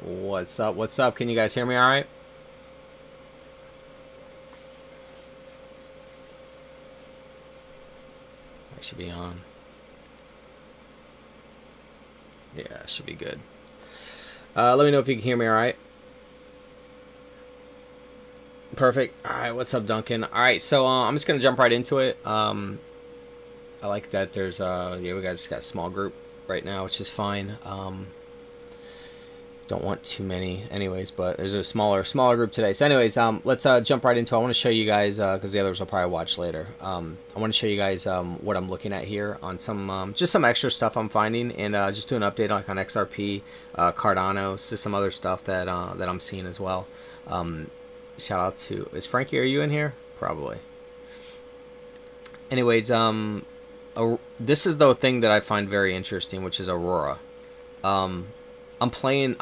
What's up? What's up? Can you guys hear me all right? I should be on. Yeah, I should be good. Let me know if you can hear me all right. Perfect. All right, what's up, Duncan? All right, so I'm just going to jump right into it. I like that there's, we just got a small group right now, which is fine. Don't want too many anyways, but there's a smaller group today. So anyways, let's jump right into it. I want to show you guys, because the others will probably watch later. I want to show you guys what I'm looking at here on some, just some extra stuff I'm finding, and just do an update on XRP, Cardano, just some other stuff that that I'm seeing as well. Shout out to, is Frankie, are you in here? Probably. Anyways, this is the thing that I find very interesting, which is Aurora. I'm playing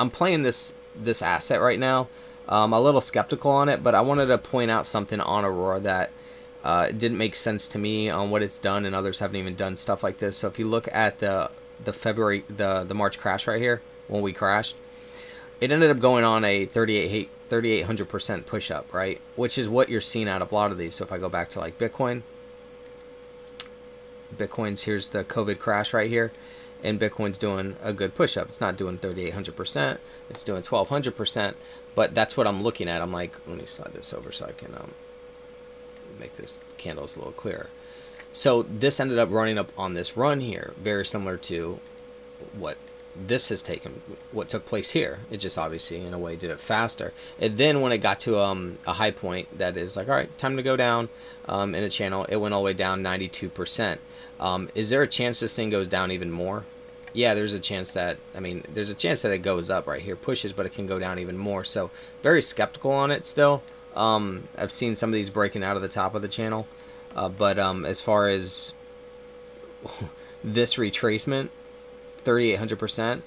this asset right now. I'm a little skeptical on it, but I wanted to point out something on Aurora that didn't make sense to me on what it's done, and others haven't even done stuff like this. So if you look at the March crash right here, when we crashed, it ended up going on a 3,800% push up, right? Which is what you're seeing out of a lot of these. So if I go back to like Bitcoin's, here's the COVID crash right here. And Bitcoin's doing a good push-up. It's not doing 3,800%. It's doing 1,200%. But that's what I'm looking at. I'm like, let me slide this over so I can make this candles a little clearer. So this ended up running up on this run here, very similar to what this has taken, what took place here. It just obviously, in a way, did it faster. And then when it got to a high point that is like, all right, time to go down in a channel, it went all the way down 92%. Is there a chance this thing goes down even more? Yeah, there's a chance that, there's a chance that it goes up right here, pushes, but it can go down even more. So very skeptical on it still. I've seen some of these breaking out of the top of the channel. But as far as this retracement, 3,800%,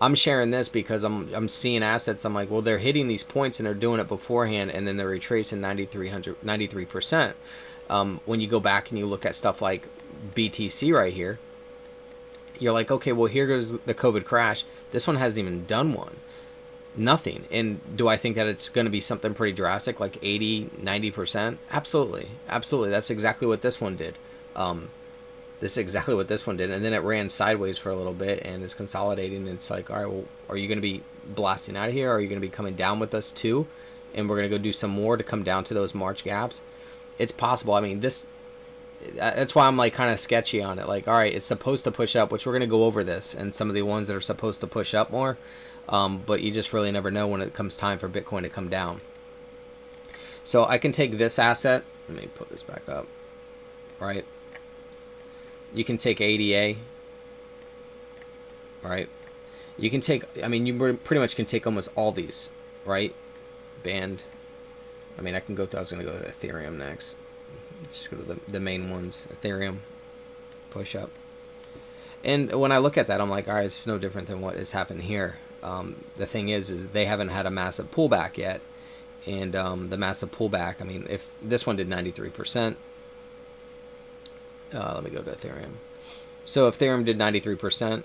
I'm sharing this because I'm seeing assets. I'm like, well, they're hitting these points and they're doing it beforehand, and then they're retracing 93%. When you go back and you look at stuff like BTC right here, you're like, okay, well, here goes the COVID crash. This one hasn't even done one. Nothing. And do I think that it's going to be something pretty drastic, like 80, 90%? Absolutely. Absolutely. That's exactly what this one did. This is exactly what this one did. And then it ran sideways for a little bit and it's consolidating. And it's like, all right, well, are you going to be blasting out of here? Or are you going to be coming down with us too? And we're going to go do some more to come down to those March gaps. It's possible. That's why I'm like kind of sketchy on it. Like, all right, it's supposed to push up, which we're going to go over this and some of the ones that are supposed to push up more. But you just really never know when it comes time for Bitcoin to come down. So I can take this asset. Let me put this back up. Right. You can take ADA. Right. You can take, you pretty much can take almost all these. Right. Band. I can go through, I was going to go to Ethereum next. Just go to the main ones. Ethereum, push up. And when I look at that, I'm like, all right, it's no different than what has happened here. The thing is they haven't had a massive pullback yet. And the massive pullback, if this one did 93%, let me go to Ethereum. So if Ethereum did 93%,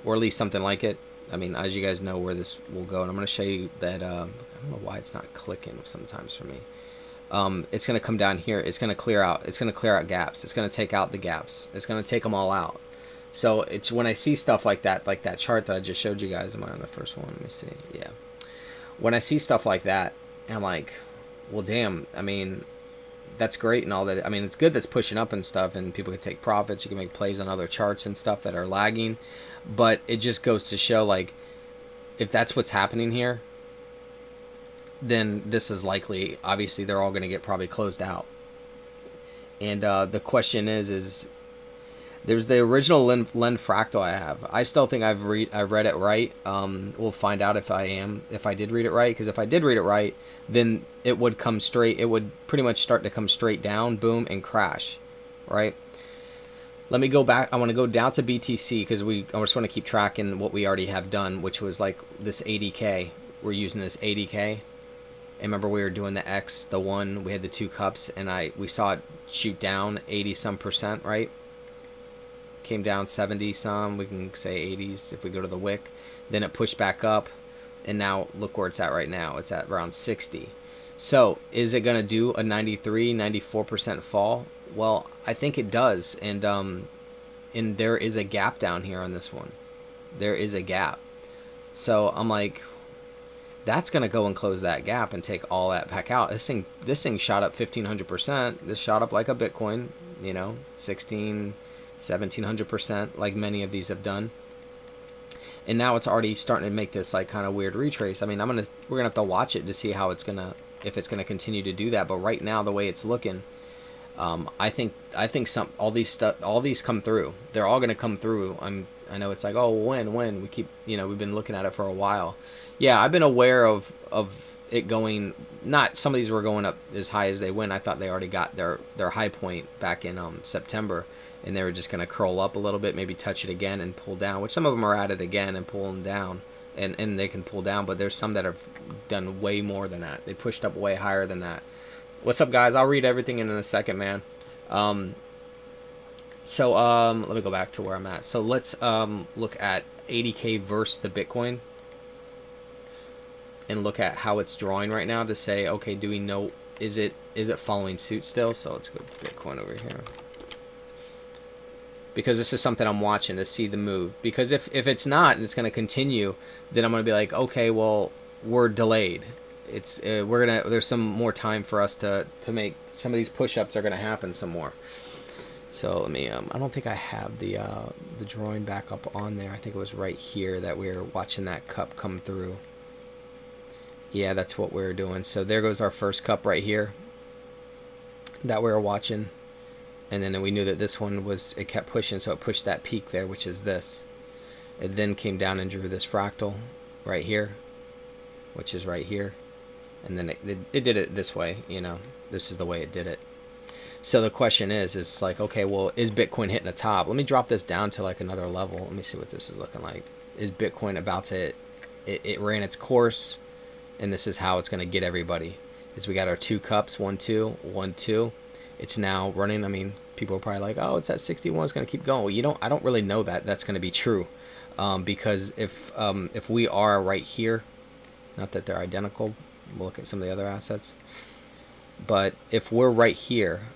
or at least something like it, as you guys know where this will go, and I'm going to show you that, I don't know why it's not clicking sometimes for me. It's going to come down here. It's going to clear out. It's going to clear out gaps. It's going to take out the gaps. It's going to take them all out. So it's when I see stuff like that chart that I just showed you guys. Am I on the first one? Let me see. Yeah. When I see stuff like that, and I'm like, well, damn. That's great and all that. It's good that's pushing up and stuff, and people can take profits. You can make plays on other charts and stuff that are lagging. But it just goes to show, like, if that's what's happening here, then this is likely, obviously, they're all going to get probably closed out. And the question is there's the original Len fractal I have. I still think I've read it right. We'll find out if I did read it right. Because if I did read it right, then it would come straight. It would pretty much start to come straight down, boom, and crash, right? Let me go back. I want to go down to BTC because I just want to keep tracking what we already have done, which was like this 80K. We're using this 80K. And remember, we were doing the X, the 1, we had the 2 cups, and we saw it shoot down 80-some%, right? Came down 70 some, we can say 80s if we go to the wick. Then it pushed back up, And now look where it's at right now. It's at around 60. So is it going to do a 93, 94% fall? Well, I think it does. And there is a gap down here on this one. There is a gap. So I'm like, that's going to go and close that gap and take all that back out. This thing shot up 1,500%. This shot up like a Bitcoin, you know, 16, 1,700%, like many of these have done. And now it's already starting to make this like kind of weird retrace. I mean, we're gonna have to watch it to see how it's gonna, if it's gonna continue to do that. But right now, the way it's looking, I think all these come through. They're all gonna come through. I know it's like, oh, when we keep, you know, we've been looking at it for a while. Yeah, I've been aware of it going. Not some of these were going up as high as they went. I thought they already got their high point back in September. And they were just going to curl up a little bit, maybe touch it again and pull down, which some of them are at it again and pulling down, and they can pull down, but there's some that have done way more than that. They pushed up way higher than that. What's up, guys? I'll read everything in a second, man. Let me go back to where I'm at. So let's look at 80K versus the Bitcoin and look at how it's drawing right now to say, okay, do we know, is it following suit still? So let's go to Bitcoin over here. Because this is something I'm watching to see the move. Because if it's not and it's going to continue, then I'm going to be like, okay, well, we're delayed. There's some more time for us to make some of these push-ups are going to happen some more. So let me I don't think I have the drawing back up on there. I think it was right here that we were watching that cup come through. Yeah, that's what we were doing. So there goes our first cup right here that we were watching. And then we knew that this one it kept pushing, so it pushed that peak there, which is this. It then came down and drew this fractal right here, which is right here. And then it did it this way, you know. This is the way it did it. So the question is like, okay, well, is Bitcoin hitting a top? Let me drop this down to like another level. Let me see what this is looking like. Is Bitcoin about to, it ran its course, and this is how it's going to get everybody. Is we got our two cups, 1, 2, 1, 2. It's now running. I mean, people are probably like, oh, it's at 61. It's going to keep going. Well, I don't really know that that's going to be true, because if we are right here, not that they're identical. We'll look at some of the other assets, but if we're right here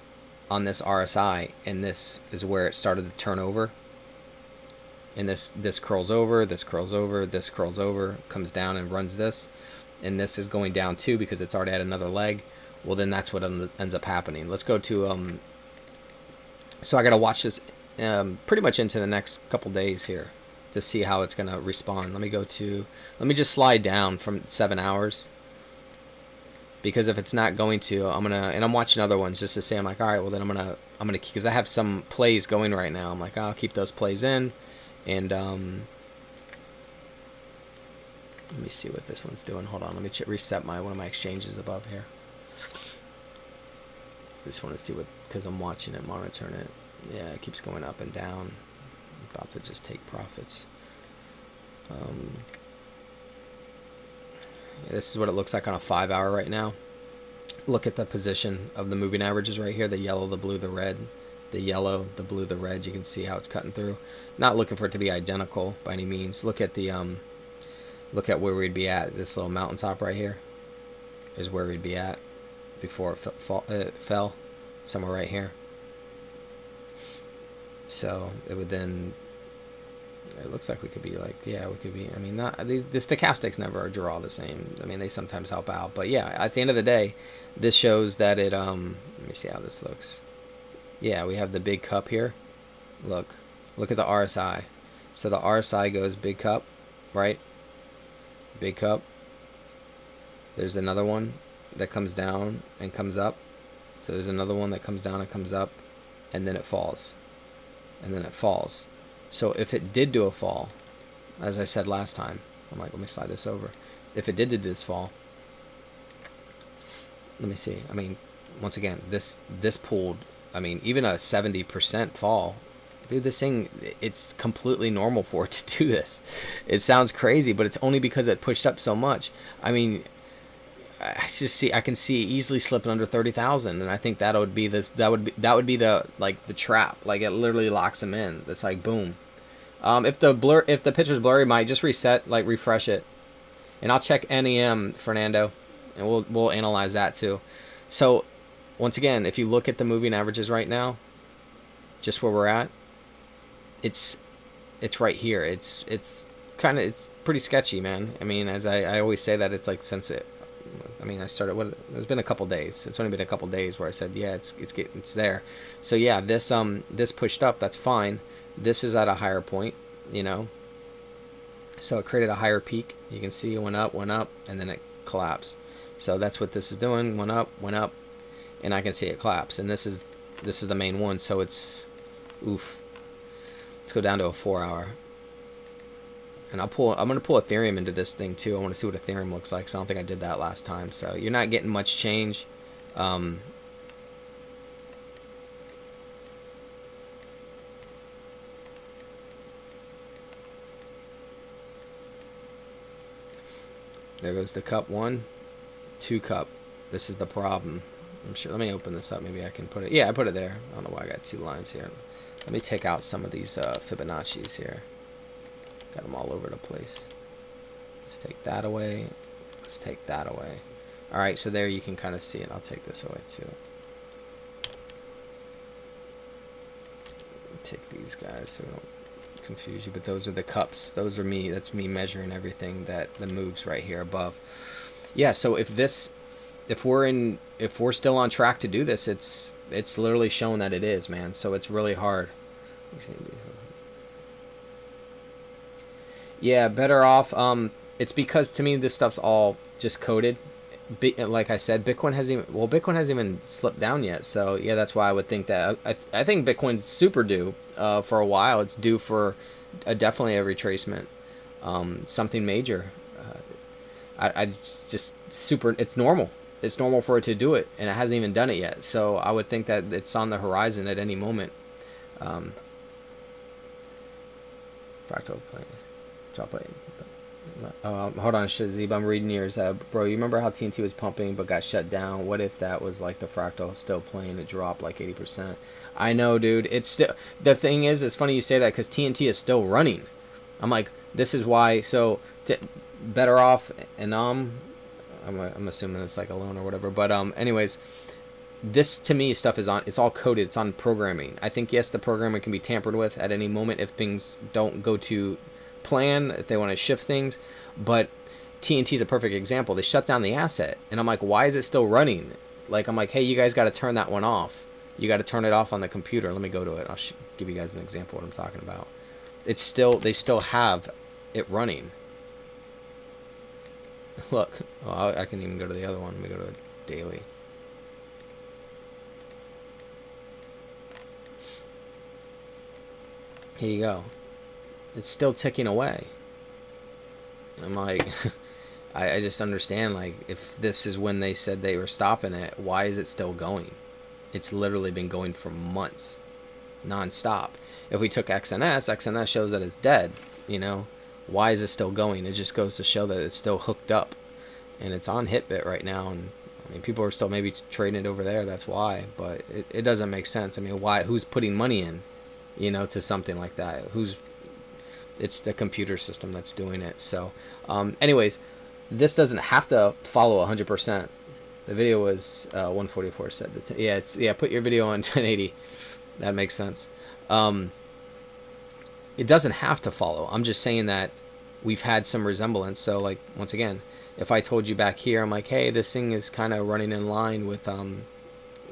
on this RSI, and this is where it started to turn over, and this curls over, this curls over, this curls over, comes down and runs this, and this is going down too because it's already at another leg. Well, then that's what ends up happening. Let's go to, so I got to watch this pretty much into the next couple days here to see how it's going to respond. Let me just slide down from 7 hours, because if it's not going to, and I'm watching other ones just to say, I'm like, all right, well then I'm gonna because I have some plays going right now. I'm like, I'll keep those plays in, and let me see what this one's doing. Hold on, let me reset one of my exchanges above here. I just want to see because I'm watching it, monitoring it. Yeah, it keeps going up and down. I'm about to just take profits. This is what it looks like on a 5 hour right now. Look at the position of the moving averages right here. The yellow, the blue, the red. The yellow, the blue, the red. You can see how it's cutting through. Not looking for it to be identical by any means. Look at look at where we'd be at. This little mountaintop right here is where we'd be at before it fell, somewhere right here. So it would then, it looks like we could be like, yeah, we could be, I mean, not the stochastics never draw the same. I mean, they sometimes help out, but yeah, at the end of the day, this shows that it, let me see how this looks. Yeah, we have the big cup here. Look at the RSI. So the RSI goes big cup, right? Big cup. There's another one that comes down and comes up. So there's another one that comes down and comes up, and then it falls, and then it falls. So if it did do a fall, as I said last time, I'm like, let me slide this over. If it did do this fall, let me see. I mean, once again, this pulled, I mean, even a 70% fall, dude, this thing, it's completely normal for it to do this. It sounds crazy, but it's only because it pushed up so much. I mean, I can see easily slipping under 30,000, and I think that would be that would be the trap. Like, it literally locks them in. It's like boom. If the picture's blurry, might just reset, like refresh it. And I'll check NEM, Fernando, and we'll analyze that too. So once again, if you look at the moving averages right now, just where we're at, it's right here. It's pretty sketchy, man. I mean, as I always say that, it's like since it. I mean, I started. It's been a couple days. It's only been a couple days where I said, yeah, it's there. So yeah, this pushed up. That's fine. This is at a higher point, you know. So it created a higher peak. You can see it went up, and then it collapsed. So that's what this is doing. Went up, and I can see it collapse. And this is the main one. So it's, oof. Let's go down to a 4 hour. And I'm gonna pull Ethereum into this thing too. I want to see what Ethereum looks like. So I don't think I did that last time. So you're not getting much change. There goes the cup 1, 2 cup. This is the problem. I'm sure. Let me open this up. Maybe I can put it. Yeah, I put it there. I don't know why I got 2 lines here. Let me take out some of these Fibonacci's here. Got them all over the place. Let's take that away. Let's take that away. All right, so there you can kind of see it. I'll take this away too. Take these guys so we don't confuse you, but those are the cups. Those are me. That's me measuring everything that moves right here above. Yeah, so if we're still on track to do this, it's literally showing that it is, man. So it's really hard. Yeah, better off. It's because to me this stuff's all just coded. Like I said, Bitcoin hasn't even slipped down yet. So yeah, that's why I would think that. I think Bitcoin's super due for a while. It's due for definitely a retracement, something major. I just super. It's normal. It's normal for it to do it, and it hasn't even done it yet. So I would think that it's on the horizon at any moment. Fractal planes. Drop it. Hold on, Shazib. I'm reading yours. Bro, you remember how TNT was pumping but got shut down? What if that was like the fractal still playing? It dropped like 80%. I know, dude. It's still. The thing is, it's funny you say that because TNT is still running. I'm like, this is why. So better off, and I'm assuming it's like a loan or whatever. But anyways, this to me stuff is on. It's all coded. It's on programming. I think yes, the programming can be tampered with at any moment if things don't go to plan, if they want to shift things. But TNT is a perfect example. They shut down the asset, and I'm like, why is it still running? Like, I'm like, hey, you guys got to turn that one off. You got to turn it off on the computer. Let me go to it. I'll give you guys an example of what I'm talking about. It's still, they still have it running. Look, I can even go to the other one. Let me go to the daily. Here you go. It's still ticking away. I'm like, I just understand, like, if this is when they said they were stopping it, why is it still going? It's literally been going for months, non-stop. If we took XNS shows that it's dead, you know? Why is it still going? It just goes to show that it's still hooked up. And it's on Hitbit right now, and I mean, people are still maybe trading it over there, that's why. But it doesn't make sense. I mean, why? Who's putting money in, you know, to something like that? It's the computer system that's doing it. So anyways, this doesn't have to follow 100%. The video was 144 said put your video on 1080. That makes sense. It doesn't have to follow. I'm just saying that we've had some resemblance. So like, once again, if I told you back here, I'm like, hey, this thing is kind of running in line with Eidos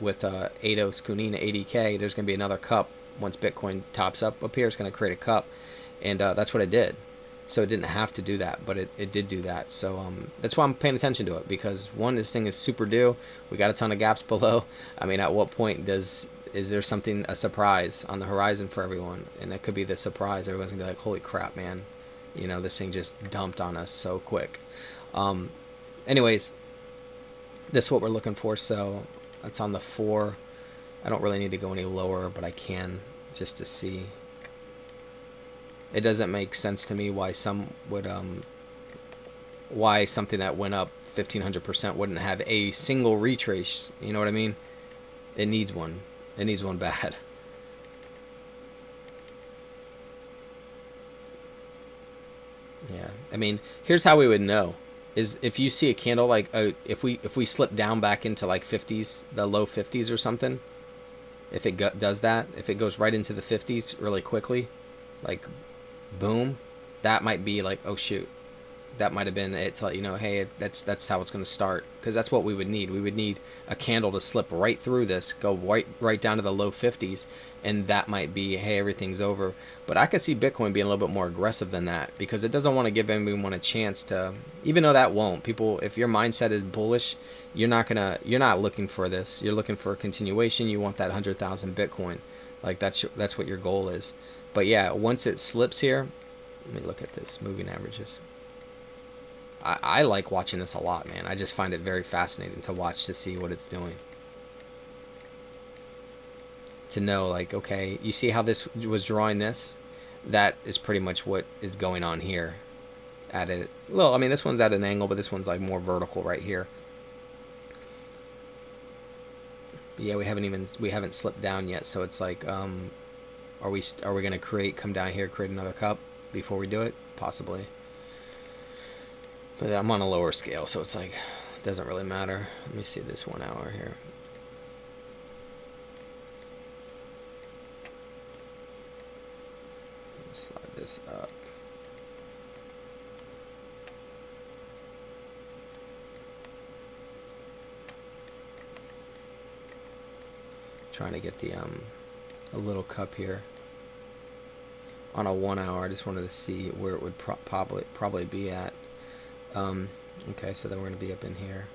Kunina 80K. There's going to be another cup once Bitcoin tops up here. It's going to create a cup. And that's what it did. So it didn't have to do that, but it did do that. So that's why I'm paying attention to it, because one, this thing is super due. We got a ton of gaps below. I mean, at what point is there something, a surprise on the horizon for everyone? And it could be the surprise. Everyone's gonna be like, holy crap, man. You know, this thing just dumped on us so quick. Anyways, this is what we're looking for. So that's on the 4. I don't really need to go any lower, but I can just to see. It doesn't make sense to me why why something that went up 1,500% wouldn't have a single retrace. You know what I mean? It needs one. It needs one bad. Yeah. I mean, here's how we would know. is if you see a candle like if we slip down back into like 50s, the low 50s or something, if it does that, if it goes right into the 50s really quickly, like boom, that might be like, oh shoot, that might have been it to let you know, hey, that's how it's going to start, because that's what we would need. We would need a candle to slip right through this, go right down to the low 50s, and that might be, hey, everything's over. But I could see Bitcoin being a little bit more aggressive than that, because it doesn't want to give anyone a chance to, even though that won't. People, if your mindset is bullish, you're not looking for this. You're looking for a continuation. You want that 100,000 Bitcoin. Like that's what your goal is. But yeah, once it slips here, let me look at this moving averages. I like watching this a lot, man. I just find it very fascinating to watch, to see what it's doing. To know, like, okay, you see how this was drawing this? That is pretty much what is going on here. At it, well, I mean, this one's at an angle, but this one's like more vertical right here. But yeah, we haven't slipped down yet, so it's like, are we gonna come down here, create another cup before we do it? Possibly. But I'm on a lower scale, so it's like, it doesn't really matter. Let me see this 1 hour here. Slide this up. Trying to get the a little cup here on a 1 hour. I just wanted to see where it would probably be at. Okay, so then we're going to be up in here.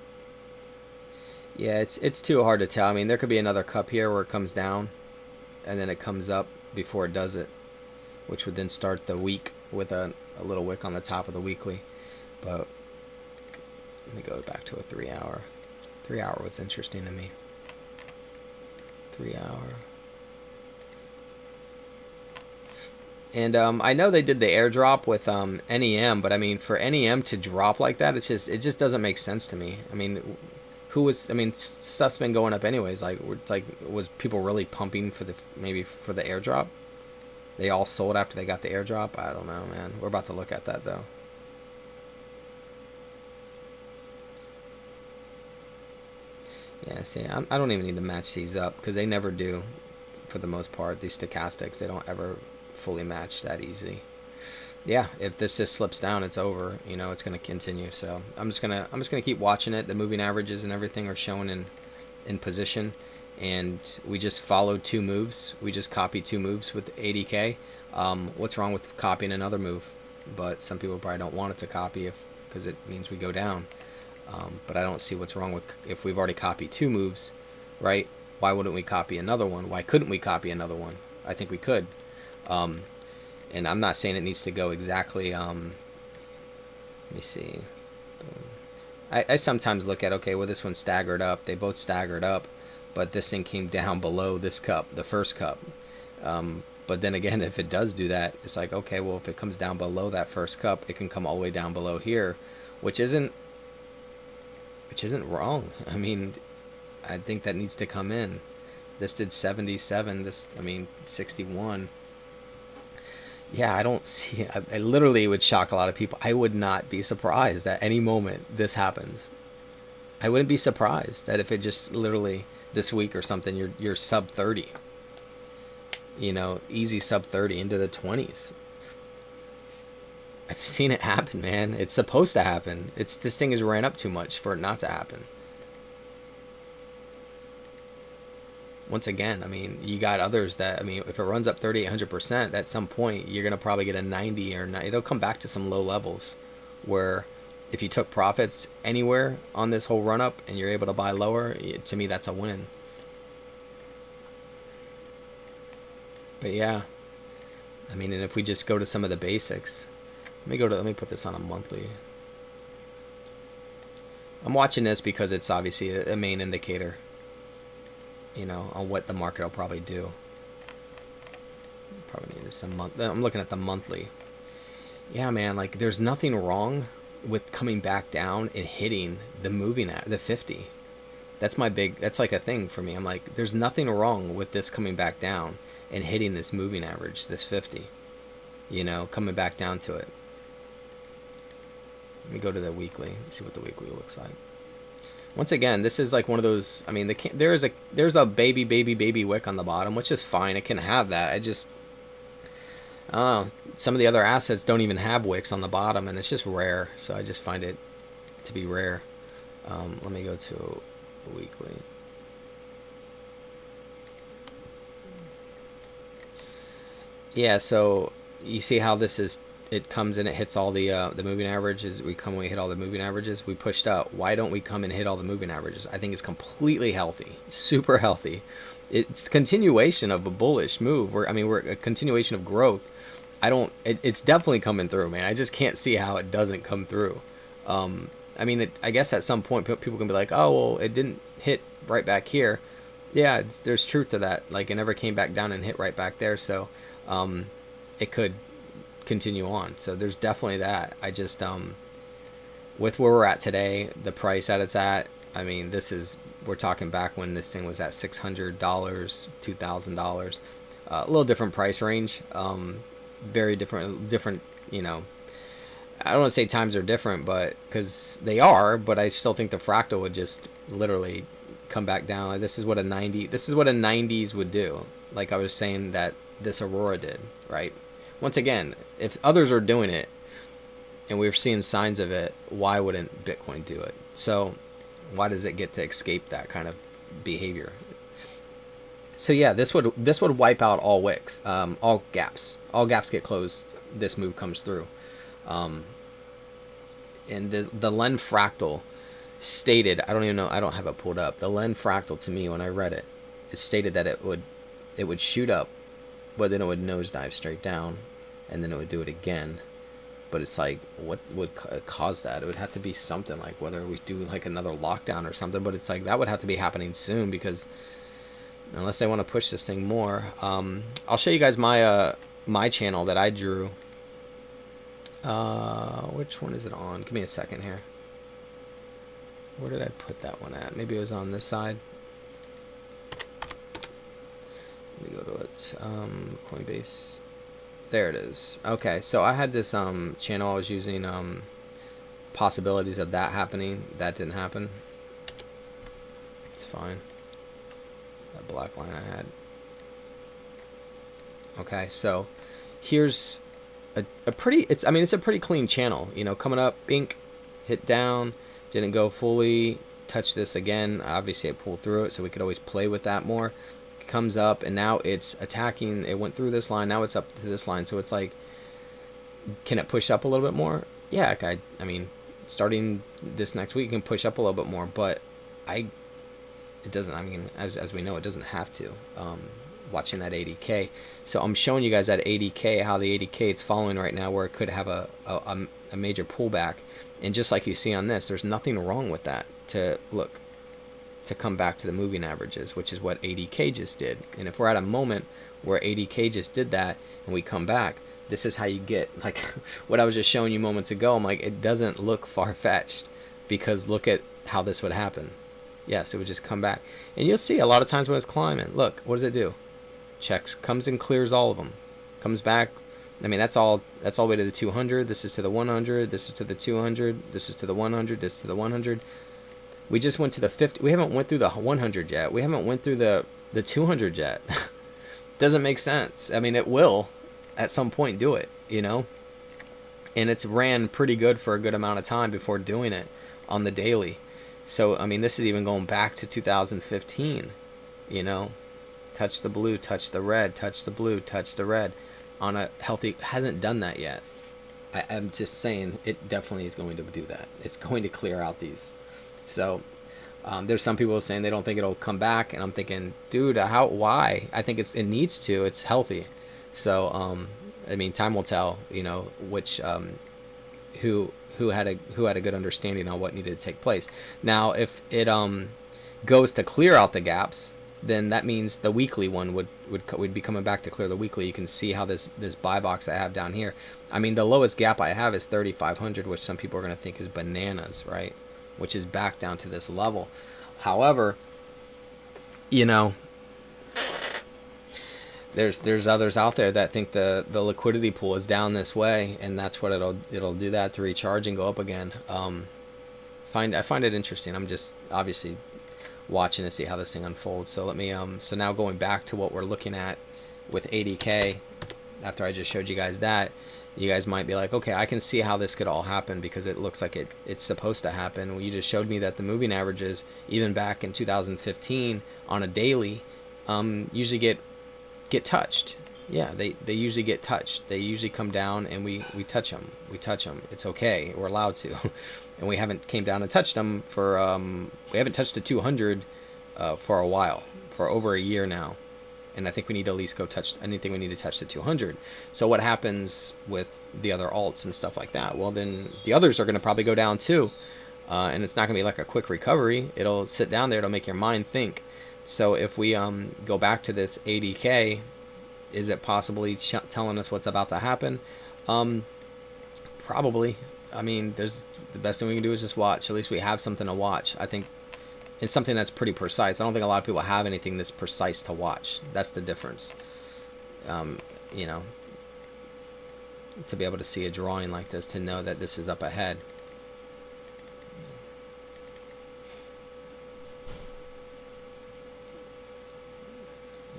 Yeah, it's too hard to tell. I mean, there could be another cup here where it comes down and then it comes up before it does it, which would then start the week with a little wick on the top of the weekly. But let me go back to a 3 hour. 3 hour was interesting to me. 3 hour. And I know they did the airdrop with NEM, but I mean, for NEM to drop like that, it just doesn't make sense to me. I mean, stuff's been going up anyways. Like, was people really pumping for maybe for the airdrop? They all sold after they got the airdrop? I don't know, man. We're about to look at that though. Yeah, see, I don't even need to match these up, because they never do, for the most part. These stochastics, they don't ever fully match that easy. Yeah, if this just slips down, it's over. You know, it's going to continue. So I'm just gonna keep watching it. The moving averages and everything are showing in position, and we just followed 2 moves. We just copied 2 moves with 80K. What's wrong with copying another move? But some people probably don't want it to copy because it means we go down. But I don't see what's wrong with, if we've already copied 2 moves, right? Why wouldn't we copy another one? Why couldn't we copy another one? I think we could. And I'm not saying it needs to go exactly, let me see. I sometimes look at, okay, well, this one staggered up. They both staggered up, but this thing came down below this cup, the first cup. But then again, if it does do that, it's like, okay, well, if it comes down below that first cup, it can come all the way down below here, which isn't wrong. I mean, I think that needs to come in. This did 77. 61. Yeah, I don't see. I literally would shock a lot of people. I would not be surprised at any moment this happens. I wouldn't be surprised that if it just literally this week or something, you're sub 30. You know, easy sub 30 into the 20s. I've seen it happen, man. It's supposed to happen. This thing has ran up too much for it not to happen. Once again, I mean, you got others that, I mean, if it runs up 3,800%, at some point, you're going to probably get a 90 or 90. It'll come back to some low levels where if you took profits anywhere on this whole run up and you're able to buy lower, to me, that's a win. But yeah, I mean, and if we just go to some of the basics, let me put this on a monthly. I'm watching this because it's obviously a main indicator, you know, on what the market will probably do. Probably need some month. I'm looking at the monthly. Yeah, man, like there's nothing wrong with coming back down and hitting the moving at the 50. That's like a thing for me. I'm like, there's nothing wrong with this coming back down and hitting this moving average, this 50. You know, coming back down to it. Let me go to the weekly, see what the weekly looks like. Once again, this is like one of those, I mean, there's a baby wick on the bottom, which is fine. It can have that. Some of the other assets don't even have wicks on the bottom, and it's just rare. So I just find it to be rare. Let me go to a weekly. Yeah, so you see how this is, it comes in, it hits all the moving averages. We hit all the moving averages. We pushed up. Why don't we come and hit all the moving averages? I think it's completely healthy, super healthy. It's continuation of a bullish move. We're a continuation of growth. It's definitely coming through, man. I just can't see how it doesn't come through. I guess at some point people can be like, oh, well, it didn't hit right back here. Yeah, there's truth to that. Like, it never came back down and hit right back there. So it could continue on. So there's definitely that. I just with where we're at today, the price that it's at, I mean, we're talking back when this thing was at $600, $2,000, a little different price range, very different, you know. I don't want to say times are different, but because they are, but I still think the fractal would just literally come back down. Like, this is what a 90s would do. Like I was saying that this Aurora did, right? Once again, if others are doing it and we're seeing signs of it, why wouldn't Bitcoin do it? So why does it get to escape that kind of behavior? So yeah, this would wipe out all wicks, all gaps. All gaps get closed. This move comes through. And the Len fractal stated, I don't even know, I don't have it pulled up. The Len fractal, to me, when I read it, it stated that it would shoot up, but then it would nosedive straight down, and then it would do it again. But it's like, what would cause that? It would have to be something like whether we do like another lockdown or something. But it's like that would have to be happening soon, because unless they want to push this thing more, I'll show you guys my channel that I drew. Which one is it on? Give me a second here. Where did I put that one at? Maybe it was on this side. Let me go to it. Coinbase. There it is. Okay, so I had this channel I was using, possibilities of that happening. That didn't happen. It's fine. That black line I had. Okay, so here's a pretty, it's a pretty clean channel, you know, coming up, bink, hit down, didn't go fully, touch this again, obviously it pulled through it, so we could always play with that more. It comes up, and now it's attacking, it went through this line, now it's up to this line, so it's like, can it push up a little bit more? Yeah, I mean, starting this next week, it can push up a little bit more, but it doesn't, I mean, as we know, it doesn't have to. Watching that 80K, so I'm showing you guys that 80K, how the 80K it's following right now, where it could have a major pullback, and just like you see on this, there's nothing wrong with that to come back to the moving averages, which is what 80K just did. And if we're at a moment where 80K just did that and we come back, this is how you get, like what I was just showing you moments ago. I'm like, it doesn't look far-fetched, because look at how this would happen. Yes, it would just come back, and you'll see a lot of times when it's climbing, look, what does it do? Checks, comes and clears all of them, comes back. I mean, that's all the way to the 200. This is to the 100. This is to the 200. This is to the 100. This is to the 100. We just went to the 50. We haven't went through the 100 yet. We haven't went through the 200 yet. Doesn't make sense. I mean, it will at some point do it, you know. And it's ran pretty good for a good amount of time before doing it on the daily. So I mean, this is even going back to 2015, you know. Touch the blue, touch the red, touch the blue, touch the red on a healthy, hasn't done that yet. I'm just saying it definitely is going to do that. It's going to clear out these. So there's some people saying they don't think it'll come back, and I'm thinking, dude, why? I think it needs to. It's healthy. So I mean, time will tell, you know, which who had a good understanding on what needed to take place. Now if it goes to clear out the gaps, then that means the weekly one would be coming back to clear the weekly. You can see how this buy box I have down here, I mean, the lowest gap I have is 3,500, which some people are going to think is bananas, right? Which is back down to this level. However, you know, there's others out there that think the liquidity pool is down this way, and that's what it'll do that to recharge and go up again. I find it interesting. I'm just obviously watching to see how this thing unfolds. So let me so now going back to what we're looking at with 80K, after I just showed you guys that, you guys might be like, okay, I can see how this could all happen because it looks like it's supposed to happen. Well, you just showed me that the moving averages, even back in 2015 on a daily, usually get touched. Yeah, they usually get touched. They usually come down and we touch them. We touch them. It's okay. We're allowed to. And we haven't came down and touched them for we haven't touched the 200 for a while, for over a year now. And I think we need to at least go touch anything. We need to touch the 200. So what happens with the other alts and stuff like that? Well, then the others are going to probably go down too. And it's not going to be like a quick recovery. It'll sit down there. It'll make your mind think. So if we go back to this 80K, is it possibly telling us what's about to happen? Probably. I mean, the best thing we can do is just watch. At least we have something to watch. I think it's something that's pretty precise. I don't think a lot of people have anything this precise to watch. That's the difference. You know, to be able to see a drawing like this, to know that this is up ahead.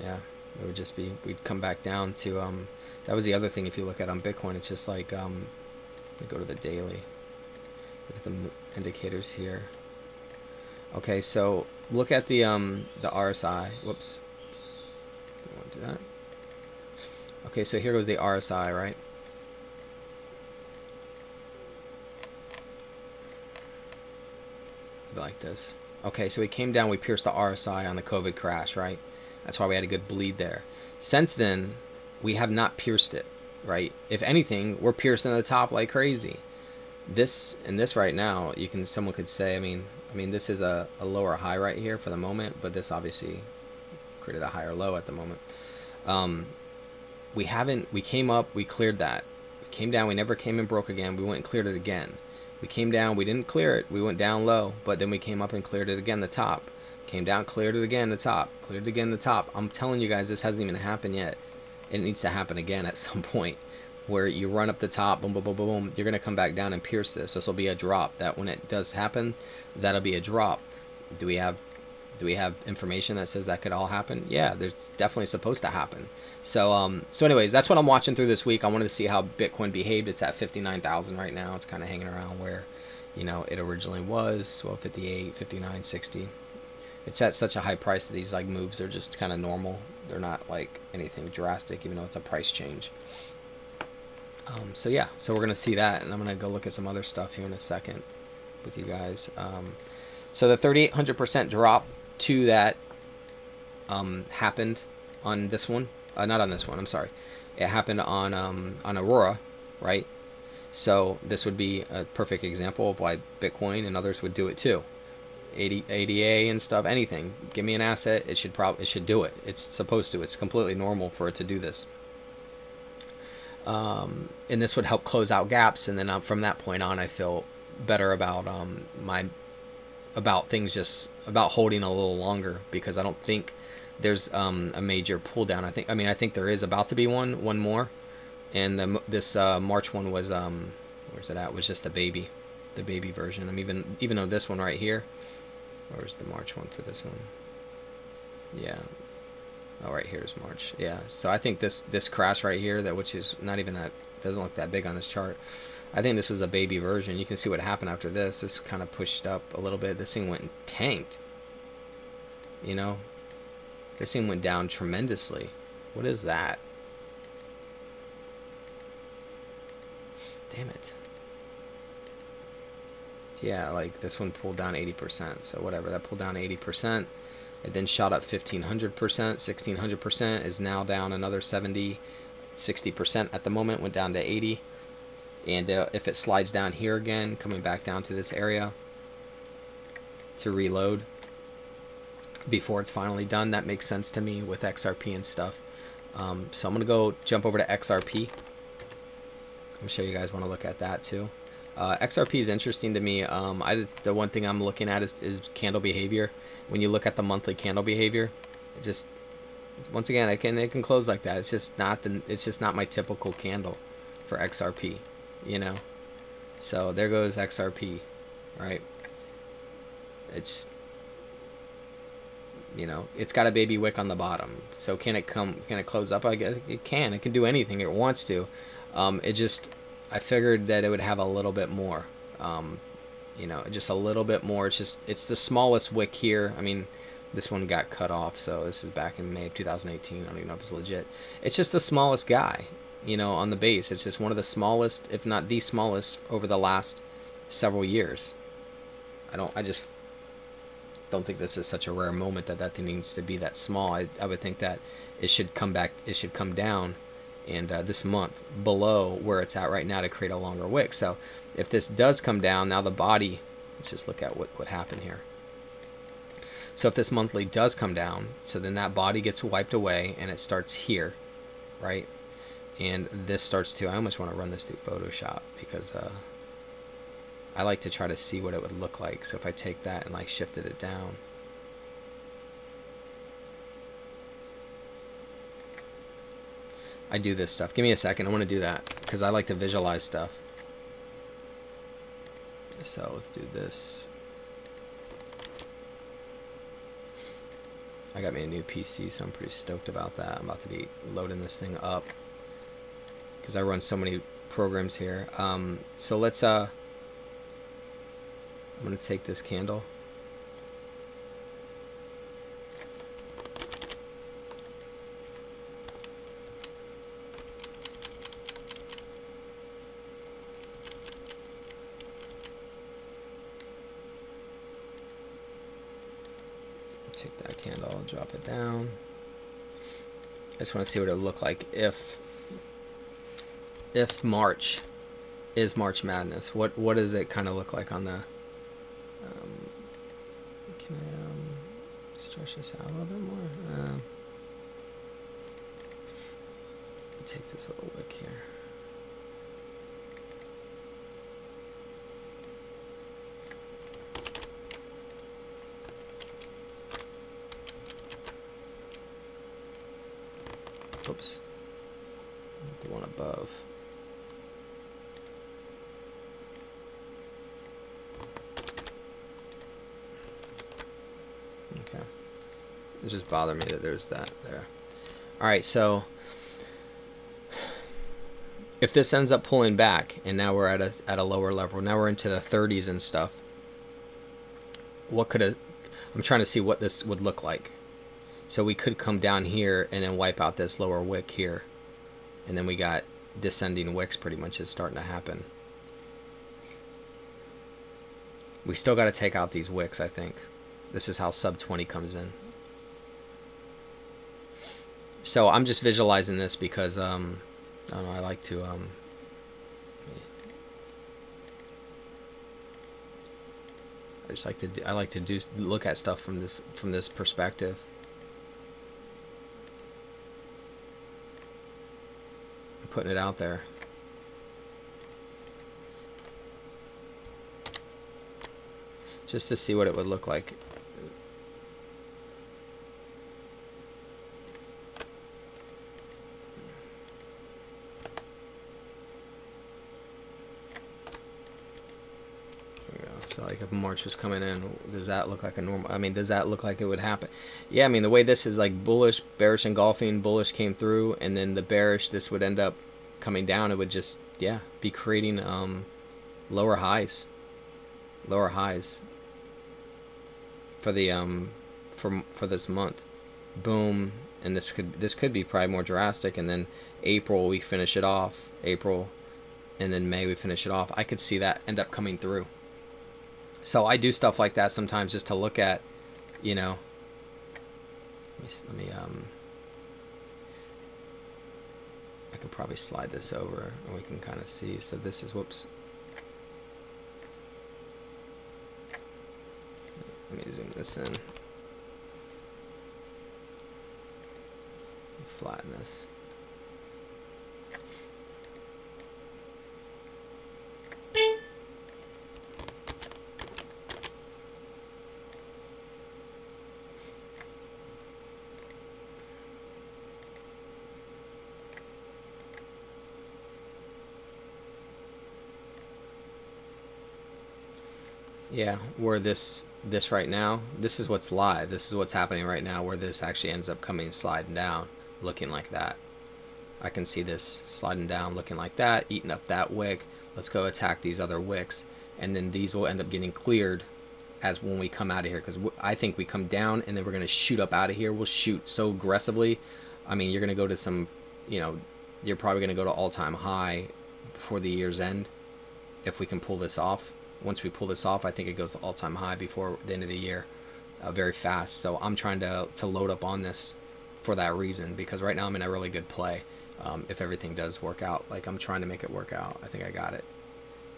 Yeah, it would just be, we'd come back down to, that was the other thing. If you look at on Bitcoin, it's just like, let me go to the daily, look at the indicators here. Okay, so look at the RSI. Whoops, I want to do that. Okay, so here goes the RSI, right? Like this. Okay, so we came down, we pierced the RSI on the COVID crash, right? That's why we had a good bleed there. Since then, we have not pierced it, right? If anything, we're piercing the top like crazy. This and this right now, someone could say, I mean, this is a lower high right here for the moment, but this obviously created a higher low at the moment. We came up, we cleared that. We came down, we never came and broke again. We went and cleared it again. We came down, we didn't clear it, we went down low, but then we came up and cleared it again, the top. Came down, cleared it again, the top. Cleared it again, the top. I'm telling you guys, this hasn't even happened yet. It needs to happen again at some point, where you run up the top, boom, boom, boom, boom, boom. You're going to come back down and pierce this. This will be a drop. That when it does happen, that'll be a drop. Do we have information that says that could all happen? Yeah, there's definitely supposed to happen. So anyways, that's what I'm watching through this week. I wanted to see how Bitcoin behaved. It's at 59,000 right now. It's kind of hanging around where, it originally was, 58, 59, 60. It's at such a high price that these like moves are just kind of normal. They're not like anything drastic, even though it's a price change. So yeah, so we're gonna see that, and I'm gonna go look at some other stuff here in a second with you guys. So the 3,800% drop to that happened on this one, not on this one. I'm sorry, it happened on Aurora, right? So this would be a perfect example of why Bitcoin and others would do it too. ADA and stuff, anything. Give me an asset, it should do it. It's supposed to. It's completely normal for it to do this. And this would help close out gaps, and then from that point on, I feel better about about holding a little longer, because I don't think there's a major pull down. I think there is about to be one more, and this March one was where's it at? Was just the baby version. Even though this one right here. Where's the March one for this one? Yeah. Oh, right here is March. Yeah. So I think this crash right here, which is not even that, doesn't look that big on this chart. I think this was a baby version. You can see what happened after this. This kind of pushed up a little bit. This thing went and tanked. This thing went down tremendously. What is that? Damn it. Yeah, like this one pulled down 80%. So whatever, that pulled down 80%. It then shot up 1,500%, 1,600%, is now down another 70, 60% at the moment, went down to 80. And if it slides down here again, coming back down to this area to reload before it's finally done, that makes sense to me with XRP and stuff. So I'm going to go jump over to XRP. I'm sure you guys want to look at that too. XRP is interesting to me. The one thing I'm looking at is candle behavior. When you look at the monthly candle behavior, Once again, it can close like that. It's just not my typical candle for XRP, you know. So there goes XRP, right? It's, you know, it's got a baby wick on the bottom. So can it close up? I guess it can. It can do anything it wants to. I figured that it would have a little bit more. You know, just a little bit more. It's the smallest wick here. I mean, this one got cut off, so this is back in May of 2018. I don't even know if it's legit. It's just the smallest guy, you know, on the base. It's just one of the smallest, if not the smallest, over the last several years. I just don't think this is such a rare moment that thing needs to be that small. I would think that it should come back. It should come down, and this month below where it's at right now to create a longer wick. So if this does come down, now the body. Let's just look at what happened here. So if this monthly does come down, so then that body gets wiped away and it starts here, right? And this starts to, I almost want to run this through Photoshop because I like to try to see what it would look like. So if I take that and like shifted it down. I do this stuff. Give me a second. I want to do that because I like to visualize stuff. So let's do this. I got me a new PC, so I'm pretty stoked about that. I'm about to be loading this thing up because I run so many programs here. So let's I'm gonna take this candle. Take that candle, drop it down. I just want to see what it would look like if March is March Madness. What does it kind of look like on the? Can I stretch this out a little bit more? Take this little wick here. Oops. The one above. Okay. It just bothered me that there's that there. Alright, so if this ends up pulling back and now we're at a lower level, now we're into the 30s and stuff, what could I'm trying to see what this would look like. So we could come down here and then wipe out this lower wick here. And then we got descending wicks pretty much is starting to happen. We still got to take out these wicks, I think. This is how sub 20 comes in. So I'm just visualizing this because, I don't know, I like to, I like to look at stuff from this perspective. Putting it out there. Just to see what it would look like. There we go. So like if March was coming in, does that look like a normal, I mean, does that look like it would happen? Yeah, I mean, the way this is like bullish, bearish engulfing, bullish came through, and then the bearish, this would end up coming down. It would just, yeah, be creating lower highs for the for this month. Boom. And this could be probably more drastic, and then April we finish it off, April, and then May we finish it off. I could see that end up coming through. So I do stuff like that sometimes just to look at, you know. Let me I could probably slide this over and we can kind of see. So this is, whoops. Let me zoom this in. Flatten this. Yeah, where this right now, this is what's live. This is what's happening right now, where this actually ends up coming sliding down, looking like that. I can see this sliding down, looking like that, eating up that wick. Let's go attack these other wicks, and then these will end up getting cleared as when we come out of here, because I think we come down and then we're going to shoot up out of here. We'll shoot so aggressively. I mean, you're going to go to some, you know, you're probably going to go to all-time high before the year's end if we can pull this off. Once we pull this off, I think it goes to all-time high before the end of the year, very fast. So I'm trying to load up on this for that reason, because right now I'm in a really good play. If everything does work out, like I'm trying to make it work out. I think I got it.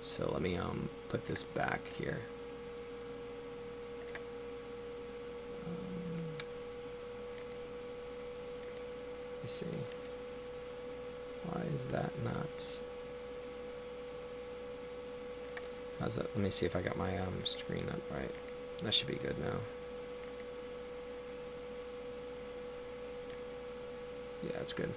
So let me put this back here. Let me see. Why is that not? How's that? Let me see if I got my screen up right. That should be good now. Yeah, it's good.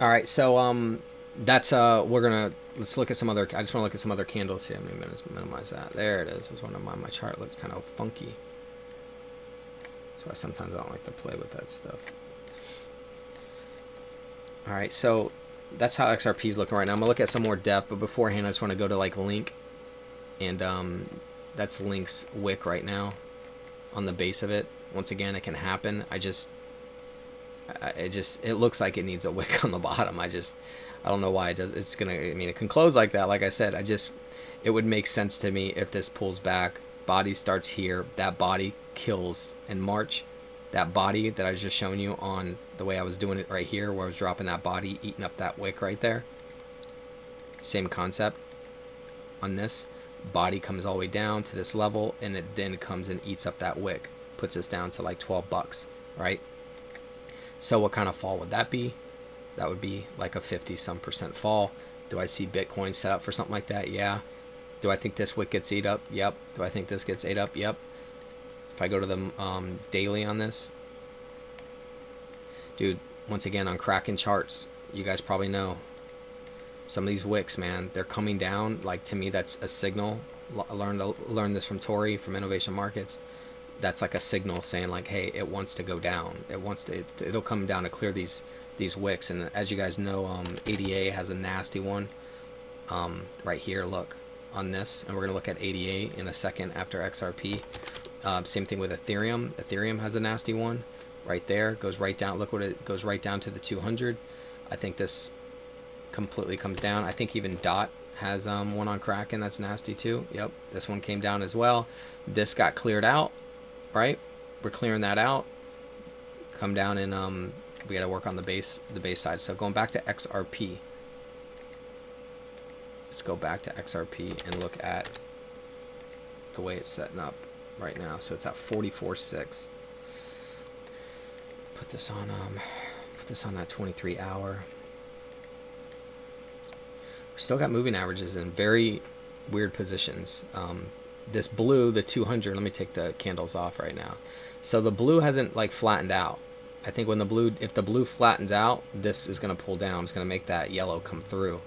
All right, so that's we're gonna let's look at some other. I just want to look at some other candles here. Let me minimize that. There it is. I was wondering why my chart looks kind of funky. That's why sometimes I don't like to play with that stuff. All right, so that's how XRP is looking right now. I'm gonna look at some more depth, but beforehand, I just want to go to like Link, and that's Link's wick right now on the base of it. Once again, it can happen. It looks like it needs a wick on the bottom. I don't know why it does. It's gonna. I mean, it can close like that. Like I said, it would make sense to me if this pulls back. Body starts here. That body kills in March. That body that I was just showing you on the way I was doing it right here, where I was dropping that body, eating up that wick right there. Same concept on this. Body comes all the way down to this level, and it then comes and eats up that wick. Puts us down to like 12 bucks, right? So what kind of fall would that be? That would be like a 50-some% fall. Do I see Bitcoin set up for something like that? Yeah. Do I think this wick gets ate up? Yep. Do I think this gets ate up? Yep. If I go to the daily on this, dude, once again on Kraken charts, you guys probably know some of these wicks, man, they're coming down. Like, to me, that's a signal. I learned this from Tori from Innovation Markets. That's like a signal saying like, hey, it wants to go down. It'll come down to clear these wicks. And as you guys know, ADA has a nasty one right here. Look on this, and we're gonna look at ADA in a second after XRP. Same thing with Ethereum. Ethereum has a nasty one right there. Goes right down. Look what it goes right down to the 200. I think this completely comes down. I think even DOT has one on Kraken that's nasty too. Yep, this one came down as well. This got cleared out, right? We're clearing that out. Come down and we got to work on the base side. So going back to XRP. Let's go back to XRP and look at the way it's setting up right now. So it's at 44.6. Put this on that 23 hour. We still got moving averages in very weird positions. This blue, the 200, let me take the candles off right now. So the blue hasn't like flattened out. I think when if the blue flattens out, this is going to pull down. It's going to make that yellow come through.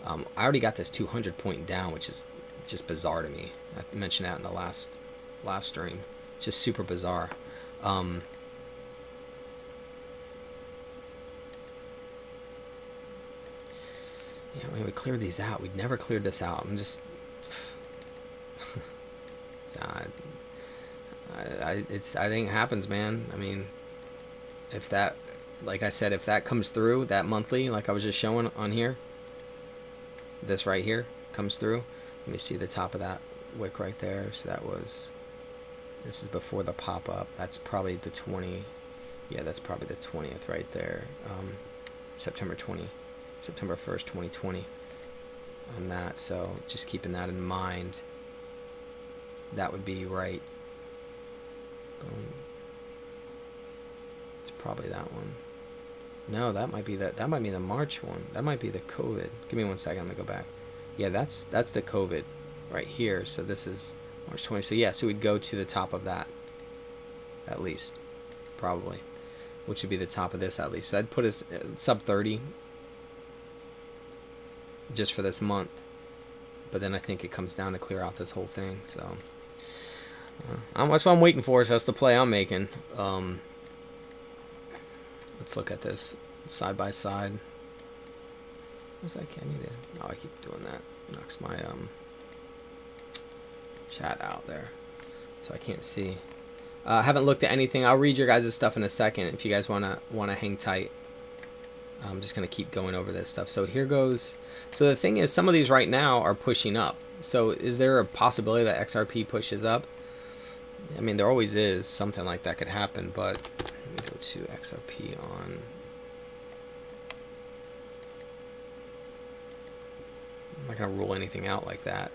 I already got this 200 point down, which is just bizarre to me. I mentioned that in the last stream. Just super bizarre. Yeah, when we clear these out, we'd never cleared this out. I'm just, I think it happens, man. I mean, if that, like I said, if that comes through, that monthly, like I was just showing on here, this right here comes through. Let me see the top of that wick right there. So this is before the pop up. That's probably the 20. Yeah, that's probably the 20th right there. September 1st, 2020 on that. So just keeping that in mind. That would be right. Boom. It's probably that one. No, that might be the March one. That might be the COVID. Give me 1 second. I'm gonna go back. Yeah, that's the COVID right here. So this is March 20. So yeah, so we'd go to the top of that at least, probably, which would be the top of this at least. So I'd put us sub 30 just for this month. but then I think it comes down to clear out this whole thing. So that's what I'm waiting for. So that's the play I'm making. Let's look at this side by side. What's that? Can you do? Oh, I keep doing that. Knocks my chat out there, so I can't see. I haven't looked at anything. I'll read your guys' stuff in a second if you guys wanna hang tight. I'm just gonna keep going over this stuff. So here goes. So the thing is, some of these right now are pushing up. So is there a possibility that XRP pushes up? I mean, there always is. Something like that could happen. But let me go to XRP on. I'm not gonna rule anything out like that.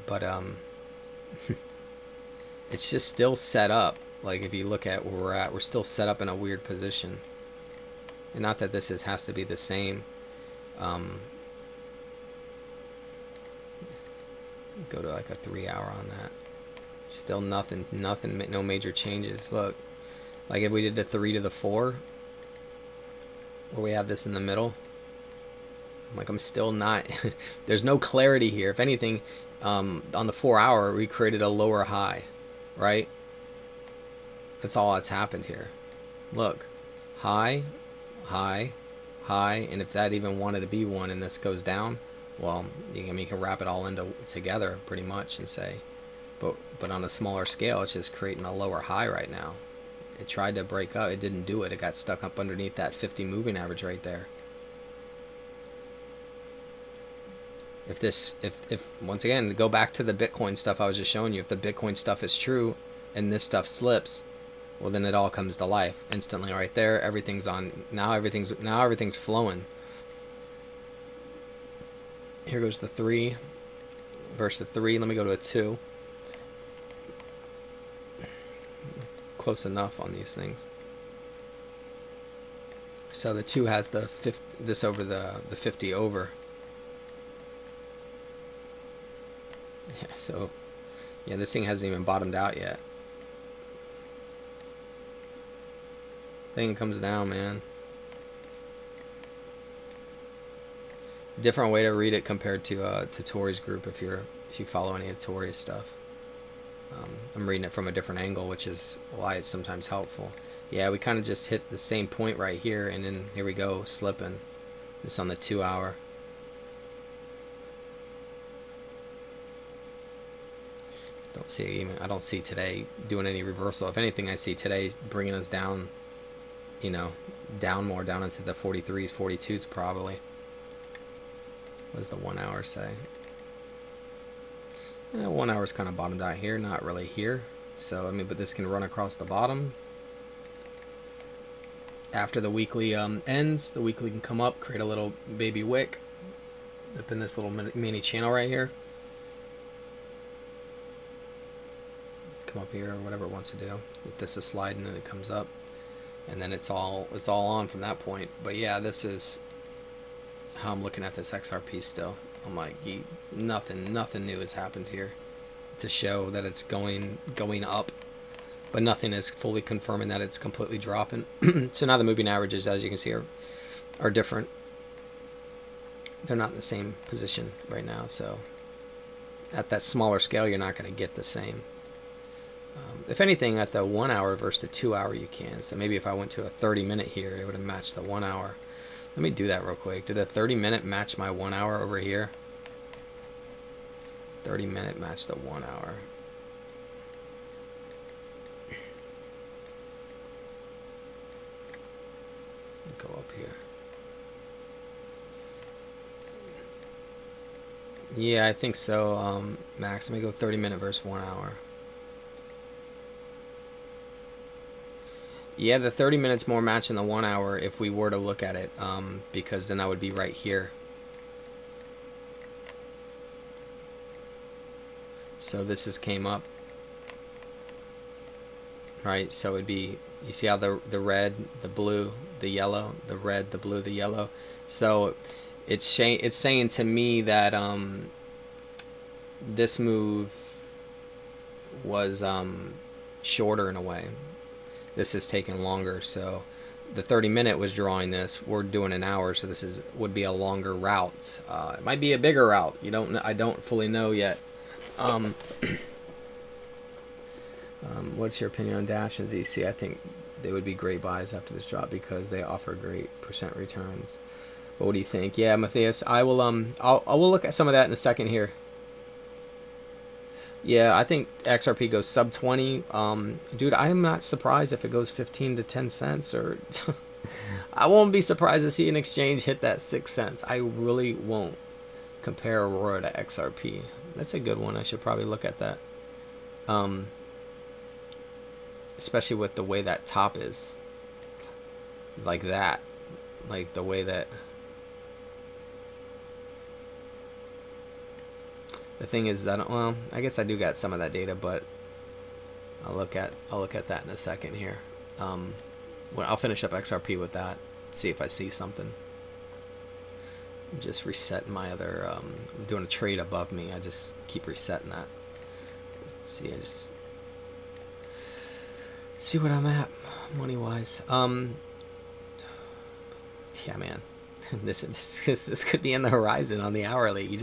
But it's just still set up. Like if you look at where we're at, we're still set up in a weird position. And not that this has to be the same. Go to like a 3 hour on that. Still nothing, no major changes. Look, like if we did the 3 to the 4, where we have this in the middle, like I'm still not, there's no clarity here. If anything, on the 4 hour, we created a lower high, right? That's all that's happened here. Look, high, high, high, and if that even wanted to be one and this goes down, well, you can wrap it all into together pretty much and say, but on a smaller scale, it's just creating a lower high right now. It tried to break up, it didn't do it. It got stuck up underneath that 50 moving average right there. If once again, go back to the Bitcoin stuff I was just showing you, if the Bitcoin stuff is true and this stuff slips, well then it all comes to life instantly right there. Everything's on now. Everything's flowing. Here goes the 3 versus the 3. Let me go to a 2. Close enough on these things. So the 2 has the 50, this over the 50 over. Yeah, so yeah, this thing hasn't even bottomed out yet. Thing comes down, man. Different way to read it compared to Tori's group if you follow any of Tori's stuff. I'm reading it from a different angle, which is why it's sometimes helpful. Yeah, we kind of just hit the same point right here, and then here we go, slipping. This on the 2 hour. I don't see today doing any reversal. If anything, I see today bringing us down, down more, down into the 43s, 42s probably. What does the 1 hour say? 1 hour's kind of bottomed out here, not really here. So, I mean, but this can run across the bottom. After the weekly ends, the weekly can come up, create a little baby wick up in this little mini channel right here. Come up here or whatever it wants to do. If this is sliding and it comes up, and then it's all on from that point. But yeah, this is how I'm looking at this XRP still. I'm like, nothing new has happened here to show that it's going up, but nothing is fully confirming that it's completely dropping. So now the moving averages, as you can see, are different. They're not in the same position right now. So at that smaller scale, you're not going to get the same. If anything, at the 1 hour versus the 2 hour, you can. So maybe if I went to a 30-minute here, it would have matched the 1 hour. Let me do that real quick. Did a 30-minute match my 1 hour over here? 30-minute match the 1 hour. Go up here. Yeah, I think so, Max. Let me go 30-minute versus 1 hour. Yeah, the 30 minutes more matching the 1 hour if we were to look at it, because then I would be right here. So this came up, right? So it'd be, you see how the red, the blue, the yellow, the red, the blue, the yellow. So it's saying to me that this move was shorter in a way. This is taking longer, so the 30-minute was drawing this. We're doing an hour, so this would be a longer route. It might be a bigger route. I don't fully know yet. What's your opinion on Dash and ZC? I think they would be great buys after this drop because they offer great percent returns. But what do you think? Yeah, Matthias, I will we'll look at some of that in a second here. Yeah, I think XRP goes sub 20. Dude, I am not surprised if it goes 15 to 10 cents or I won't be surprised to see an exchange hit that 6 cents. I really won't. Compare Aurora to XRP. That's a good one. I should probably look at that. Especially with the way that top is. Like that. Like the way that. The thing is that, well, I guess I do got some of that data, but I'll look at that in a second here. I'll finish up XRP with that. See if I see something. I'm just resetting my other. I'm doing a trade above me. I just keep resetting that. Let's see. I just see what I'm at money wise. Yeah, man. This could be in the horizon on the hourly.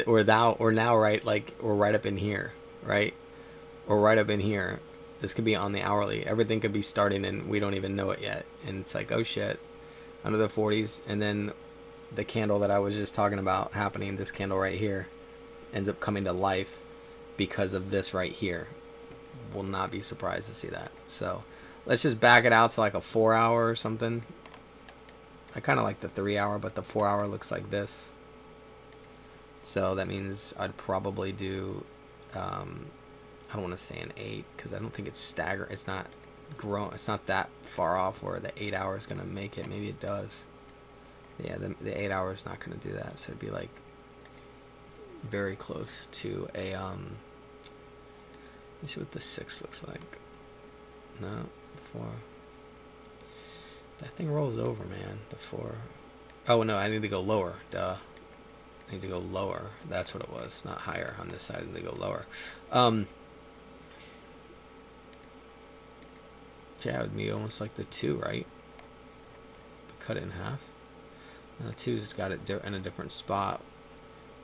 We're now right, like we're right up in here, right? We're right up in here. This could be on the hourly. Everything could be starting and we don't even know it yet. And it's like, oh shit, under the 40s. And then the candle that I was just talking about happening, this candle right here, ends up coming to life because of this right here. Will not be surprised to see that. So let's just back it out to like a 4 hour or something. I kind of like the 3 hour, but the 4 hour looks like this. So that means I'd probably do, I don't want to say an 8 because I don't think it's stagger. It's not it's not that far off where the 8 hour is going to make it. Maybe it does. Yeah, the 8 hour is not going to do that. So it'd be like very close to a, let me see what the 6 looks like. No, 4. That thing rolls over, man. The 4. Oh, no, I need to go lower. Duh. I need to go lower. That's what it was. Not higher on this side. I need to go lower. Yeah, it would be almost like the 2, right? Cut it in half. And the 2's got it in a different spot.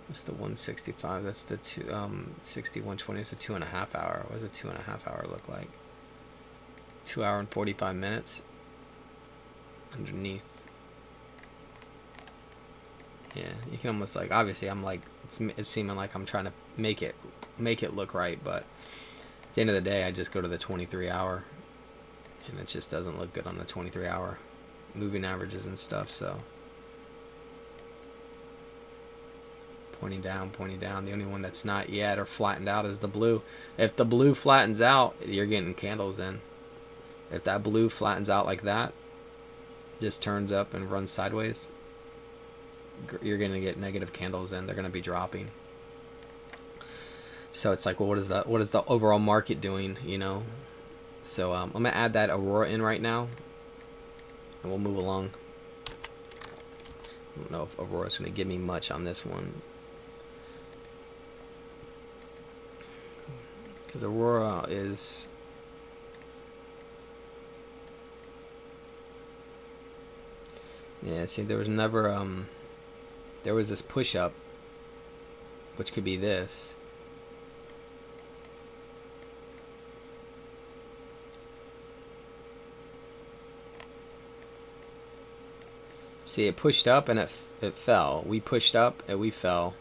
That's the 165. That's the 60, 120. It's a 2.5 hour. What does a 2.5 hour look like? 2 hour and 45 minutes. Underneath. Yeah, you can almost like, obviously I'm like, it's seeming like I'm trying to make it look right, but at the end of the day I just go to the 23 hour and it just doesn't look good on the 23 hour moving averages and stuff. So pointing down. The only one that's not yet or flattened out is the blue. If the blue flattens out, you're getting candles in. If that blue flattens out like that, just turns up and runs sideways, you're going to get negative candles in. They're going to be dropping. So it's like, well, what is the overall market doing, you know? So I'm going to add that Aurora in right now and we'll move along. I don't know if Aurora's going to give me much on this one, because Aurora is, yeah, see, there was never, there was this push up, which could be this. See, it pushed up and it fell. We pushed up and we fell.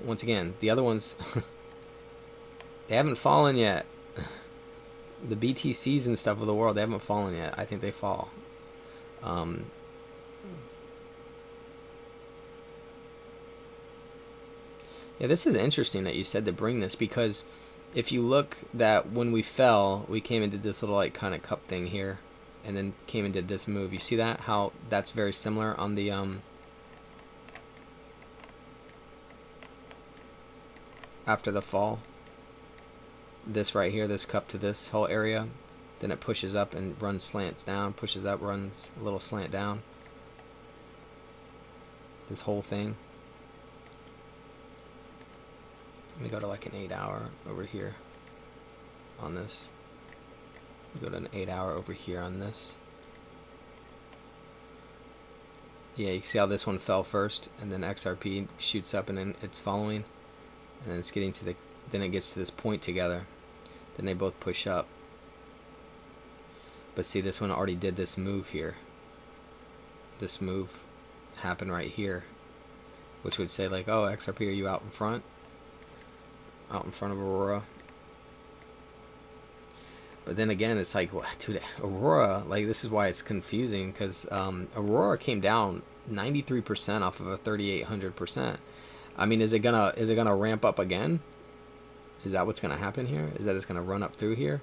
Once again, the other ones, they haven't fallen yet. The BTCs and stuff of the world, they haven't fallen yet. I think they fall. Yeah, this is interesting that you said to bring this, because if you look that when we fell, we came and did this little like kind of cup thing here, and then came and did this move. You see that? How that's very similar on the after the fall. This right here, this cup to this whole area, then it pushes up and runs slants down, pushes up, runs a little slant down. This whole thing. Let me go to like an 8 hour over here on this. Go to an 8 hour over here on this. Yeah, you can see how this one fell first, and then XRP shoots up, and then it's following, and then it's getting to the, then it gets to this point together. Then they both push up. But see, this one already did this move here. This move happened right here, which would say like, oh, XRP, are you out in front? Out in front of Aurora. But then again, it's like, well, dude, Aurora, like, this is why it's confusing, because Aurora came down 93% off of a 3,800%. I mean, is it gonna ramp up again? Is that what's gonna happen here? Is that it's gonna run up through here,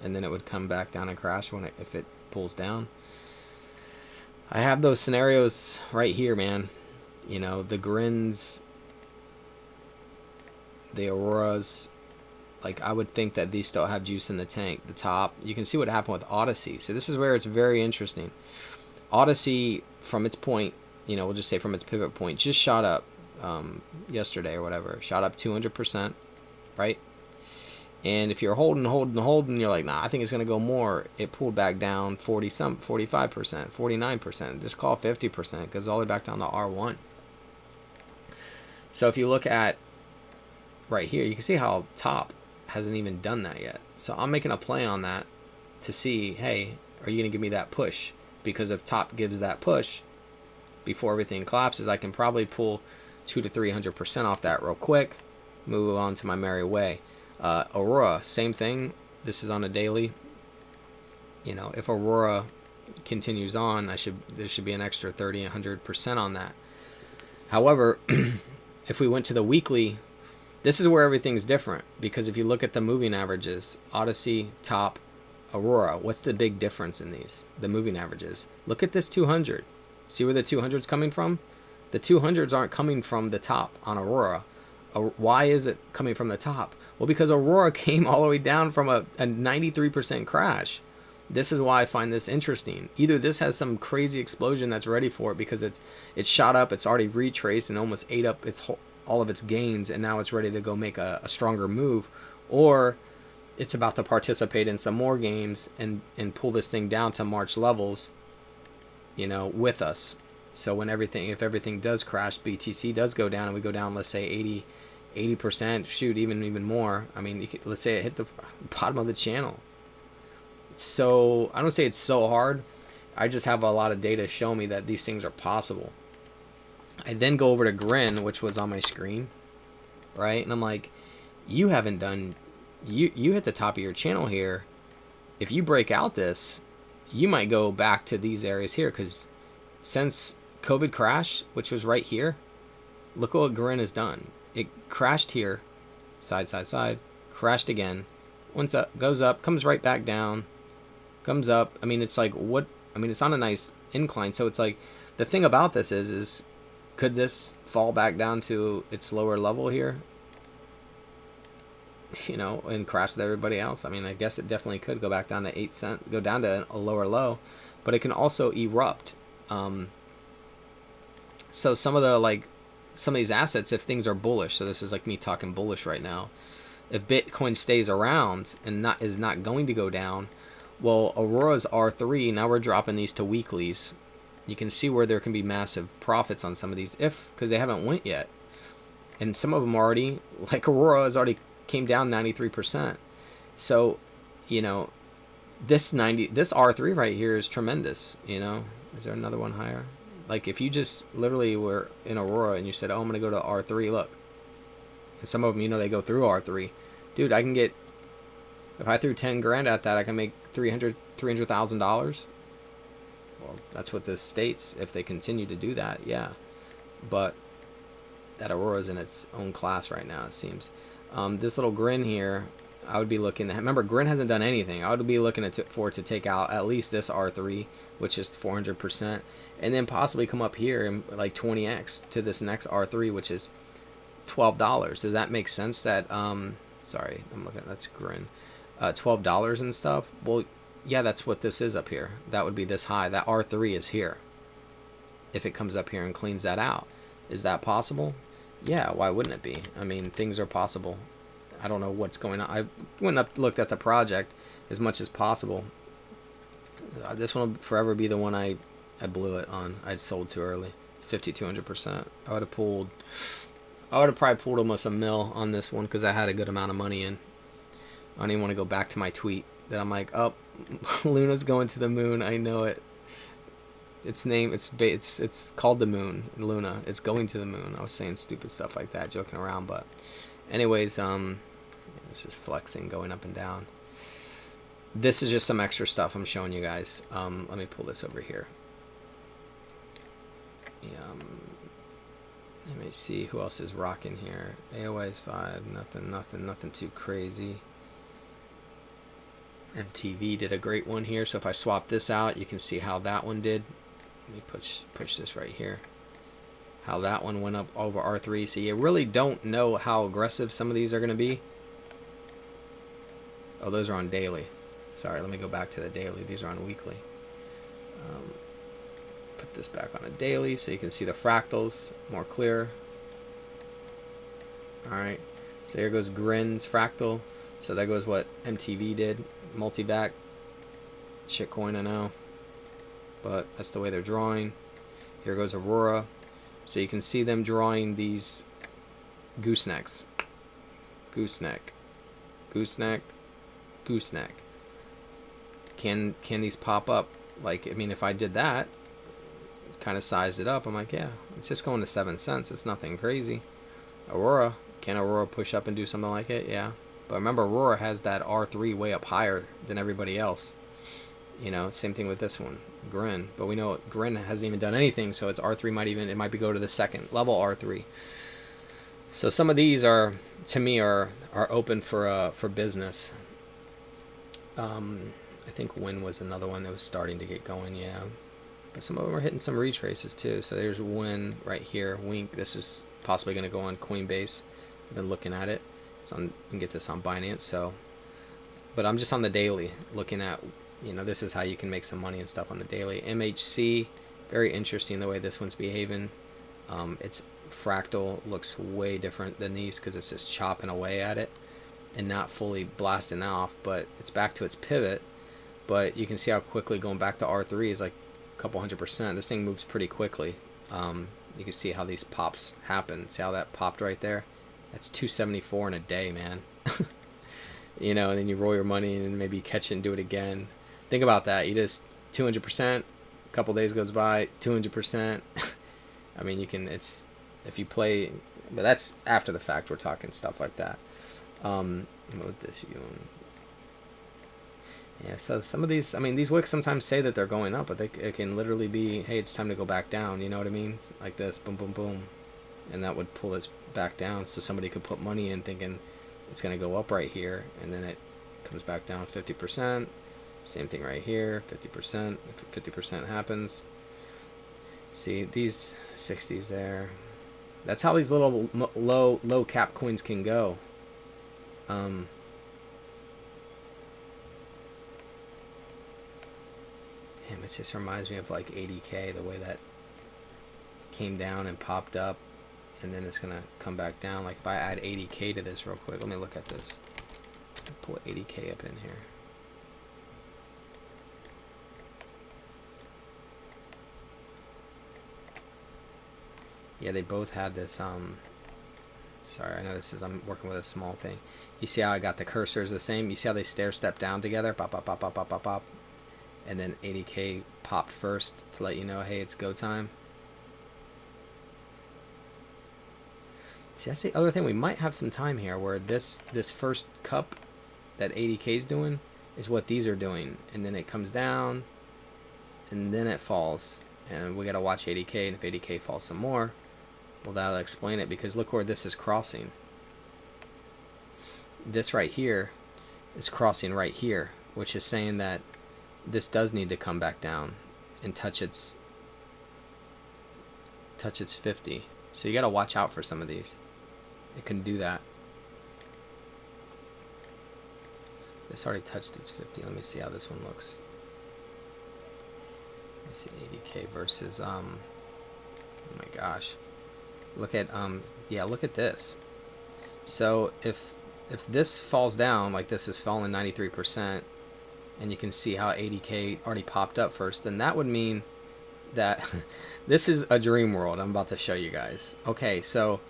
and then it would come back down and crash when if it pulls down? I have those scenarios right here, man. You know, the grins, the Auroras. Like, I would think that these still have juice in the tank. The top, you can see what happened with Odyssey. So this is where it's very interesting. Odyssey, from its point, you know, we'll just say from its pivot point, just shot up yesterday or whatever. Shot up 200%, right? And if you're holding, you're like, nah, I think it's going to go more. It pulled back down 45%, 49%. Just call 50% because all the way back down to R1. So if you look at right here, you can see how top hasn't even done that yet. So I'm making a play on that to see, hey, are you going to give me that push? Because if top gives that push before everything collapses, I can probably pull 200 to 300% off that real quick, move on to my merry way. Aurora, same thing. This is on a daily. You know, if Aurora continues on, there should be an extra 30, 100% on that. However, if we went to the weekly, this is where everything's different, because if you look at the moving averages, Odyssey, top, Aurora, what's the big difference in these? The moving averages. Look at this 200. See where the 200's coming from? The 200s aren't coming from the top on Aurora. Why is it coming from the top? Well, because Aurora came all the way down from a 93% crash. This is why I find this interesting. Either this has some crazy explosion that's ready for it because it's shot up, it's already retraced and almost ate up all of its gains, and now it's ready to go make a stronger move, or it's about to participate in some more games and pull this thing down to March levels, you know, with us. So when if everything does crash, BTC does go down, and we go down, let's say 80%, shoot, even more. I mean, let's say it hit the bottom of the channel. So I don't say it's so hard. I just have a lot of data show me that these things are possible. I then go over to Grin, which was on my screen, right? And I'm like, you haven't done, you hit the top of your channel here. If you break out this, you might go back to these areas here, because since COVID crash, which was right here, look what Grin has done. It crashed here, side, crashed again, once up, goes up, comes right back down, comes up. I mean, it's like, what? I mean, it's on a nice incline, so it's like, the thing about this is could this fall back down to its lower level here, you know, and crash with everybody else? I mean, I guess it definitely could go back down to 8 cents, go down to a lower low, but it can also erupt. So some of these assets, if things are bullish, so this is like me talking bullish right now, if Bitcoin stays around and is not going to go down, well, Aurora's R3, now we're dropping these to weeklies. You can see where there can be massive profits on some of these, because they haven't went yet. And some of them already, like Aurora, has already came down 93%. So, you know, this R3 right here is tremendous, you know. Is there another one higher? Like, if you just literally were in Aurora and you said, oh, I'm going to go to R3, look. And some of them, you know, they go through R3. Dude, I can get, if I threw 10 grand at that, I can make $300,000. Well, that's what this states, if they continue to do that, yeah. But that Aurora's in its own class right now, it seems. This little Grin here, I would be looking at, remember, Grin hasn't done anything. I would be looking for it to take out at least this R3, which is 400%, and then possibly come up here and like 20x to this next R3, which is $12. Does that make sense? That sorry, I'm looking at, that's Grin, $12 and stuff. Well, yeah, that's what this is up here. That would be this high. That R3 is here. If it comes up here and cleans that out, is that possible? Yeah, why wouldn't it be? I mean, things are possible. I don't know what's going on. I went up, looked at the project as much as possible. This one will forever be the one I I blew it on. I'd sold too early. 5,200%. I would have pulled. I would have probably pulled almost a mil on this one because I had a good amount of money in. I don't even want to go back to my tweet that I'm like, oh, Luna's going to the moon. I know it. Its name, it's called the moon. Luna. It's going to the moon. I was saying stupid stuff like that, joking around, but anyways, this is flexing, going up and down. This is just some extra stuff I'm showing you guys. Let me pull this over here. Let me see who else is rocking here. AOA is 5. Nothing too crazy. MTV did a great one here. So if I swap this out, you can see how that one did. Let me push this right here. How that one went up over R3. So you really don't know how aggressive some of these are going to be. Oh, those are on daily. Sorry, let me go back to the daily. These are on weekly. Put this back on a daily so you can see the fractals more clear. Alright, so here goes Grin's fractal. So there goes what MTV did. Multivac. Shitcoin, I know. But that's the way they're drawing. Here goes Aurora. So you can see them drawing these goosenecks. Gooseneck. Gooseneck. Gooseneck. Can these pop up? Like, I mean, if I did that, kind of sized it up, I'm like, yeah, it's just going to 7 cents. It's nothing crazy. Aurora, can Aurora push up and do something like it? Yeah. But remember, Aurora has that R3 way up higher than everybody else. You know, same thing with this one, Grin. But we know Grin hasn't even done anything, so its R3 might be go to the second level R3. So some of these are, to me, are open for business. I think Win was another one that was starting to get going, yeah. But some of them are hitting some retraces too. So there's Win right here. Wink. This is possibly going to go on Coinbase. I've been looking at it. So you can get this on Binance. So, but I'm just on the daily looking at, you know, this is how you can make some money and stuff on the daily. MHC, very interesting the way this one's behaving. Its fractal looks way different than these because it's just chopping away at it and not fully blasting off. But it's back to its pivot. But you can see how quickly going back to R3 is like a couple 100%. This thing moves pretty quickly. You can see how these pops happen. See how that popped right there? That's 274 in a day, man. You know, and then you roll your money and maybe catch it and do it again. Think about that. You just 200%. A couple days goes by, 200%. I mean, you can. It's if you play, but that's after the fact. We're talking stuff like that. What this you? Yeah, so some of these, I mean, these wicks sometimes say that they're going up, but it can literally be, hey, it's time to go back down. You know what I mean? Like this, boom, boom, boom. And that would pull us back down. So somebody could put money in thinking it's going to go up right here. And then it comes back down 50%. Same thing right here, 50%. If 50% happens. See, these 60s there. That's how these little low cap coins can go. Damn, it just reminds me of like 80K, the way that came down and popped up, and then it's gonna come back down. Like if I add 80K to this real quick, let me look at this. Pull 80K up in here. Yeah, they both had this. Sorry, I know this is, I'm working with a small thing. You see how I got the cursors the same? You see how they stair step down together? Pop, pop, pop, pop, pop, pop, pop. And then 80K popped first to let you know, hey, it's go time. See, that's the other thing. We might have some time here where this first cup that 80K is doing is what these are doing. And then it comes down, and then it falls. And we got to watch 80K, and if 80K falls some more, well, that'll explain it, because look where this is crossing. This right here is crossing right here, which is saying that this does need to come back down and touch its 50. So you got to watch out for some of these. It can do that. This already touched its 50. Let me see how this one looks. Let me see 80K versus oh my gosh. Look at yeah, look at this. So if this falls down, like this is falling 93%, and you can see how 80K already popped up first, then that would mean that this is a dream world I'm about to show you guys. Okay, so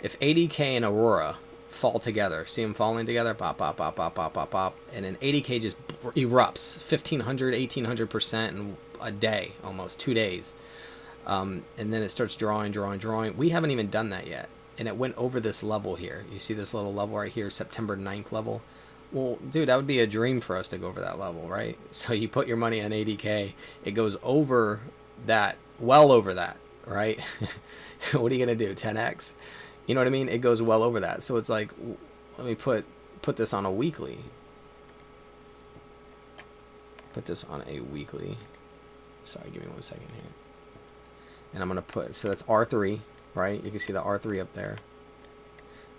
if ADK and Aurora fall together, see them falling together, pop, pop, pop, pop, pop, pop, pop, and then ADK just erupts 1,500, 1,800% in a day, almost 2 days. And then it starts drawing. We haven't even done that yet. And it went over this level here. You see this little level right here, September 9th level? Well, dude, that would be a dream for us to go over that level, right? So you put your money on ADK, it goes over that, well over that, right? What are you going to do, 10x? You know what I mean? It goes well over that. So it's like, let me put this on a weekly. Put this on a weekly. Sorry, give me 1 second here. And I'm going to put, so that's R3, right? You can see the R3 up there.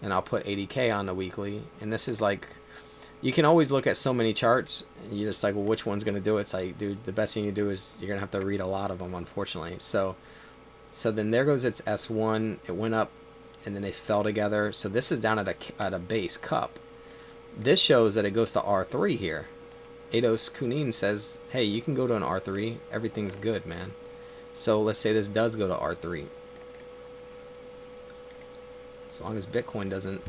And I'll put ADK on the weekly. And this is like, you can always look at so many charts, and you're just like, well, which one's going to do it? It's like, dude, the best thing you do is you're going to have to read a lot of them, unfortunately. So then there goes its S1. It went up, and then they fell together. So this is down at a base cup. This shows that it goes to R3 here. Eidos Kunin says, hey, you can go to an R3. Everything's good, man. So let's say this does go to R3. As long as Bitcoin doesn't,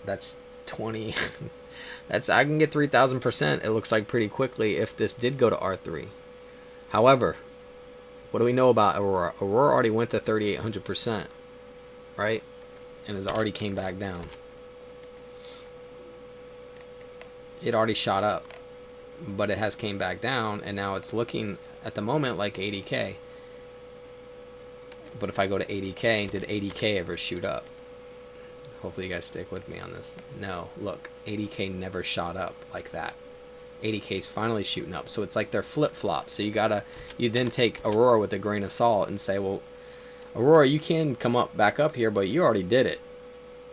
that's 20. That's, I can get 3,000%. It looks like pretty quickly if this did go to R3. However, what do we know about Aurora? Aurora already went to 3,800%, right? And has already came back down. It already shot up, but it has came back down, and now it's looking at the moment like ADK. But if I go to ADK, did ADK ever shoot up? Hopefully you guys stick with me on this. No, look, ADK never shot up like that. ADK is finally shooting up, so it's like they're flip-flops. So you then take Aurora with a grain of salt and say, well, Aurora, you can come up back up here, but you already did it.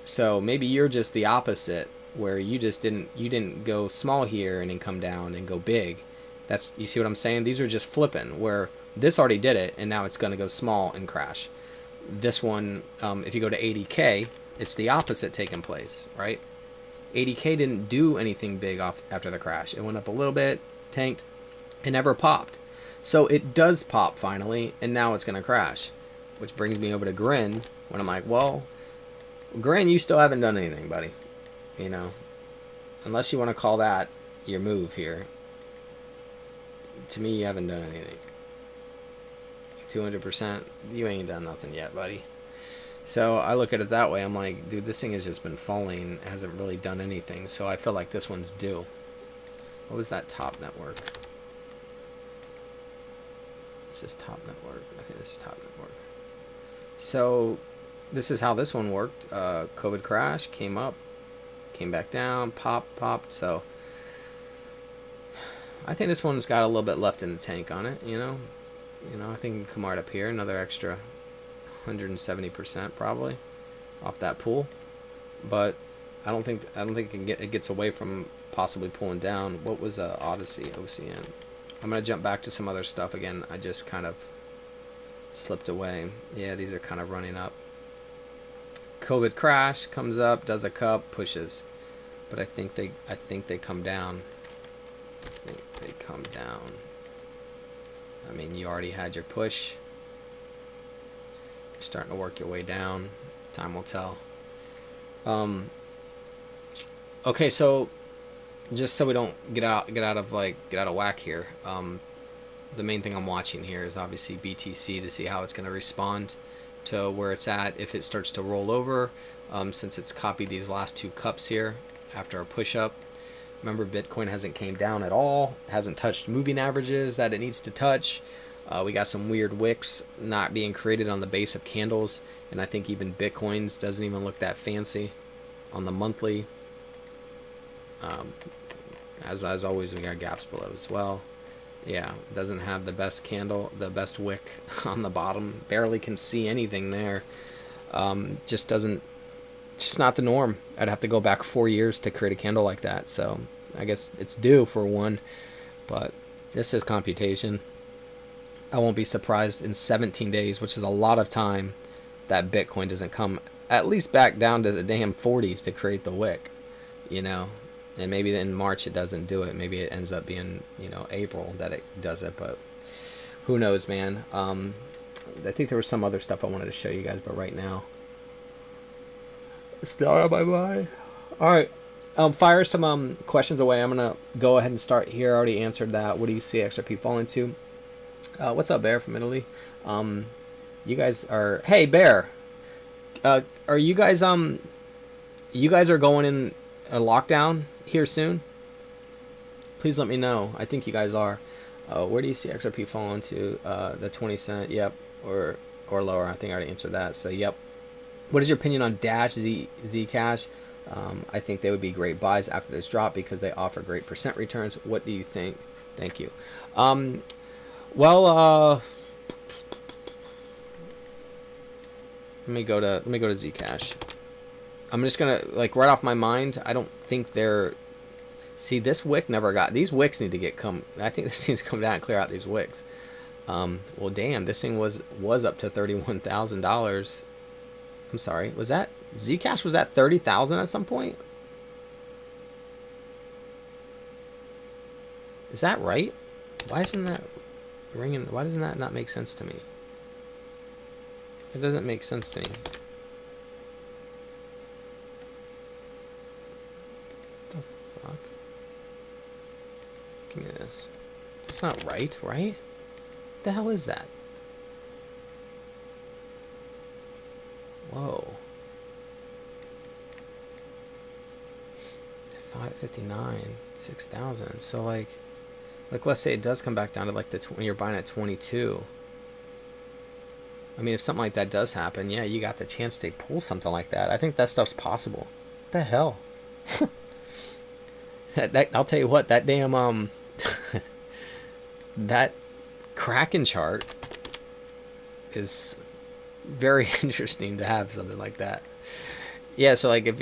So maybe you're just the opposite, where you didn't go small here and then come down and go big. That's, you see what I'm saying? These are just flipping, where this already did it, and now it's going to go small and crash. This one, if you go to ADK, it's the opposite taking place, right? ADK didn't do anything big off after the crash. It went up a little bit, tanked, it never popped. So it does pop finally, and now it's going to crash. Which brings me over to Grin, when I'm like, well, Grin, you still haven't done anything, buddy. You know, unless you want to call that your move here. To me, you haven't done anything. 200%, you ain't done nothing yet, buddy. So I look at it that way. I'm like, dude, this thing has just been falling. It hasn't really done anything. So I feel like this one's due. What was that top network? This is top network. I think this is top network. So this is how this one worked. COVID crash, came up, came back down, popped. So I think this one's got a little bit left in the tank on it, you know. I think it can come right up here, another extra 170% probably off that pool. But I don't think it gets away from possibly pulling down. What was Odyssey OCN? I'm gonna jump back to some other stuff again. I just kind of slipped away. Yeah, these are kind of running up. COVID crash comes up, does a cup, pushes, but I think they come down. I think they come down. I mean, you already had your push. You're starting to work your way down. Time will tell. Okay, so just so we don't get out of whack here. The main thing I'm watching here is obviously BTC to see how it's going to respond to where it's at. If it starts to roll over, since it's copied these last two cups here after a push up. Remember, Bitcoin hasn't came down at all. Hasn't touched moving averages that it needs to touch. We got some weird wicks not being created on the base of candles. And I think even Bitcoin's doesn't even look that fancy on the monthly. As always, we got gaps below as well. Yeah, doesn't have the best candle, the best wick on the bottom. Barely can see anything there. Just not the norm. I'd have to go back 4 years to create a candle like that. So I guess it's due for one, but this is computation. I won't be surprised in 17 days, which is a lot of time, that Bitcoin doesn't come at least back down to the damn 40s to create the wick, you know. And maybe in March it doesn't do it. Maybe it ends up being, April that it does it. But who knows, man. I think there was some other stuff I wanted to show you guys, but right now it's not on my mind. All right. Fire some questions away. I'm gonna go ahead and start here. I already answered that. What do you see XRP falling to? What's up, Bear from Italy? You guys are. Hey, Bear. Are you guys You guys are going in a lockdown here soon? Please let me know. I think you guys are. Where do you see XRP falling to? The 20 cent. Yep. Or lower. I think I already answered that. So yep. What is your opinion on Dash, Zcash? I think they would be great buys after this drop because they offer great percent returns. What do you think? Thank you. Well, let me go to Zcash. I'm just gonna like right off my mind. I don't think they're. See, this wick never got. These wicks need to get come. I think this needs to come down and clear out these wicks. Well, damn, this thing was up to $31,000. I'm sorry. Was that Zcash? Was at 30,000 at some point? Is that right? Why isn't that ringing? Why doesn't that not make sense to me? It doesn't make sense to me. What the fuck? Give me this. That's not right, right? What the hell is that? Whoa. 559, 6,000. So like let's say it does come back down to like when you're buying at 22. I mean, if something like that does happen, yeah, you got the chance to pull something like that. I think that stuff's possible. What the hell? that I'll tell you what, that damn that Kraken chart is very interesting to have something like that. Yeah, so like if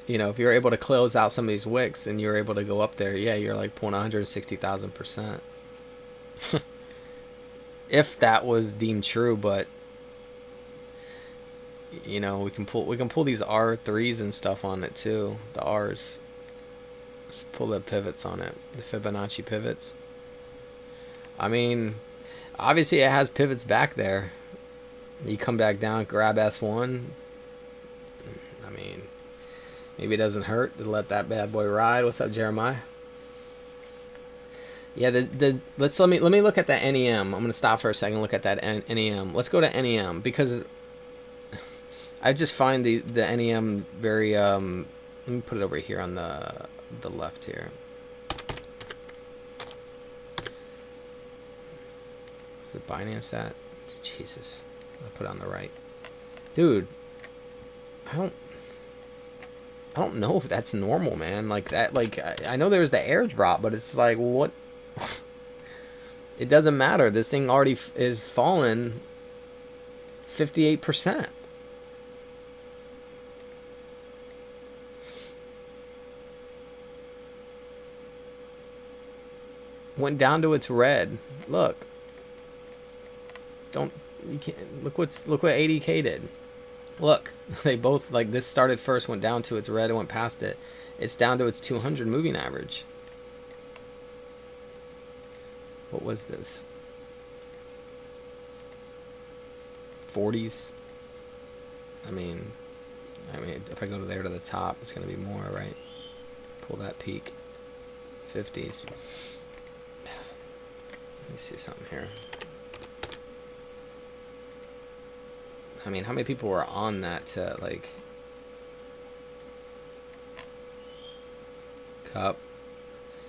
you know, if you're able to close out some of these wicks and you're able to go up there, yeah, you're like pulling 160,000%. If that was deemed true, but you know, we can pull these R3s and stuff on it too. The R's. Let's pull the pivots on it. The Fibonacci pivots. I mean, obviously it has pivots back there. You come back down, grab S1. I mean, maybe it doesn't hurt to let that bad boy ride. What's up, Jeremiah? Yeah, let me look at that NEM. I'm gonna stop for a second and look at that NEM. Let's go to NEM because I just find the NEM very let me put it over here on the left here. Is it Binance that? Jesus. I'll put it on the right. Dude, I don't know if that's normal, man. Like that, like I know there's the airdrop, but it's like what? It doesn't matter. This thing already is fallen 58%. Went down to its red. Look. You can't look what ADK did. Look, they both, like, this started first, went down to its red, and went past it. It's down to its 200 moving average. What was this? 40s. I mean, if I go to there to the top, it's gonna be more, right? Pull that peak. 50s. Let me see something here. I mean, how many people were on that like cup?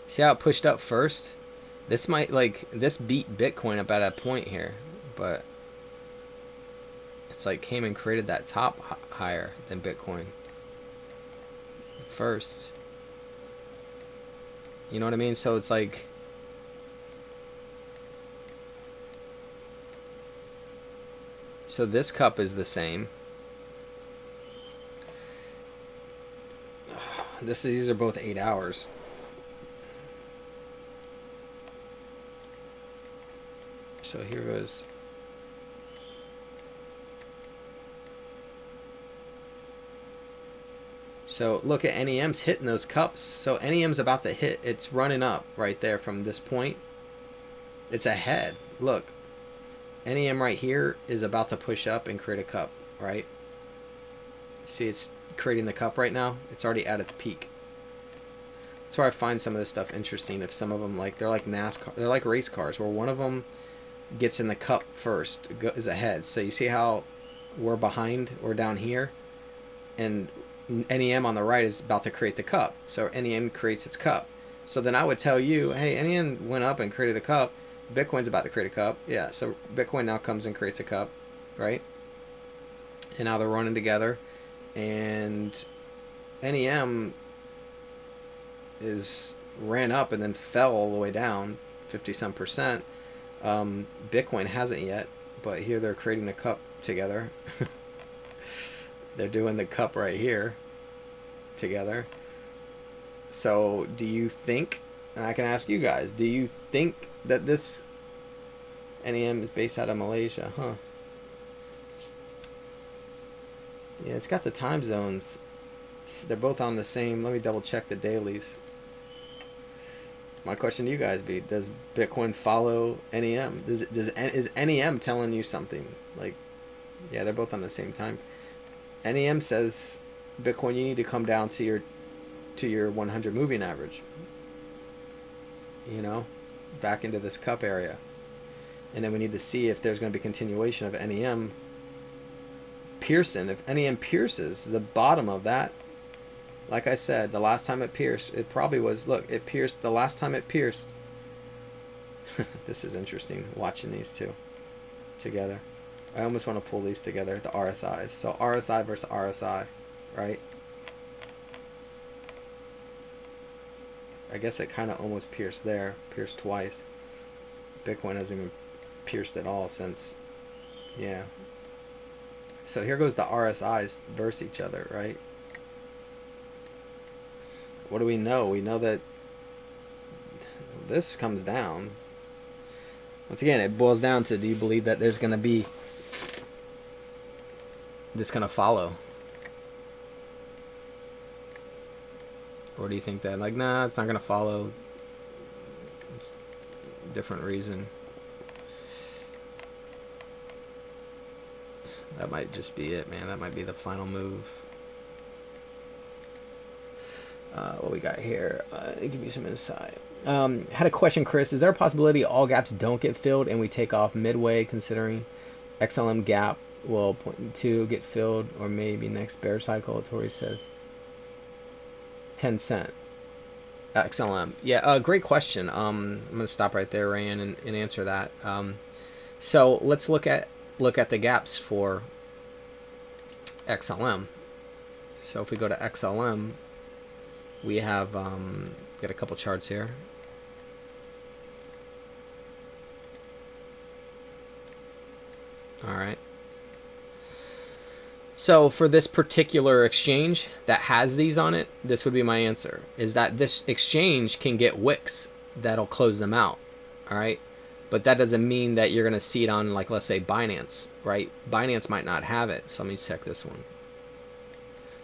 See how it pushed up first? This might, like, this beat Bitcoin up at a point here, but it's like came and created that top higher than Bitcoin first. You know what I mean? So it's like, so this cup is the same. These are both 8 hours. So here goes. So look at NEM's hitting those cups. So NEM's about to hit. It's running up right there from this point. It's ahead. Look, NEM right here is about to push up and create a cup, right? See, it's creating the cup right now. It's already at its peak. That's where I find some of this stuff interesting. If some of them, like, they're like NASCAR, they're like race cars, where one of them gets in the cup first, is ahead. So you see how we're behind, we're down here, and NEM on the right is about to create the cup. So NEM creates its cup. So then I would tell you, hey, NEM went up and created a cup. Bitcoin's about to create a cup. Yeah, so Bitcoin now comes and creates a cup, right? And now they're running together. And NEM ran up and then fell all the way down 50-some%. Bitcoin hasn't yet, but here they're creating a cup together. They're doing the cup right here together. So do you think, and I can ask you guys, do you think that this NEM is based out of Malaysia? Huh. Yeah, it's got the time zones. They're both on the same. Let me double check the dailies. My question to you guys be, does Bitcoin follow NEM? Is NEM telling you something? Like, yeah, they're both on the same time. NEM says, Bitcoin, you need to come down to your 100 moving average. You know, back into this cup area. And then we need to see if there's going to be continuation of NEM piercing. If NEM pierces the bottom of that, like I said, the last time it pierced, it probably was, look, it pierced, the last time it pierced. This is interesting, watching these two together. I almost want to pull these together, the RSIs. So RSI versus RSI, right? I guess it kind of almost pierced there, pierced twice. Bitcoin hasn't even pierced at all since, yeah. So here goes the RSIs versus each other, right? What do we know? We know that this comes down. Once again, it boils down to, do you believe that there's going to be this going to follow? Or do you think that, like, nah, it's not going to follow? It's a different reason. That might just be it, man. That might be the final move. What we got here? Give you some insight. Had a question, Chris. Is there a possibility all gaps don't get filled and we take off midway, considering XLM gap will 0.2 get filled, or maybe next bear cycle? Tori says 10 cent. XLM. Yeah, great question. I'm gonna stop right there, Ryan, and answer that. So let's look at the gaps for XLM. So if we go to XLM, we have got a couple charts here. All right. So for this particular exchange that has these on it, this would be my answer, is that this exchange can get wicks that'll close them out. All right. But that doesn't mean that you're going to see it on, like, let's say Binance, right? Binance might not have it. So let me check this one.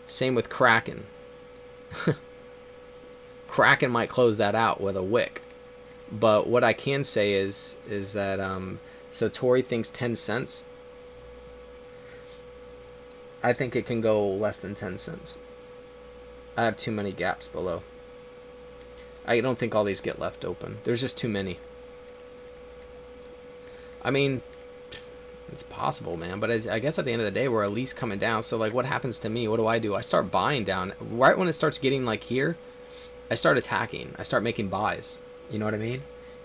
Same with Kraken. Kraken might close that out with a wick. But what I can say is that, so Tori thinks 10 cents. I think it can go less than 10 cents. I have too many gaps below. I don't think all these get left open. There's just too many. I mean, it's possible, man. But I guess at the end of the day, we're at least coming down. So, like, what happens to me? What do? I start buying down. Right when it starts getting, like, here, I start attacking. I start making buys. You know what I mean?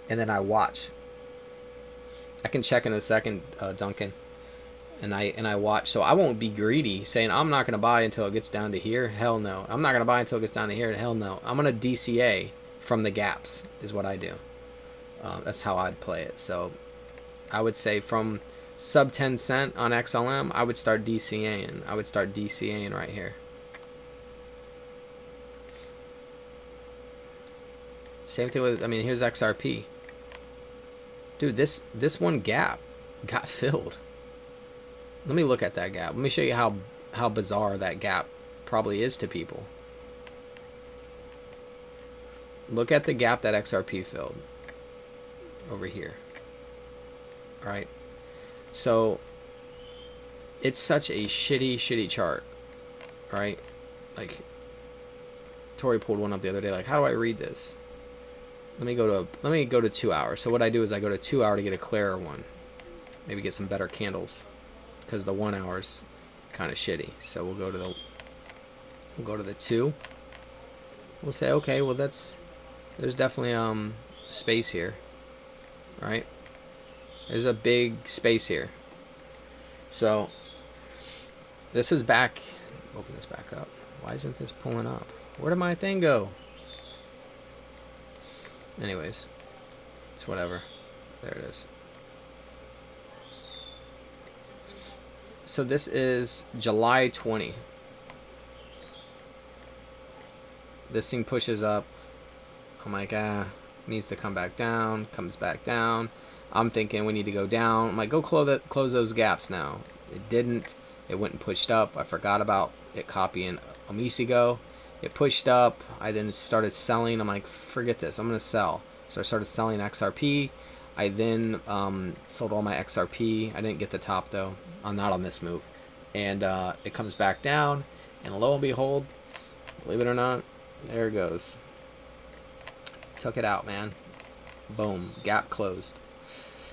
And then I watch. I can check in a second, Duncan. And I watch. So I won't be greedy, saying I'm not going to buy until it gets down to here. Hell no. I'm not going to buy until it gets down to here. Hell no. I'm going to DCA from the gaps is what I do. That's how I'd play it. So I would say from sub 10 cent on XLM, I would start DCAing. I would start DCAing right here. Same thing with, I mean, here's XRP. Dude, this one gap got filled. Let me look at that gap. Let me show you how bizarre that gap probably is to people. Look at the gap that XRP filled over here. right? So it's such a shitty chart, right? Like, Tori pulled one up the other day. Like, how do I read this? Let me go to 2 hours. So what I do is I go to 2 hour to get a clearer one. Maybe get some better candles, because the 1 hour's kind of shitty. So we'll go to the 2. We'll say, okay, well, there's definitely space here, right? There's a big space here. So this is back. Open this back up. Why isn't this pulling up? Where did my thing go? Anyways, it's whatever. There it is. So this is July 20. This thing pushes up. I'm like, needs to come back down. Comes back down. I'm thinking we need to go down. I'm like, go close those gaps now. It didn't. It went and pushed up. I forgot about it copying Omisigo. It pushed up. I then started selling. I'm like, forget this. I'm going to sell. So I started selling XRP. I then sold all my XRP. I didn't get the top, though. I'm not on this move. And it comes back down. And lo and behold, believe it or not, there it goes. Took it out, man. Boom. Gap closed.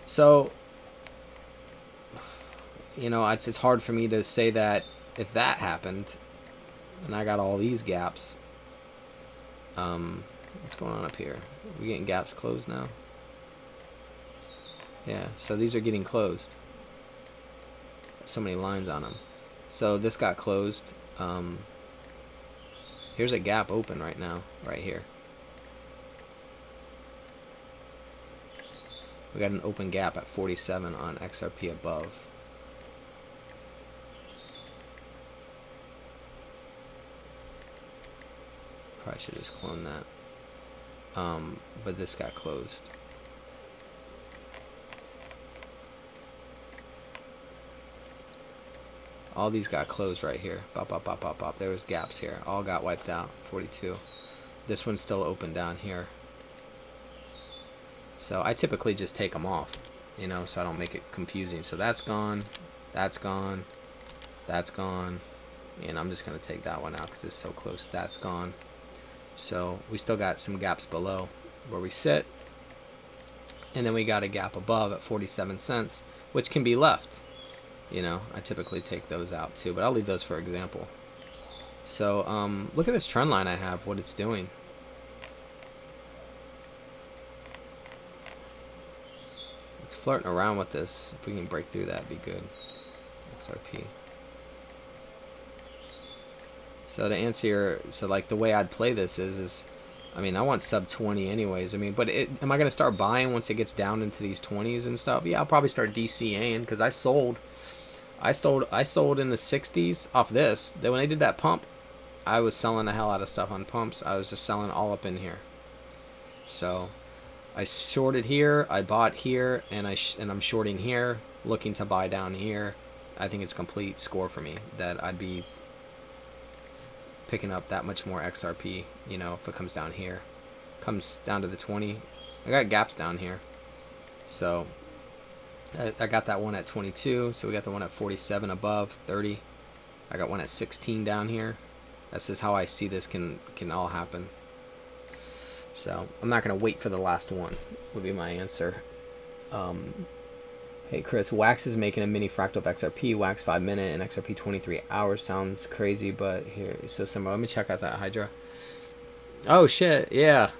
So, you know, it's hard for me to say that if that happened, and I got all these gaps. What's going on up here? Are we getting gaps closed now? Yeah, so these are getting closed. So many lines on them. So this got closed. Here's a gap open right now, right here. We got an open gap at 47 on XRP above. Probably should just clone that. But this got closed. All these got closed right here. Bop, bop, bop, bop, bop. There was gaps here. All got wiped out. 42. This one's still open down here. So I typically just take them off, you know, so I don't make it confusing. So that's gone. That's gone. That's gone. And I'm just going to take that one out because it's so close. That's gone. So we still got some gaps below where we sit. And then we got a gap above at 47 cents, which can be left. You know, I typically take those out too, but I'll leave those for example. So look at this trend line I have, what it's doing. It's flirting around with this. If we can break through that, it'd be good. XRP. So to answer your, so like the way I'd play this is I mean, I want sub 20 anyways. I mean, but am I going to start buying once it gets down into these 20s and stuff? Yeah, I'll probably start DCAing because I sold in the 60s off this. Then when I did that pump, I was selling the hell out of stuff on pumps. I was just selling all up in here. So I shorted here, I bought here, and I'm shorting here, looking to buy down here. I think it's a complete score for me that I'd be picking up that much more XRP, you know, if it comes down here. Comes down to the 20. I got gaps down here. So I got that one at 22. So we got the one at 47 above, 30. I got one at 16 down here. That's just how I see this can all happen. So I'm not going to wait for the last one, would be my answer. Hey Chris, Wax is making a mini fractal of XRP, Wax 5 minute and XRP 23 hours. Sounds crazy, but here, so similar. Let me check out that Hydra. Oh shit, yeah.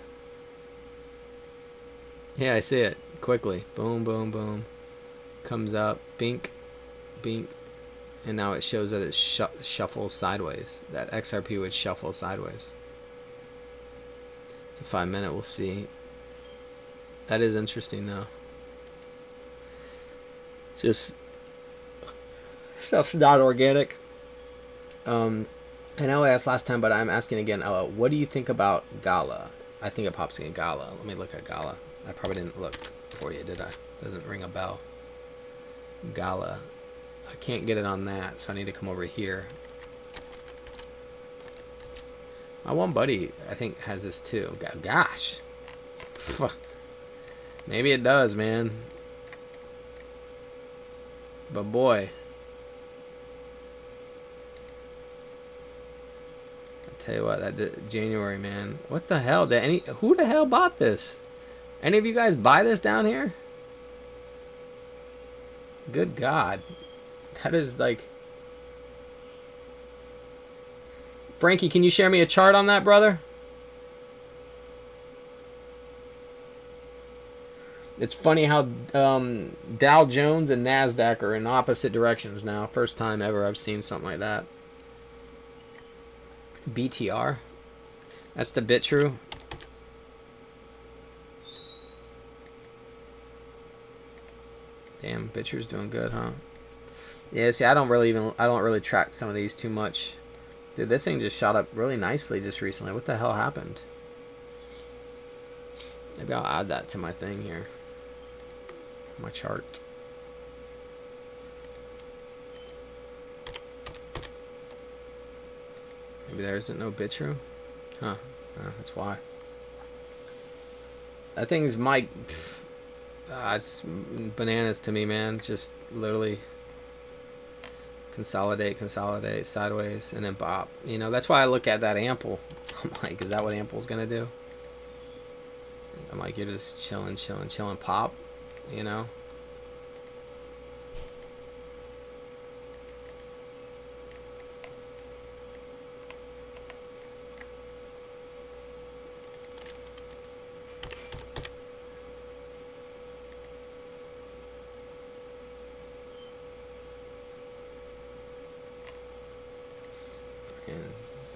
Yeah, I see it. Quickly. Boom, boom, boom. Comes up, bink, bink. And now it shows that it shuffles sideways. That XRP would shuffle sideways. It's a 5 minute, we'll see. That is interesting though. Just stuff's not organic. I know I asked last time, but I'm asking again. What do you think about Gala? I think it pops in Gala. Let me look at Gala. I probably didn't look for you, did I? Doesn't ring a bell. Gala. I can't get it on that, so I need to come over here. My one buddy, I think, has this too. Gosh. Maybe it does, man. But boy, I tell you what, that January, man. What the hell? Who the hell bought this? Any of you guys buy this down here? Good God. That is like... Frankie, can you share me a chart on that, brother? It's funny how Dow Jones and NASDAQ are in opposite directions now. First time ever I've seen something like that. BTR. That's the BitTrue. Damn, BitTrue's doing good, huh? Yeah, see, I don't really track some of these too much. Dude, this thing just shot up really nicely just recently. What the hell happened? Maybe I'll add that to my thing here. My chart. Maybe there isn't no BitTrue? Huh. That's why. That thing's it's bananas to me, man. Just literally consolidate sideways and then pop. You know, that's why I look at that ample. I'm like, is that what ample's gonna do? I'm like, you're just chilling, pop, you know?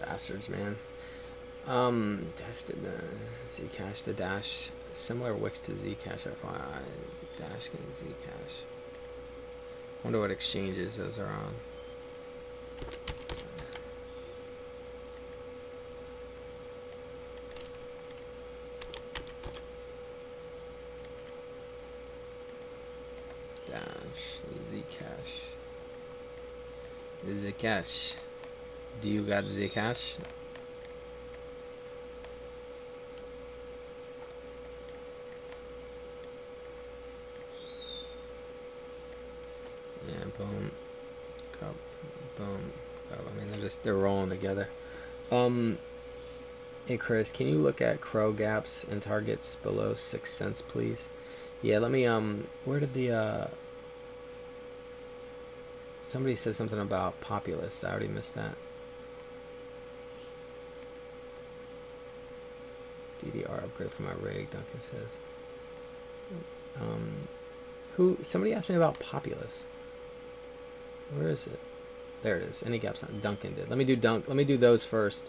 Bastards, man. Dash to the Zcash, the Dash, similar wicks to Zcash. FYI, Dash and Zcash. Wonder what exchanges those are on. Dash, Zcash. Do you got Zcash? Yeah, boom, cup, boom, cup. I mean, they're rolling together. Hey Chris, can you look at crow gaps and targets below 6 cents, please? Yeah, let me where did the somebody said something about populist. I already missed that. DDR upgrade for my rig, Duncan says. Somebody asked me about populous. Where is it? There it is. Any gaps on Duncan did. Let me do those first.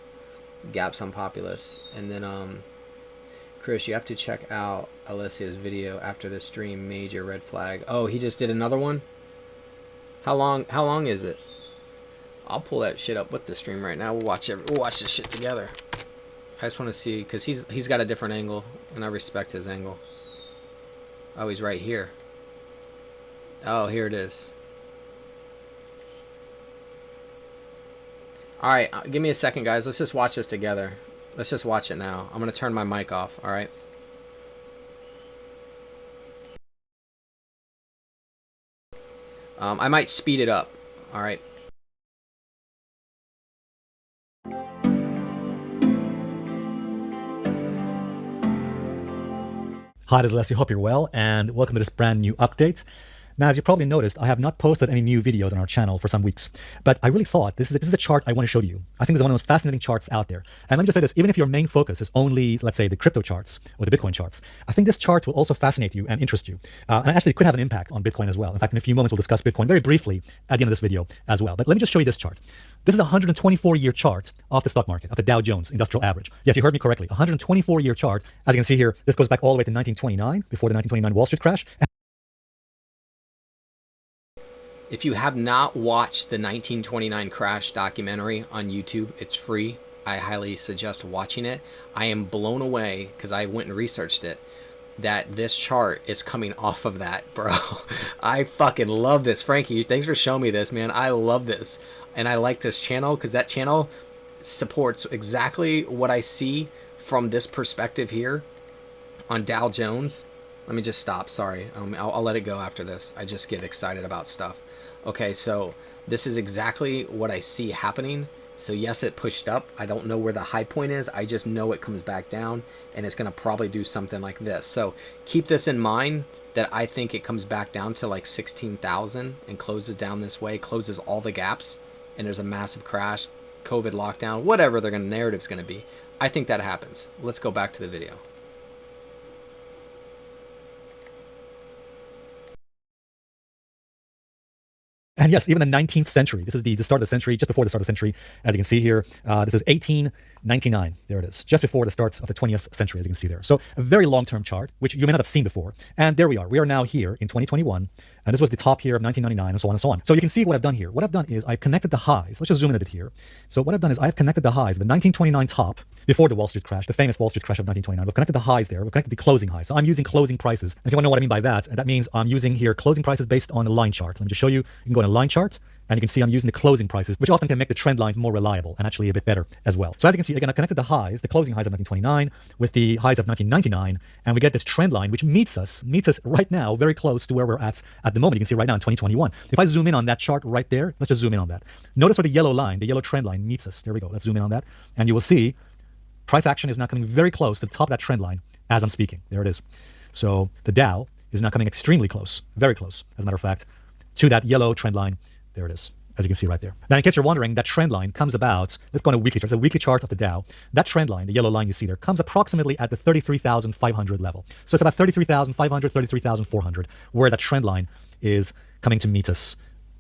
Gaps on populous. And then Chris, you have to check out Alessia's video after the stream. Major red flag. Oh, he just did another one? How long is it? I'll pull that shit up with the stream right now. We'll watch this shit together. I just want to see, because he's got a different angle, and I respect his angle. Oh, he's right here. Oh, here it is. Alright, give me a second, guys. Let's just watch this together. Let's just watch it now. I'm going to turn my mic off, alright? I might speed it up, alright? Hi, this is Leslie. Hope you're well, and welcome to this brand new update. Now, as you probably noticed, I have not posted any new videos on our channel for some weeks, but I really thought this is a chart I want to show to you. I think this is one of the most fascinating charts out there. And let me just say this, even if your main focus is only, let's say, the crypto charts or the Bitcoin charts, I think this chart will also fascinate you and interest you. And actually, it could have an impact on Bitcoin as well. In fact, in a few moments, we'll discuss Bitcoin very briefly at the end of this video as well. But let me just show you this chart. This is a 124-year chart of the stock market, of the Dow Jones Industrial Average. Yes, you heard me correctly, 124-year chart. As you can see here, this goes back all the way to 1929, before the 1929 Wall Street crash. If you have not watched the 1929 crash documentary on YouTube, it's free. I highly suggest watching it. I am blown away, because I went and researched it, that this chart is coming off of that, bro. I fucking love this. Frankie, thanks for showing me this, man. I love this. And I like this channel, because that channel supports exactly what I see from this perspective here on Dow Jones. Let me just stop. Sorry. I'll let it go after this. I just get excited about stuff. Okay, so this is exactly what I see happening. So yes, it pushed up. I don't know where the high point is. I just know it comes back down, and it's going to probably do something like this. So keep this in mind, that I think it comes back down to like 16,000 and closes down this way, closes all the gaps, and there's a massive crash, COVID lockdown, whatever the narrative's going to be. I think that happens. Let's go back to the video. And yes, even the 19th century, this is the start of the century, just before the start of the century, as you can see here, this is 1899, there it is, just before the start of the 20th century, as you can see there. So a very long-term chart, which you may not have seen before. And there we are now here in 2021, and this was the top here of 1999, and so on and so on. So you can see what I've done here. What I've done is I've connected the highs. Let's just zoom in a bit here. So what I've done is I've connected the highs, the 1929 top, before the Wall Street crash, the famous Wall Street crash of 1929. We've connected the highs there. We've connected the closing highs. So I'm using closing prices. And if you want to know what I mean by that, that means I'm using here closing prices based on a line chart. Let me just show you. You can go on a line chart, and you can see I'm using the closing prices, which often can make the trend lines more reliable and actually a bit better as well. So as you can see, again, I connected the highs, the closing highs of 1929 with the highs of 1999, and we get this trend line, which meets us right now very close to where we're at the moment. You can see right now in 2021. If I zoom in on that chart right there, let's just zoom in on that. Notice where the yellow line, the yellow trend line meets us. There we go. Let's zoom in on that. And you will see price action is now coming very close to the top of that trend line as I'm speaking. There it is. So the Dow is now coming extremely close, very close, as a matter of fact, to that yellow trend line. There it is, as you can see right there. Now, in case you're wondering, that trend line comes about, let's go on a weekly chart. It's a weekly chart of the Dow. That trend line, the yellow line you see there, comes approximately at the 33,500 level. So it's about 33,500, 33,400, where that trend line is coming to meet us,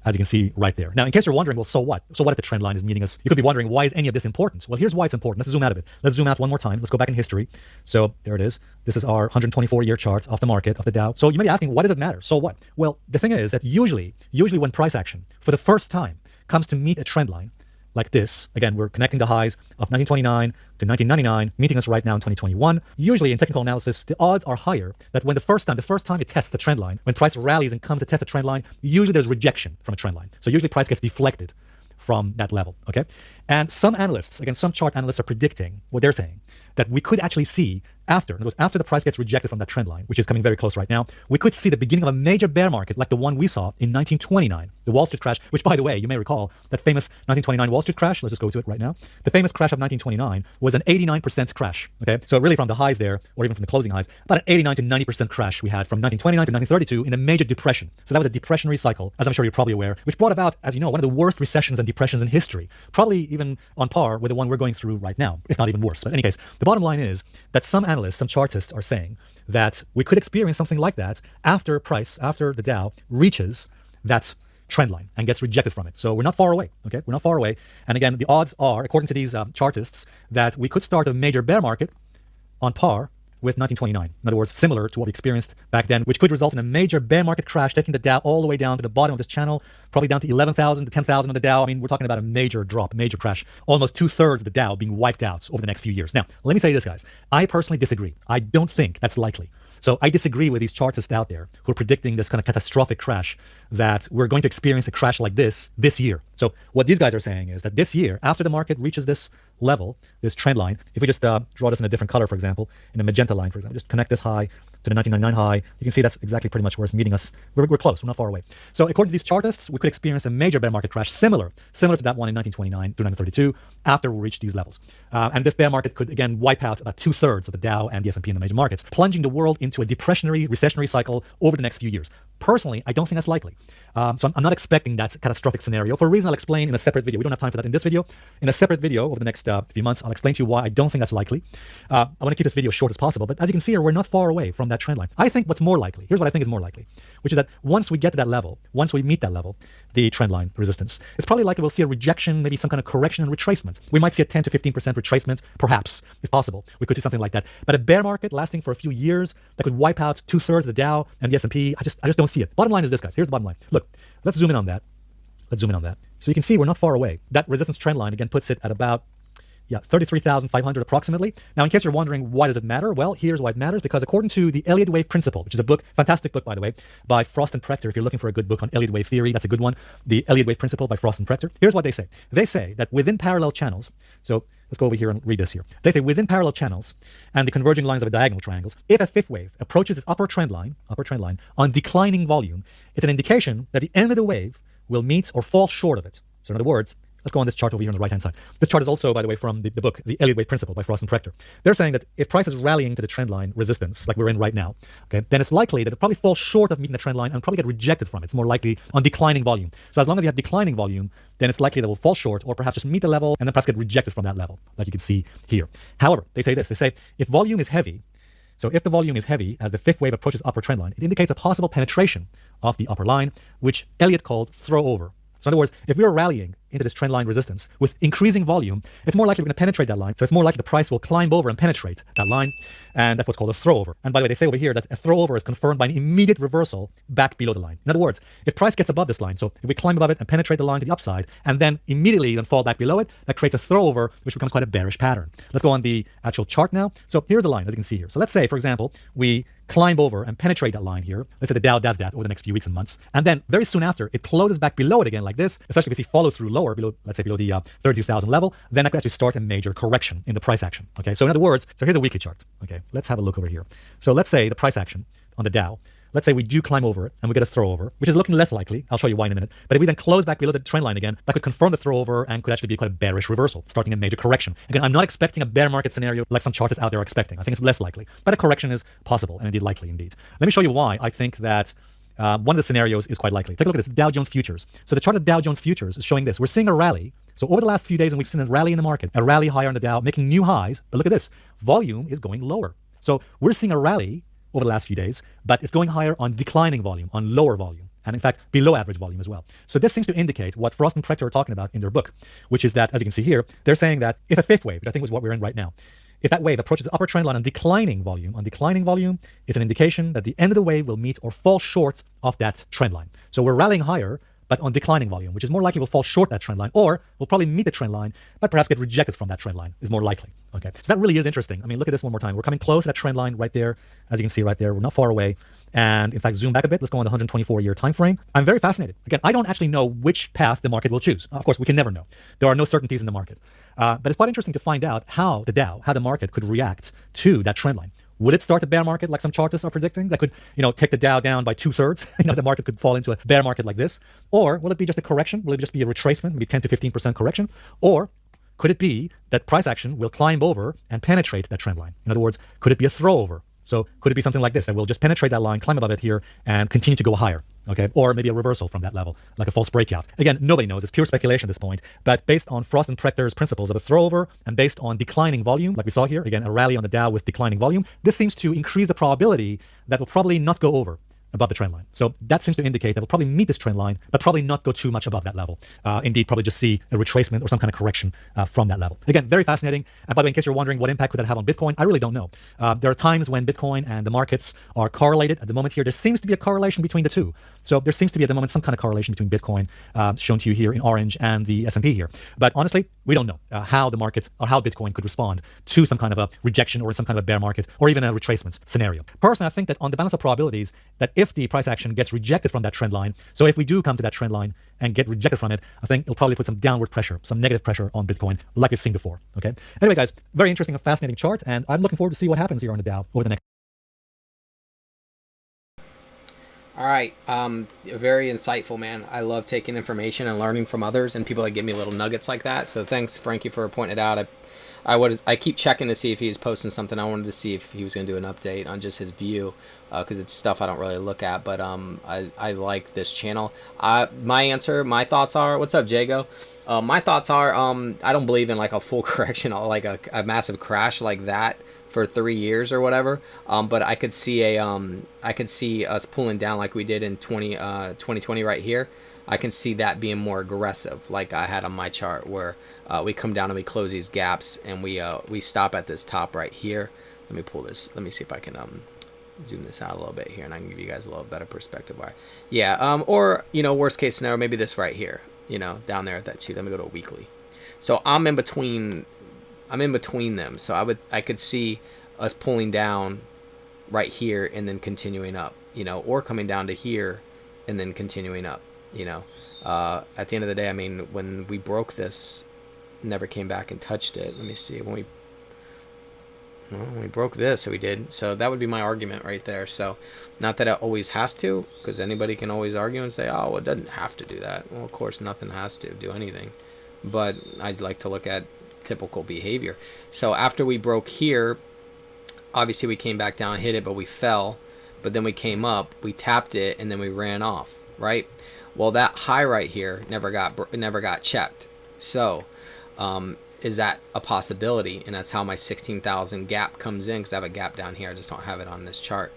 as you can see right there. Now, in case you're wondering, well, so what? So what if the trend line is meeting us? You could be wondering, why is any of this important? Well, here's why it's important. Let's zoom out a bit. Let's zoom out one more time. Let's go back in history. So there it is. This is our 124-year chart of the market, of the Dow. So you may be asking, why does it matter? So what? Well, the thing is that usually when price action, for the first time, comes to meet a trend line like this, again, we're connecting the highs of 1929 to 1999, meeting us right now in 2021. Usually in technical analysis, the odds are higher that when the first time it tests the trend line, when price rallies and comes to test the trend line, usually there's rejection from a trend line. So usually price gets deflected from that level, okay? And some analysts, again, some chart analysts are predicting what they're saying, that we could actually see after the price gets rejected from that trend line, which is coming very close right now, we could see the beginning of a major bear market like the one we saw in 1929, the Wall Street crash, which, by the way, you may recall, that famous 1929 Wall Street crash, let's just go to it right now. The famous crash of 1929 was an 89% crash, okay? So really from the highs there, or even from the closing highs, about an 89 to 90% crash we had from 1929 to 1932 in a major depression. So that was a depressionary cycle, as I'm sure you're probably aware, which brought about, as you know, one of the worst recessions and depressions in history, probably even on par with the one we're going through right now, if not even worse. But in any case, the bottom line is that some analysts, some chartists are saying that we could experience something like that after the Dow reaches that trend line and gets rejected from it. So we're not far away, okay? We're not far away. And again, the odds are, according to these chartists, that we could start a major bear market on par with 1929. In other words, similar to what we experienced back then, which could result in a major bear market crash, taking the Dow all the way down to the bottom of this channel, probably down to 11,000 to 10,000 on the Dow. I mean, we're talking about a major drop, a major crash, almost 2/3 of the Dow being wiped out over the next few years. Now, let me say this, guys. I personally disagree. I don't think that's likely. So I disagree with these chartists out there who are predicting this kind of catastrophic crash, that we're going to experience a crash like this year. So what these guys are saying is that this year, after the market reaches this level, this trend line, if we just draw this in a different color, for example, in a magenta line, for example, just connect this high to the 1999 high, you can see that's exactly pretty much where it's meeting us. We're close, we're not far away. So according to these chartists, we could experience a major bear market crash similar to that one in 1929 to 1932 after we reach these levels. And this bear market could again wipe out about 2/3 of the Dow and the S&P in the major markets, plunging the world into a depressionary, recessionary cycle over the next few years. Personally, I don't think that's likely. So I'm not expecting that catastrophic scenario for a reason I'll explain in a separate video. We don't have time for that in this video. In a separate video over the next few months, I'll explain to you why I don't think that's likely. I want to keep this video short as possible, but as you can see here, we're not far away from that trend line. I think what's more likely, here's what I think is more likely, which is that once we get to that level, once we meet that level, the trend line resistance, it's probably likely we'll see a rejection, maybe some kind of correction and retracement. We might see a 10 to 15% retracement, perhaps. It's possible. We could see something like that. But a bear market lasting for a few years that could wipe out 2/3 of the Dow and the S&P, I just don't see it. Bottom line is this, guys. Here's the bottom line. Look, let's zoom in on that. Let's zoom in on that. So you can see we're not far away. That resistance trend line, again, puts it at about 33,500 approximately. Now, in case you're wondering, why does it matter? Well, here's why it matters, because according to the Elliott Wave Principle, which is a book, fantastic book, by the way, by Frost and Prechter. If you're looking for a good book on Elliott Wave theory, that's a good one. The Elliott Wave Principle by Frost and Prechter. Here's what they say. They say that within parallel channels, so let's go over here and read this here. They say within parallel channels and the converging lines of a diagonal triangles, if a fifth wave approaches its upper trend line on declining volume, it's an indication that the end of the wave will meet or fall short of it. So in other words, let's go on this chart over here on the right-hand side. This chart is also, by the way, from the book, The Elliott Wave Principle by Frost and Prechter. They're saying that if price is rallying to the trend line resistance, like we're in right now, okay, then it's likely that it'll probably fall short of meeting the trend line and probably get rejected from it. It's more likely on declining volume. So as long as you have declining volume, then it's likely that it will fall short or perhaps just meet the level and then perhaps get rejected from that level, like you can see here. However, they say this. They say if volume is heavy, so if the volume is heavy as the fifth wave approaches upper trend line, it indicates a possible penetration of the upper line, which Elliott called throw over. So in other words, if we are rallying into this trend line resistance with increasing volume, it's more likely we're going to penetrate that line. So it's more likely the price will climb over and penetrate that line. And that's what's called a throwover. And by the way, they say over here that a throwover is confirmed by an immediate reversal back below the line. In other words, if price gets above this line, so if we climb above it and penetrate the line to the upside, and then immediately then fall back below it, that creates a throwover, which becomes quite a bearish pattern. Let's go on the actual chart now. So here's the line, as you can see here. So let's say, for example, we climb over and penetrate that line here. Let's say the Dow does that over the next few weeks and months. And then very soon after, it closes back below it again like this, especially if we see follow through lower, below, let's say below the 32,000 level, then that could actually start a major correction in the price action. Okay, so in other words, so here's a weekly chart. Okay, let's have a look over here. So let's say the price action on the Dow, let's say we do climb over it and we get a throw over, which is looking less likely. I'll show you why in a minute. But if we then close back below the trend line again, that could confirm the throw over and could actually be quite a bearish reversal, starting a major correction. Again, I'm not expecting a bear market scenario like some chartists out there are expecting. I think it's less likely, but a correction is possible and indeed likely indeed. Let me show you why I think that one of the scenarios is quite likely. Take a look at this, Dow Jones Futures. So the chart of Dow Jones Futures is showing this. We're seeing a rally. So over the last few days, and we've seen a rally in the market, a rally higher on the Dow, making new highs. But look at this, volume is going lower. So we're seeing a rally over the last few days, but it's going higher on declining volume, on lower volume, and in fact, below average volume as well. So this seems to indicate what Frost and Prechter are talking about in their book, which is that, as you can see here, they're saying that if a fifth wave, which I think is what we're in right now, if that wave approaches the upper trend line on declining volume, it's an indication that the end of the wave will meet or fall short of that trend line. So we're rallying higher, but on declining volume, which is more likely will fall short that trend line, or will probably meet the trend line, but perhaps get rejected from that trend line is more likely. Okay, so that really is interesting. I mean, look at this one more time. We're coming close to that trend line right there, as you can see right there. We're not far away. And in fact, zoom back a bit. Let's go on the 124-year time frame. I'm very fascinated. Again, I don't actually know which path the market will choose. Of course, we can never know. There are no certainties in the market. But it's quite interesting to find out how the Dow, how the market could react to that trend line. Would it start a bear market like some chartists are predicting that could, take the Dow down by 2/3? The market could fall into a bear market like this. Or will it be just a correction? Will it just be a retracement, maybe 10 to 15% correction? Or could it be that price action will climb over and penetrate that trend line? In other words, could it be a throw over? So could it be something like this, that we'll just penetrate that line, climb above it here, and continue to go higher? Okay, or maybe a reversal from that level, like a false breakout. Again, nobody knows. It's pure speculation at this point. But based on Frost and Prechter's principles of a throwover and based on declining volume, like we saw here, again, a rally on the Dow with declining volume, this seems to increase the probability that will probably not go over above the trend line. So that seems to indicate that we'll probably meet this trend line, but probably not go too much above that level. Indeed, probably just see a retracement or some kind of correction from that level. Again, very fascinating. And by the way, in case you're wondering what impact could that have on Bitcoin, I really don't know. There are times when Bitcoin and the markets are correlated. At the moment here, there seems to be a correlation between the two. So there seems to be at the moment some kind of correlation between Bitcoin, shown to you here in orange, and the S&P here. But honestly, we don't know how the market or how Bitcoin could respond to some kind of a rejection or some kind of a bear market or even a retracement scenario. Personally, I think that on the balance of probabilities, that if the price action gets rejected from that trend line, so if we do come to that trend line and get rejected from it, I think it'll probably put some downward pressure, some negative pressure on Bitcoin, like we've seen before. Okay. Anyway, guys, very interesting and fascinating chart, and I'm looking forward to see what happens here on the Dow over the next. All right, very insightful, man. I love taking information and learning from others and people that give me little nuggets like that. So thanks, Frankie, for pointing it out. I keep checking to see if he's posting something. I wanted to see if he was going to do an update on just his view, because it's stuff I don't really look at. But I like this channel. My thoughts are, what's up, Jago? My thoughts are, I don't believe in like a full correction, like a massive crash like that for 3 years or whatever. But I could see us pulling down like we did in 2020 right here. I can see that being more aggressive, like I had on my chart, where we come down and we close these gaps and we stop at this top right here. Let me pull this. Let me see if I can zoom this out a little bit here, and I can give you guys a little better perspective. Why? Yeah. Or worst case scenario, maybe this right here. Down there at that 2. Let me go to a weekly. So I'm in between them. So I could see us pulling down right here and then continuing up, or coming down to here and then continuing up, at the end of the day, I mean, when we broke this, never came back and touched it. Let me see. Well, we broke this, so we did. So that would be my argument right there. So not that it always has to, because anybody can always argue and say, oh, well, it doesn't have to do that. Well, of course, nothing has to do anything. But I'd like to look at typical behavior. So after we broke here, obviously we came back down, hit it, but we fell. But then we came up, we tapped it, and then we ran off, right? Well, that high right here never got checked. So is that a possibility? And that's how my 16,000 gap comes in, because I have a gap down here. I just don't have it on this chart.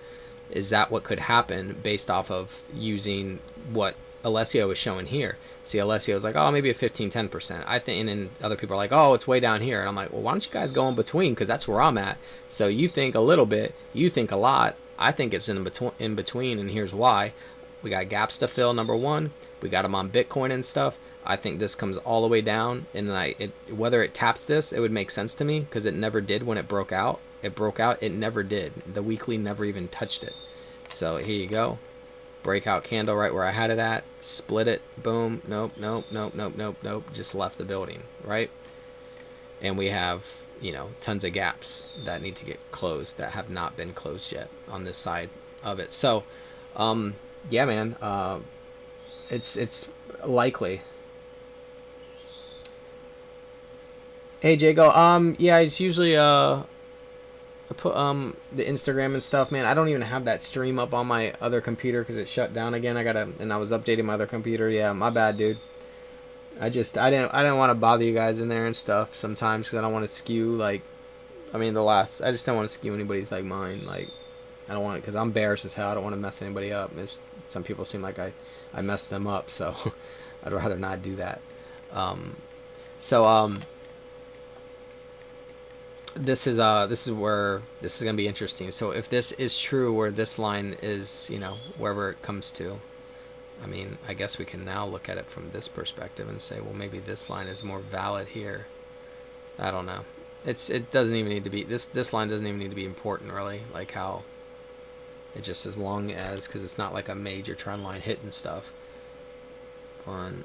Is that what could happen based off of using what Alessio was showing here? See, Alessio was like, oh, maybe a 15-10%. I think, and then other people are like, oh, it's way down here. And I'm like, well, why don't you guys go in between? Because that's where I'm at. So you think a little bit, you think a lot. I think it's in between, and here's why. We got gaps to fill, number one. We got them on Bitcoin and stuff. I think this comes all the way down, and whether it taps this, it would make sense to me, because it never did when it broke out. It broke out, it never did. The weekly never even touched it. So here you go. Breakout candle right where I had it at. Split it. Boom. Nope, nope, nope, nope, nope, nope. Just left the building, right? And we have, you know, tons of gaps that need to get closed that have not been closed yet on this side of it. So, yeah, man, it's likely. Hey, Jago. Yeah, it's usually I put the Instagram and stuff, man. I don't even have that stream up on my other computer because it shut down again. And I was updating my other computer. Yeah, my bad, dude. I didn't want to bother you guys in there and stuff sometimes, because I don't want to skew, like, I just don't want to skew anybody's, like, mind. Like, I don't want it, because I'm bearish as hell. I don't want to mess anybody up. Some people seem like I messed them up, so I'd rather not do that. This is where this is gonna be interesting. So if this is true, where this line is, you know, wherever it comes to, I mean, I guess we can now look at it from this perspective and say, well, maybe this line is more valid here. I don't know. It doesn't even need to be, this line doesn't even need to be important, really. Like how it just, as long as, because it's not like a major trend line hitting stuff on.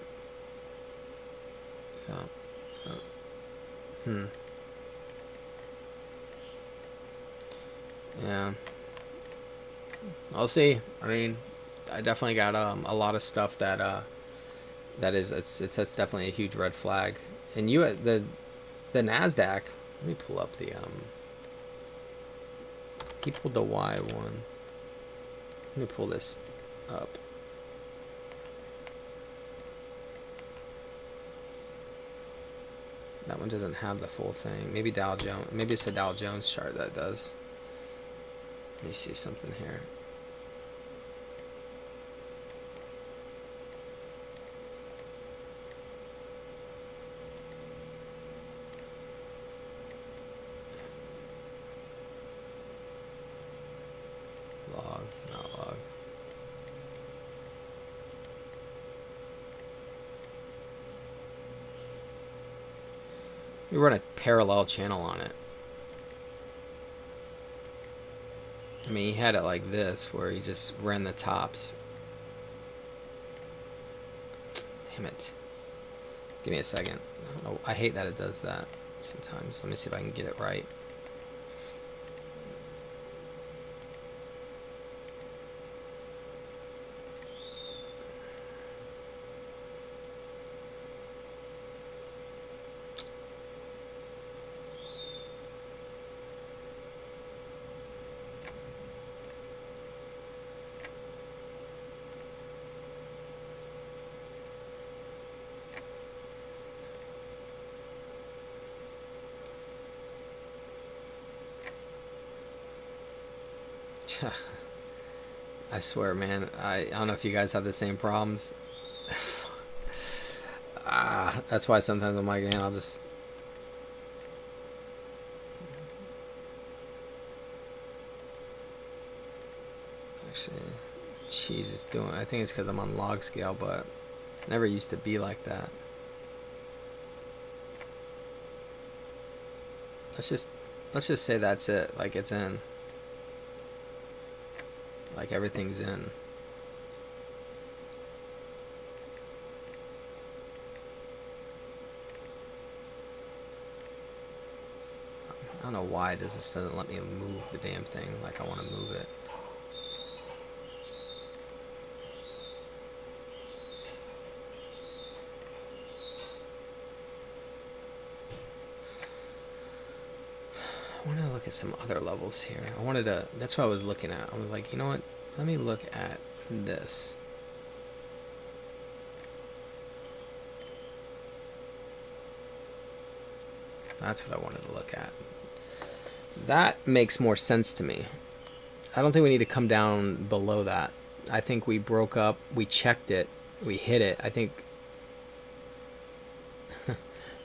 Yeah, I'll see. I mean, I definitely got a lot of stuff that it's definitely a huge red flag. And the Nasdaq. Let me pull up the He pulled the Y one. Let me pull this up. That one doesn't have the full thing. Maybe Dow Jones. Maybe it's a Dow Jones chart that does. Let me see something here. Log, not log. We run a parallel channel on it. I mean, he had it like this, where he just ran the tops. Damn it. Give me a second. I don't know. I hate that it does that sometimes. Let me see if I can get it right. I swear, man, I don't know if you guys have the same problems. That's why sometimes I'm like, man, I'll just... Actually, jeez, it's doing... I think it's because I'm on log scale, but it never used to be like that. Let's just say that's it. Like, it's in. Like, everything's in. I don't know why this doesn't let me move the damn thing like I want to move it. I want to look at some other levels here. I wanted to, that's what I was looking at. I was like, you know what? Let me look at this. That's what I wanted to look at. That makes more sense to me. I don't think we need to come down below that. I think we broke up, we checked it, we hit it. I think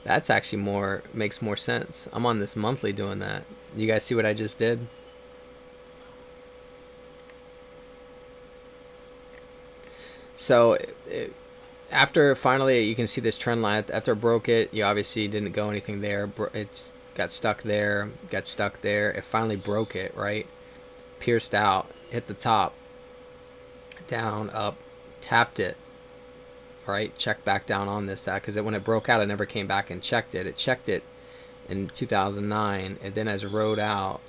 that's actually makes more sense. I'm on this monthly doing that. You guys see what I just did? So after finally you can see this trend line, after it broke it, you obviously didn't go anything there. It's got stuck there, got stuck there. It finally broke it, right? Pierced out, hit the top, down, up, tapped it. Right, checked back down on this because when it broke out, I never came back and checked it. It checked it in 2009, and then has rode out,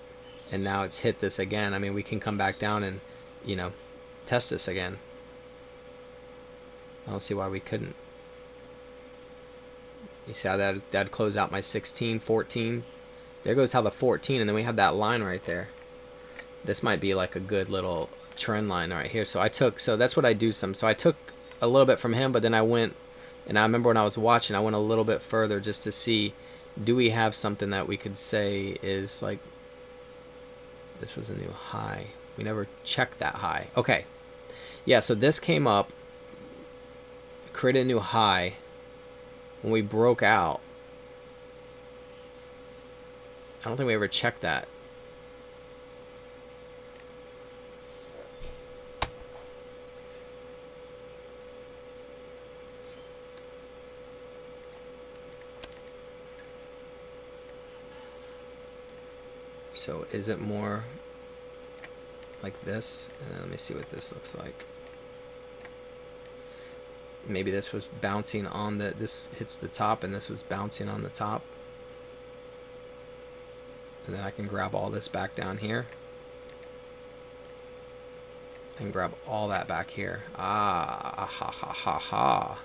and now it's hit this again. I mean, we can come back down and, you know, test this again. I don't see why we couldn't. You see how that'd close out my 16, 14. There goes how the 14, and then we have that line right there. This might be like a good little trend line right here. So that's what I do So I took a little bit from him, but then I went, and I remember when I was watching, I went a little bit further just to see, do we have something that we could say is like, this was a new high. We never checked that high. Okay. Yeah, so this came up, created a new high. When we broke out, I don't think we ever checked that. So is it more like this? Let me see what this looks like. Maybe this was bouncing on this hits the top, and this was bouncing on the top. And then I can grab all this back down here. And grab all that back here. Ah, ha, ha, ha, ha.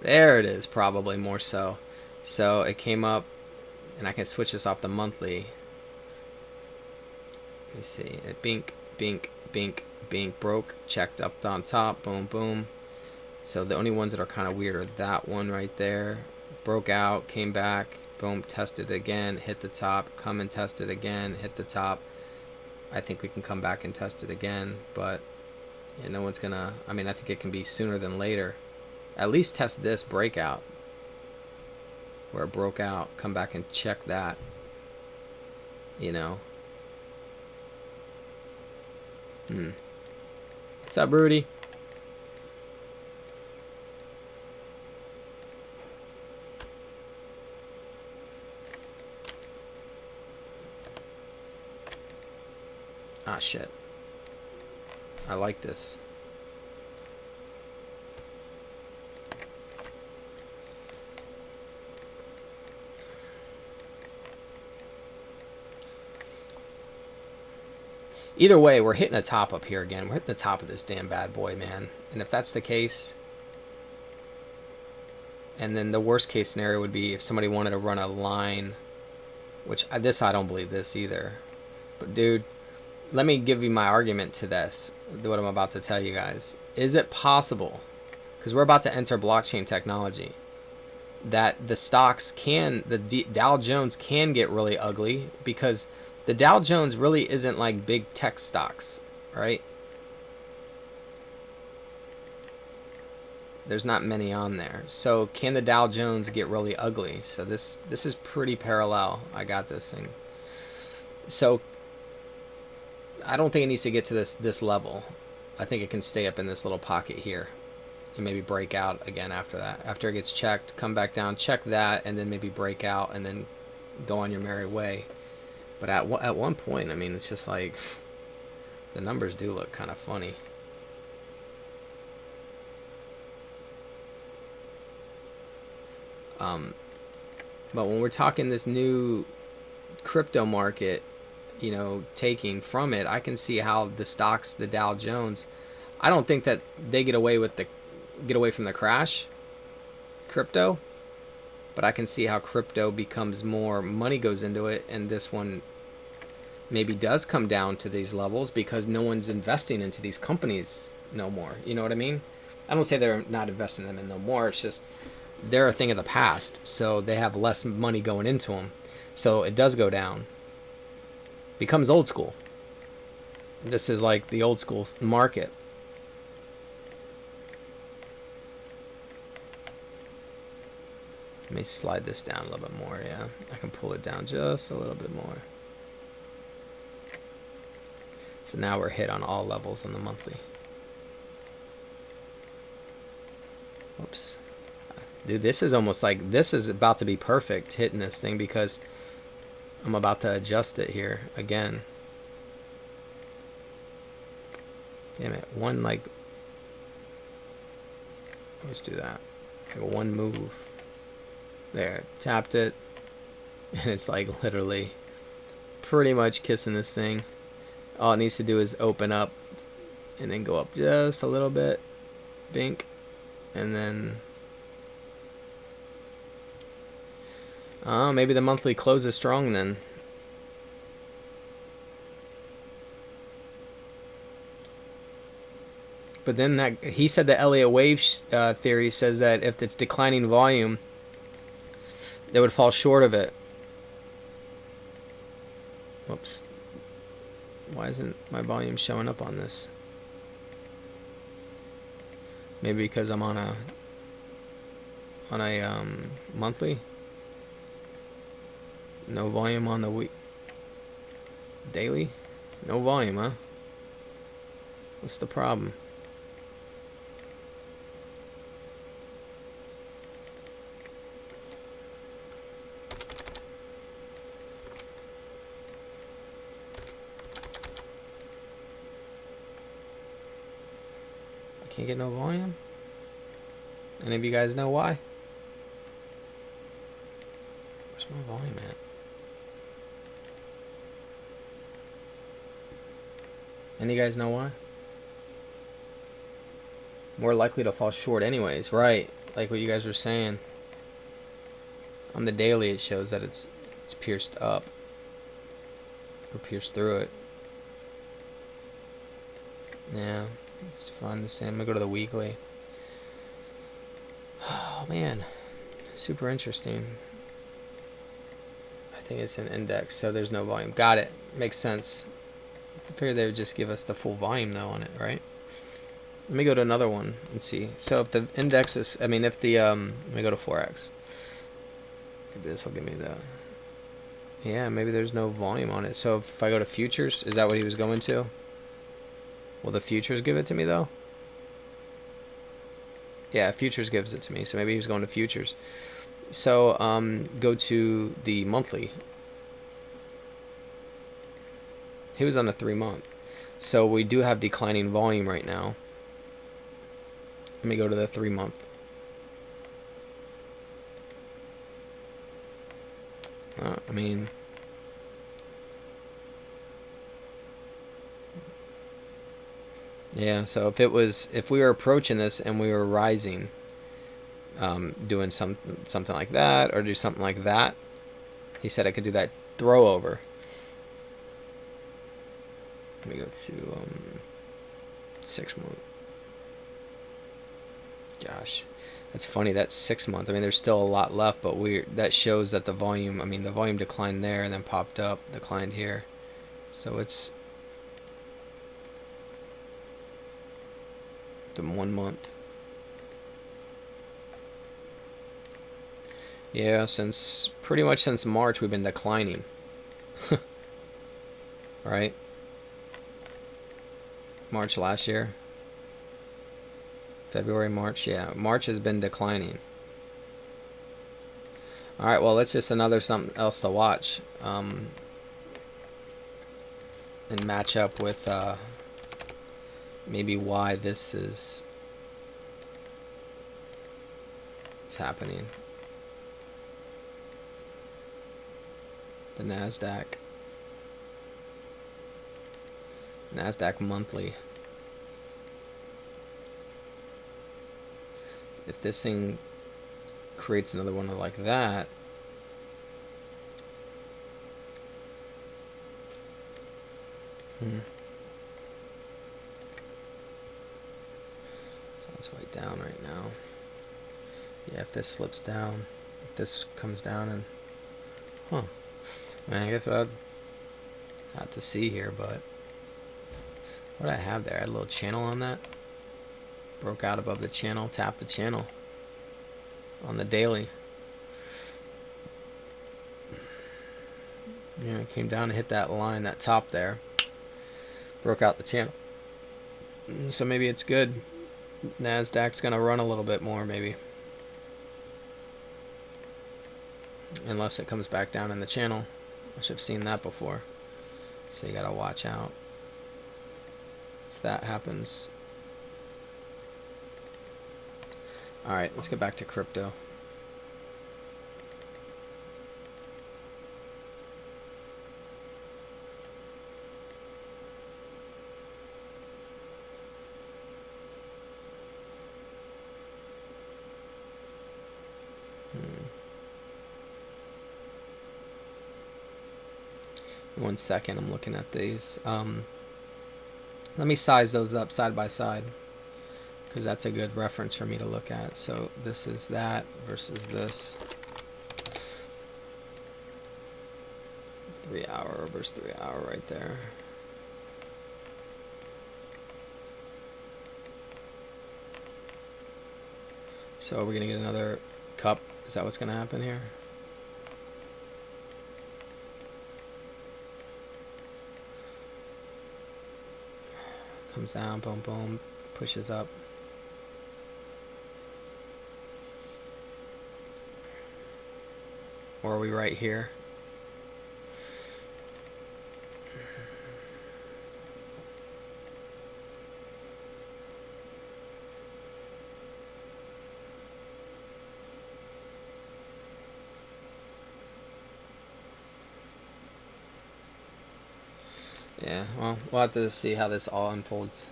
There it is, probably more so. So it came up, and I can switch this off the monthly. Let me see. It bink, bink, bink, bink, broke, checked up on top, boom, boom. So the only ones that are kind of weird are that one right there. Broke out, came back, boom, tested again, hit the top, come and test it again, hit the top. I think we can come back and test it again, but yeah, no one's gonna, I mean, I think it can be sooner than later. At least test this breakout where it broke out, come back and check that, you know. What's up, Rudy? Ah, shit. I like this. Either way, we're hitting the top up here again. We're hitting the top of this damn bad boy, man. And if that's the case, and then the worst case scenario would be if somebody wanted to run a line, which I don't believe this either. But dude, let me give you my argument to this, what I'm about to tell you guys. Is it possible, because we're about to enter blockchain technology, that the stocks the Dow Jones can get really ugly? Because the Dow Jones really isn't like big tech stocks, right? There's not many on there. So can the Dow Jones get really ugly? So this is pretty parallel. I got this thing. So I don't think it needs to get to this level. I think it can stay up in this little pocket here and maybe break out again after that. After it gets checked, come back down, check that, and then maybe break out and then go on your merry way. But at one point, I mean, it's just like the numbers do look kind of funny. But when we're talking this new crypto market, you know, taking from it, I can see how the stocks, the Dow Jones, I don't think that they get away from the crash, crypto, but I can see how crypto becomes more money goes into it, and this one maybe does come down to these levels because no one's investing into these companies no more. You know what I mean? I don't say they're not investing in them no more. It's just they're a thing of the past, so they have less money going into them. So it does go down. Becomes old school. This is like the old school market. Let me slide this down a little bit more. Yeah, I can pull it down just a little bit more. So now we're hit on all levels on the monthly. Oops. Dude, this is almost like, this is about to be perfect hitting this thing because I'm about to adjust it here again. Damn it. One, like, let's do that. Like one move. There. Tapped it. And it's like literally pretty much kissing this thing. All it needs to do is open up and then go up just a little bit. Bink. And then maybe the monthly closes strong then. But then that he said the Elliott wave theory says that if it's declining volume, they would fall short of it. Whoops. Why isn't my volume showing up on this? Maybe because I'm on a monthly. No volume on the week. Daily? No volume, huh? What's the problem? I can't get no volume? Any of you guys know why? Where's my volume at? Any of you guys know why? More likely to fall short anyways, right? Like what you guys were saying. On the daily it shows that it's pierced up. Or pierced through it. Yeah, it's fun the same. I'm gonna go to the weekly. Oh man. Super interesting. I think it's an index, so there's no volume. Got it. Makes sense. I figured they would just give us the full volume though on it, right? Let me go to another one and see. So if the index is, I mean, if the, let me go to Forex. Maybe this will give me the, yeah, maybe there's no volume on it. So if I go to futures, is that what he was going to? Will the futures give it to me though? Yeah, futures gives it to me. So maybe he was going to futures. So go to the monthly. He was on a 3-month. So we do have declining volume right now. Let me go to the 3-month. I mean, yeah, so if we were approaching this and we were rising, doing something like that, or do something like that, he said I could do that throw over. Let me go to 6-month. Gosh, that's funny. That's 6-month. I mean, there's still a lot left, but that shows that the volume. I mean, the volume declined there and then popped up, declined here. So it's the 1 month. Yeah, pretty much since March we've been declining. Right? March last year. February, March, yeah. March has been declining. Alright, well, let's just something else to watch. And match up with maybe why this is happening. the NASDAQ monthly. If this thing creates another one like that, it's way down right now. Yeah, if this slips down, if this comes down and man, I guess we'll have to see here, but what I have there, I had a little channel on that. Broke out above the channel, tapped the channel on the daily. Yeah, it came down and hit that line, that top there. Broke out the channel. So maybe it's good. NASDAQ's gonna run a little bit more, maybe. Unless it comes back down in the channel, which I've seen that before. So you gotta watch out if that happens. Alright, let's get back to crypto. One second, I'm looking at these. Let me size those up side by side, because that's a good reference for me to look at. So this is that versus this. 3 hour versus 3 hour right there. So are we going to get another cup? Is that what's going to happen here? Comes down, boom, boom, pushes up. Or are we right here? Yeah, well, we'll have to see how this all unfolds.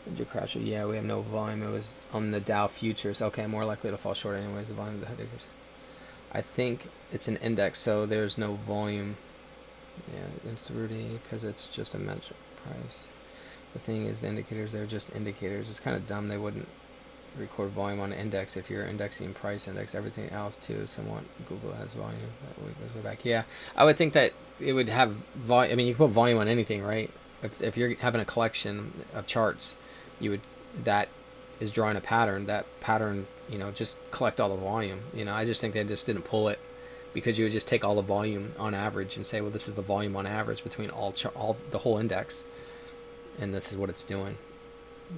Did you crash it? Yeah, we have no volume. It was on the Dow futures. Okay, more likely to fall short anyways. The volume of the headers. I think it's an index, so there's no volume. Yeah, it's Rudy because it's just a measure price. The thing is, the indicators, they're just indicators. It's kind of dumb they wouldn't record volume on an index if you're indexing price index. Everything else too. Somewhat Google has volume. That way, let's go back. Yeah, I would think that it would have volume. I mean, you can put volume on anything, right? If you're having a collection of charts, you would, that is drawing a pattern. That pattern, you know, just collect all the volume. You know, I just think they just didn't pull it because you would just take all the volume on average and say, well, this is the volume on average between all the whole index, and this is what it's doing.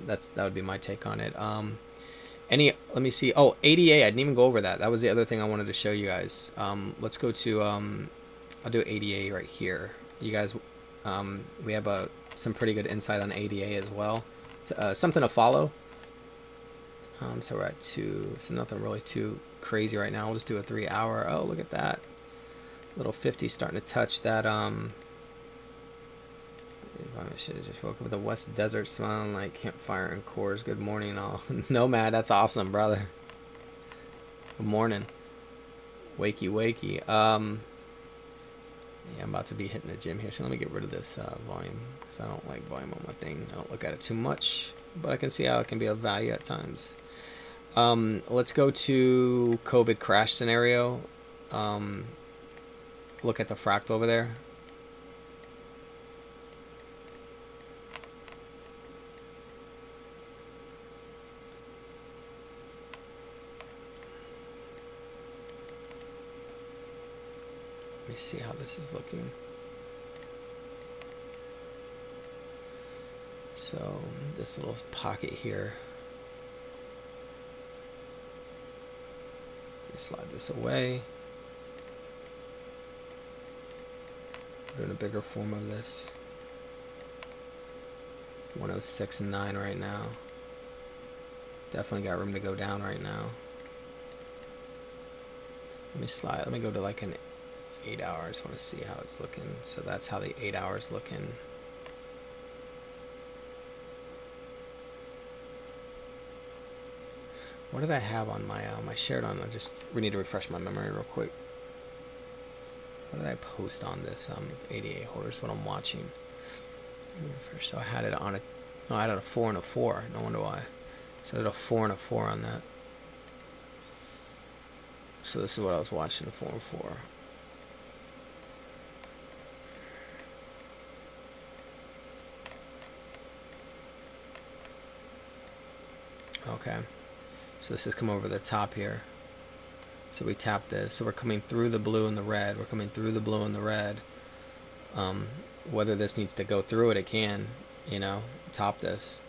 That would be my take on it. Let me see. Oh, ADA. I didn't even go over that. That was the other thing I wanted to show you guys. Let's go to. I'll do ADA right here. You guys, we have some pretty good insight on ADA as well. It's, something to follow. So we're at 2. So nothing really too crazy right now. We'll just do a 3 hour. Oh, look at that. Little 50 starting to touch that. I should have just woke up with the West Desert smiling like campfire and cores. Good morning, all. Nomad, that's awesome, brother. Good morning. Wakey, wakey. Yeah, I'm about to be hitting the gym here, so let me get rid of this volume, because I don't like volume on my thing. I don't look at it too much, but I can see how it can be of value at times. Let's go to COVID crash scenario. Look at the fractal over there. Let me see how this is looking. So this little pocket here. Let me slide this away. Doing a bigger form of this. 106.9 right now. Definitely got room to go down right now. Let me slide. Let me go to like an 8 hours. Want to see how it's looking. So that's how the 8 hours looking. What did I have on my shared on? We need to refresh my memory real quick. What did I post on this 88 holders? What I'm watching. So I had it on I had a 4 and a 4. No wonder why. So I did a 4 and a 4 on that. So this is what I was watching, the 4 and 4. Okay. So this has come over the top here. So we tap this. So we're coming through the blue and the red. We're coming through the blue and the red. Whether this needs to go through it, it can, you know, top this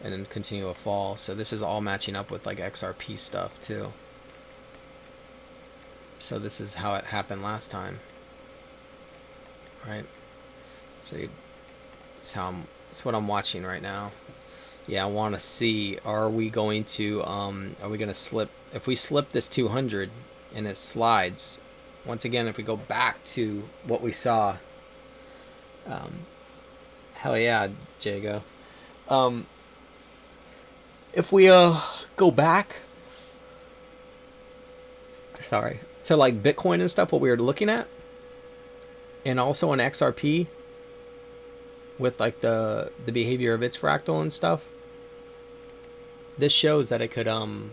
and then continue a fall. So this is all matching up with like XRP stuff too. So this is how it happened last time, right? So it's what I'm watching right now. Yeah, I want to see, are we going to slip? If we slip this 200 and it slides, once again, if we go back to what we saw, hell yeah, Jago. If we go back, sorry, to like Bitcoin and stuff, what we were looking at, and also on XRP with like the behavior of its fractal and stuff, this shows that it could the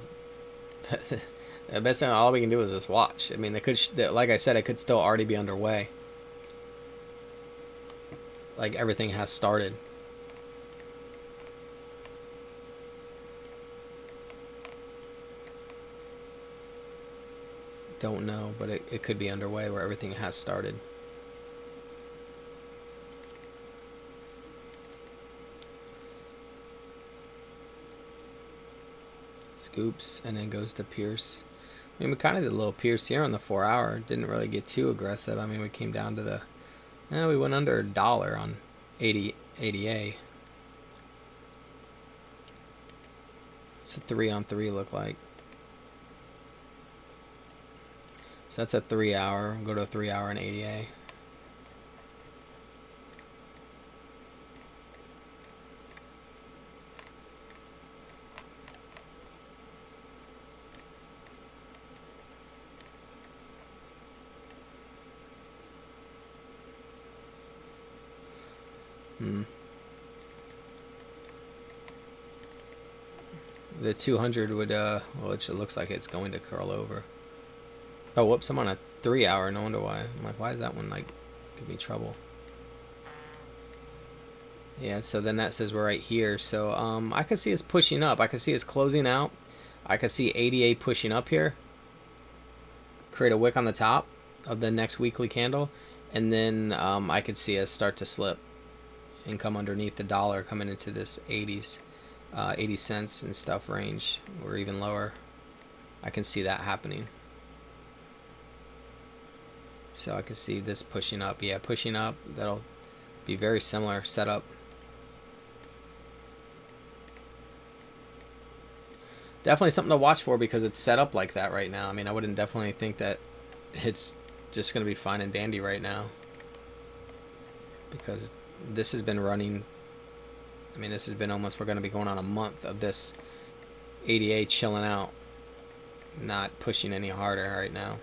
best thing, all we can do is just watch. I mean, it could, like I said, it could still already be underway. Like everything has started. Don't know, but it could be underway where everything has started. Scoops and then goes to Pierce. I mean, we kind of did a little Pierce here on the 4 hour. Didn't really get too aggressive. I mean, we came down to the, we went under $1 on 80A. What's a 3 on 3 look like? So that's a 3 hour. Go to a 3 hour and 80A. The 200 would, well, it looks like it's going to curl over. Oh, whoops, I'm on a 3 hour. No wonder why. I'm like, why is that one, like, give me trouble? Yeah, so then that says we're right here. So, I can see us pushing up. I can see us closing out. I can see ADA pushing up here. Create a wick on the top of the next weekly candle. And then, I could see us start to slip and come underneath the dollar, coming into this 80s, 80 cents and stuff range, or even lower. I can see that happening. So I can see this pushing up. Yeah, pushing up. That'll be very similar setup. Definitely something to watch for because it's set up like that right now. I mean, I wouldn't definitely think that it's just going to be fine and dandy right now, because this has been running, I mean, this has been almost, we're going to be going on a month of this ADA chilling out, not pushing any harder right now.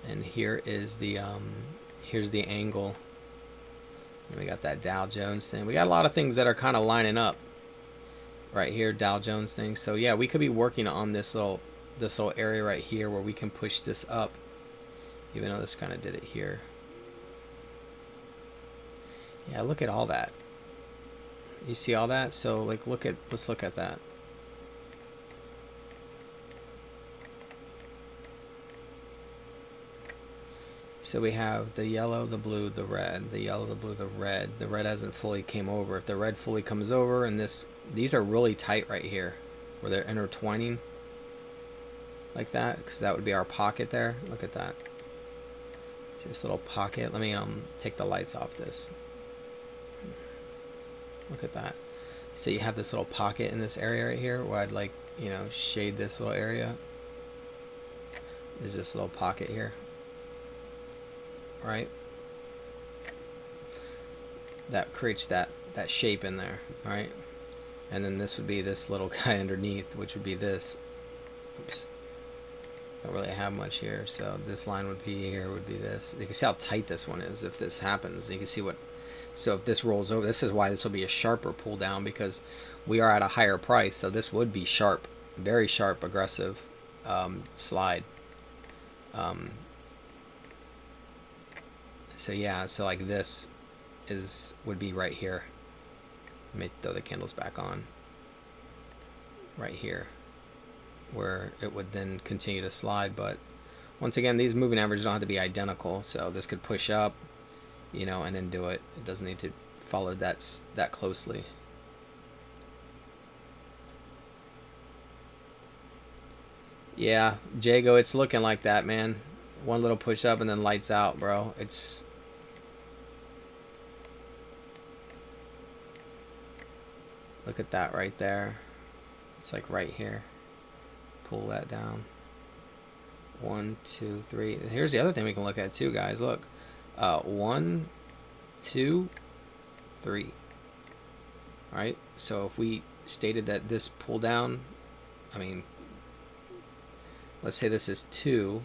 And here is the here's the angle. And we got that Dow Jones thing. We got a lot of things that are kind of lining up right here, Dow Jones thing. So yeah, we could be working on this little area right here where we can push this up, even though this kind of did it here. Yeah, look at all that. You see all that? So like, let's look at that. So we have the yellow, the blue, the red, the yellow, the blue, the red. The red hasn't fully came over. If the red fully comes over, and these are really tight right here, where they're intertwining like that, because that would be our pocket there. Look at that. See this little pocket. Let me take the lights off this. Look at that. So you have this little pocket in this area right here where I'd like, you know, shade this little area. is this little pocket here, right? That creates that shape in there, right? And then this would be this little guy underneath, which would be this. Oops. Don't really have much here, so this line would be here, would be this. You can see how tight this one is if this happens. You can see what, so if this rolls over, this is why this will be a sharper pull down, because we are at a higher price, so this would be sharp, very sharp, aggressive slide. So yeah, so like this would be right here. Let me throw the candles back on. Right here, where it would then continue to slide. But once again, these moving averages don't have to be identical, so this could push up, you know, and then do it. It doesn't need to follow that closely. Yeah, Jago, it's looking like that, man. One little push up and then lights out, bro. It's look at that right there. It's like right here. Pull that down. 1, 2, 3. Here's the other thing we can look at too, guys. Look. 1, 2, 3. Right? So if we stated that this pull down, I mean, let's say this is 2.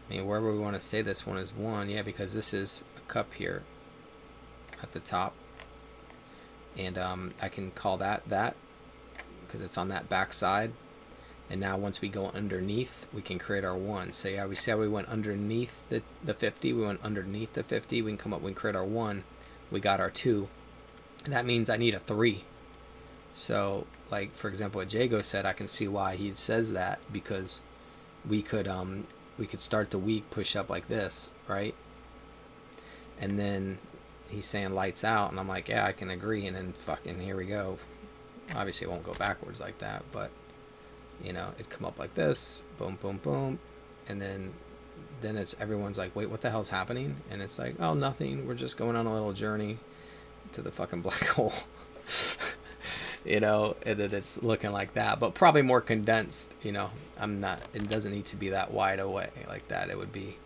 I mean, wherever we want to say this one is 1, yeah, because this is a cup here at the top. And I can call that because it's on that back side. And now once we go underneath, we can create our 1. So yeah, we see how we went underneath the 50. We went underneath the 50. We can come up, we can create our 1. We got our 2. And that means I need a 3. So like, for example, what Jago said, I can see why he says that, because we could start the week push up like this, right? And then he's saying lights out, and I'm like, yeah, I can agree. And then fucking here we go. Obviously it won't go backwards like that, but you know, it'd come up like this, boom, boom, boom, and then it's everyone's like, wait, what the hell's happening? And it's like, oh, nothing, we're just going on a little journey to the fucking black hole. You know, and then it's looking like that, but probably more condensed. You know, it doesn't need to be that wide away like that. It would be,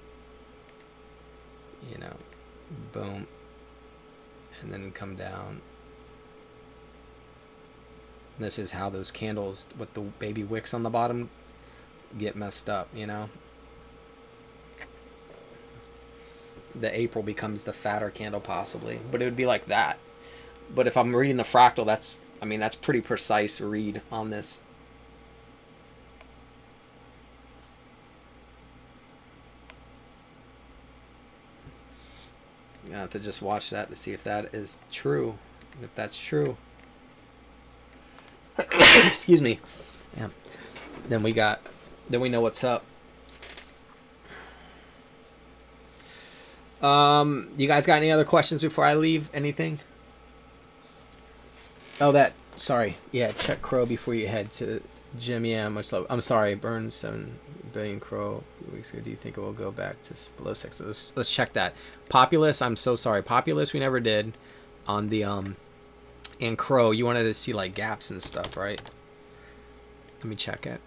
you know, boom, and then come down. And this is how those candles with the baby wicks on the bottom get messed up, you know. The April becomes the fatter candle possibly, but it would be like that. But if I'm reading the fractal, that's pretty precise read on this. I have to just watch that to see if that is true. If that's true. Excuse me. Yeah. Then we know what's up. You guys got any other questions before I leave? Anything? Oh, sorry. Yeah, check Crow before you head to gym. Yeah, much love. I'm sorry, burned 7 billion Crow a few weeks ago. Do you think it will go back to below 6? Let's check that. Populous, I'm so sorry. Populous, we never did. On the and Crow, you wanted to see like gaps and stuff, right? Let me check it.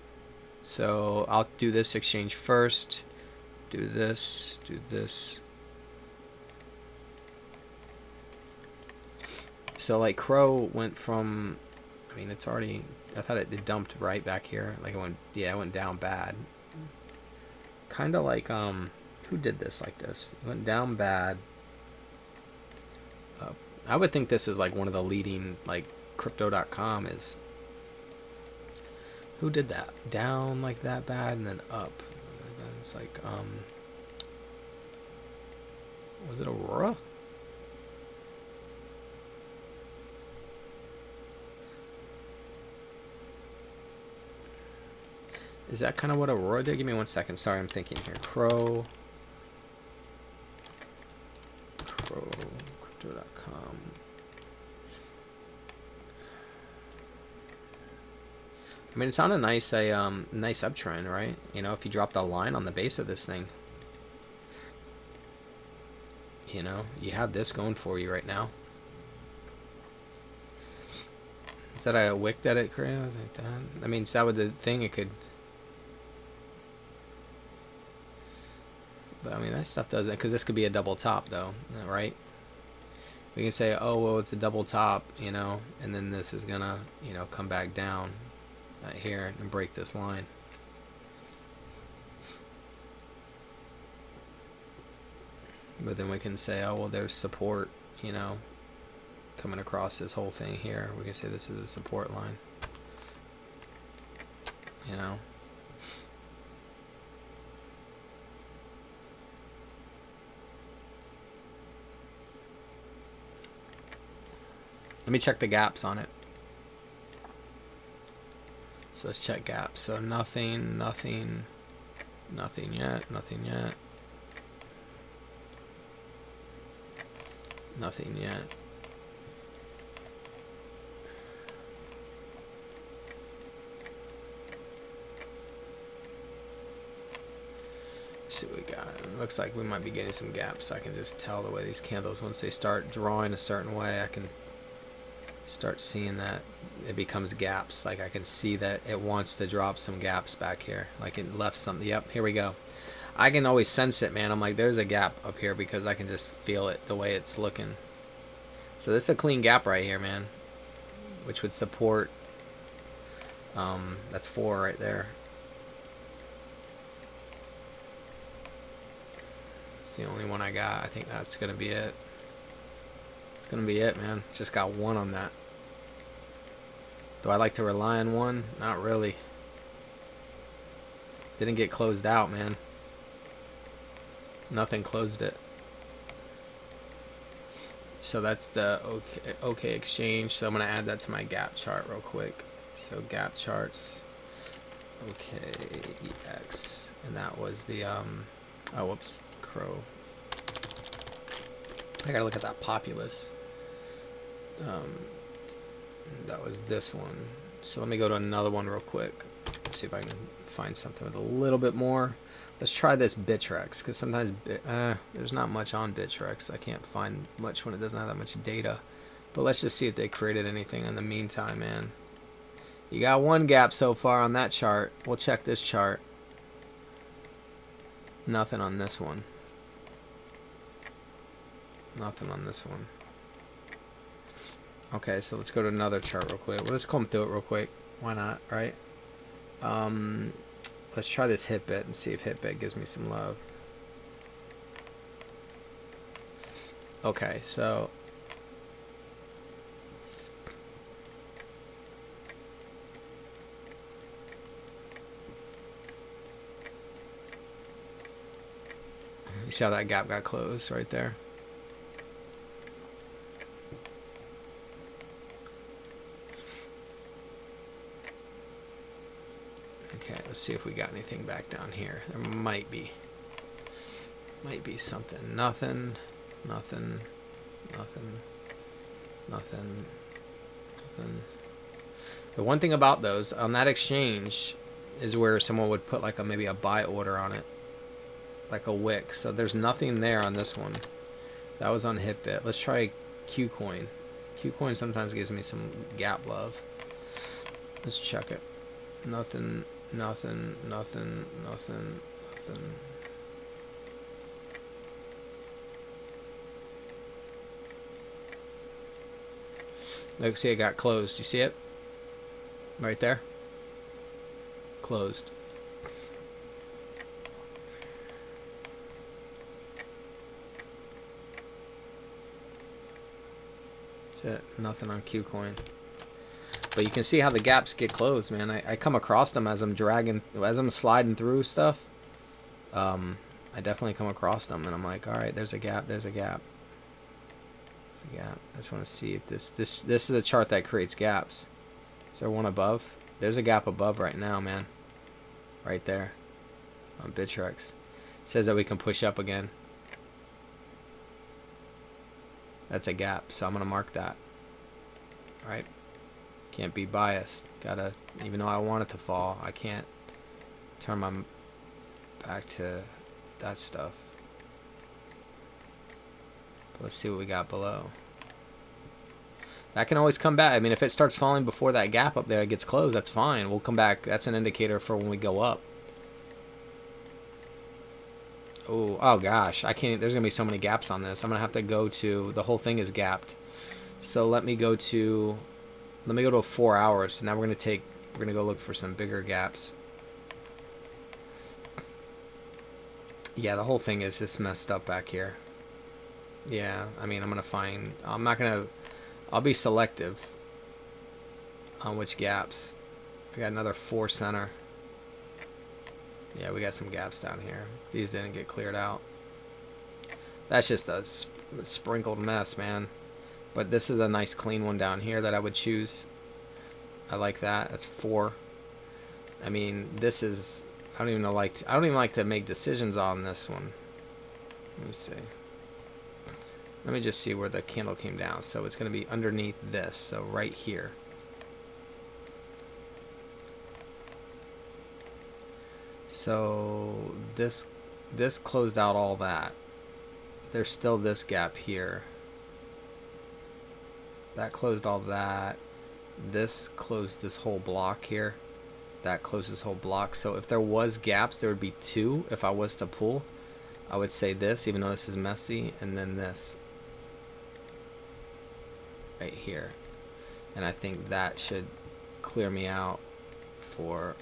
So I'll do this exchange first. Do this. Do this. So like Crow went from, I mean, it's already, I thought it dumped right back here. Like it went down bad. Kind of like, who did this like this? It went down bad. I would think this is like one of the leading, like crypto.com is. Who did that? Down like that bad and then up. It's like, was it Aurora? Is that kind of what Aurora did? Give me 1 second. Sorry, I'm thinking here. Crow, crypto.com. I mean, it's on a nice uptrend, right? You know, if you dropped a line on the base of this thing, you know, you have this going for you right now. Is that a wick that it created? Like that? I mean, is that what the thing it could? But I mean, that stuff doesn't, because this could be a double top though, right? We can say, oh, well, it's a double top, you know, and then this is gonna, you know, come back down right here and break this line. But then we can say, oh, well, there's support, you know, coming across this whole thing here. We can say this is a support line, you know. Let me check the gaps on it. So let's check gaps. So nothing, nothing, nothing yet, nothing yet. Nothing yet. Let's see what we got. It looks like we might be getting some gaps. So I can just tell the way these candles, once they start drawing a certain way, I can start seeing that it becomes gaps. Like I can see that it wants to drop some gaps back here. Like it left something. Yep, here we go. I can always sense it, man. I'm like, there's a gap up here because I can just feel it the way it's looking. So this is a clean gap right here, man, which would support, that's 4 right there. It's the only one I got. I think that's gonna be it. It's gonna be it, man. Just got 1 on that. Do I like to rely on 1? Not really. Didn't get closed out, man. Nothing closed it. So that's the OK exchange. So I'm gonna add that to my gap chart real quick. So gap charts, OKEX, and that was the oh whoops, crow. I gotta look at that populace. That was this one. So let me go to another one real quick. See if I can find something with a little bit more. Let's try this Bittrex, because sometimes there's not much on Bittrex. I can't find much when it doesn't have that much data. But let's just see if they created anything in the meantime, man. You got 1 gap so far on that chart. We'll check this chart. Nothing on this one. Nothing on this one. Okay, so let's go to another chart real quick. We'll just comb through it real quick. Why not, right? Let's try this Hitbit and see if Hitbit gives me some love. Okay, so you see how that gap got closed right there? Okay, let's see if we got anything back down here. There might be something. Nothing, nothing, nothing, nothing, nothing. The one thing about those on that exchange is where someone would put like maybe a buy order on it, like a wick. So there's nothing there on this one. That was on Hitbit. Let's try Qcoin. Qcoin sometimes gives me some gap love. Let's check it. Nothing. Nothing, nothing, nothing, nothing. Look, see it got closed. You see it? Right there? Closed. That's it. Nothing on Qcoin. But you can see how the gaps get closed, man. I come across them as I'm sliding through stuff. I definitely come across them, and I'm like, all right, there's a gap, there's a gap, there's a gap. I just want to see if this is a chart that creates gaps. Is there one above? There's a gap above right now, man. Right there, on Bittrex. It says that we can push up again. That's a gap, so I'm gonna mark that. All right. Can't be biased. Gotta, even though I want it to fall, I can't turn my back to that stuff. But let's see what we got below. That can always come back. I mean, if it starts falling before that gap up there gets closed, that's fine. We'll come back. That's an indicator for when we go up. Oh gosh, I can't. There's gonna be so many gaps on this. I'm gonna have to go to, the whole thing is gapped. So let me go to a 4 hours. So now we're gonna go look for some bigger gaps. Yeah, the whole thing is just messed up back here. Yeah, I mean, I'll be selective on which gaps. I got another 4 center. Yeah, we got some gaps down here. These didn't get cleared out. That's just a sprinkled mess, man. But this is a nice clean one down here that I would choose. I like that. That's 4. I mean, this is, I don't even like to make decisions on this one. Let me see. Let me just see where the candle came down. So it's going to be underneath this. So right here. So this closed out all that. There's still this gap here. That closed all that. This closed this whole block here. That closed this whole block. So if there was gaps, there would be 2. If I was to pull, I would say this, even though this is messy, and then this right here. And I think that should clear me out for,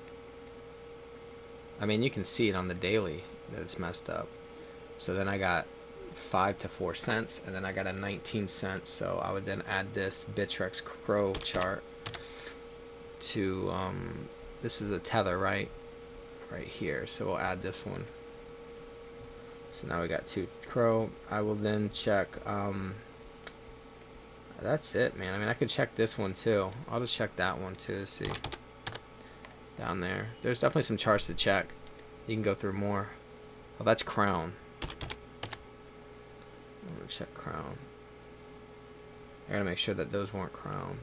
I mean, you can see it on the daily that it's messed up. So then I got 5 to 4 cents, and then I got a 19 cents. So I would then add this Bittrex Crow chart to, this is a tether, right here. So we'll add this one. So now we got 2 Crow. I will then check, that's it, man. I mean, I could check this one too. I'll just check that one too to see. Down there. There's definitely some charts to check. You can go through more. Oh, that's crown. I'm gonna check crown. I gotta make sure that those weren't crown.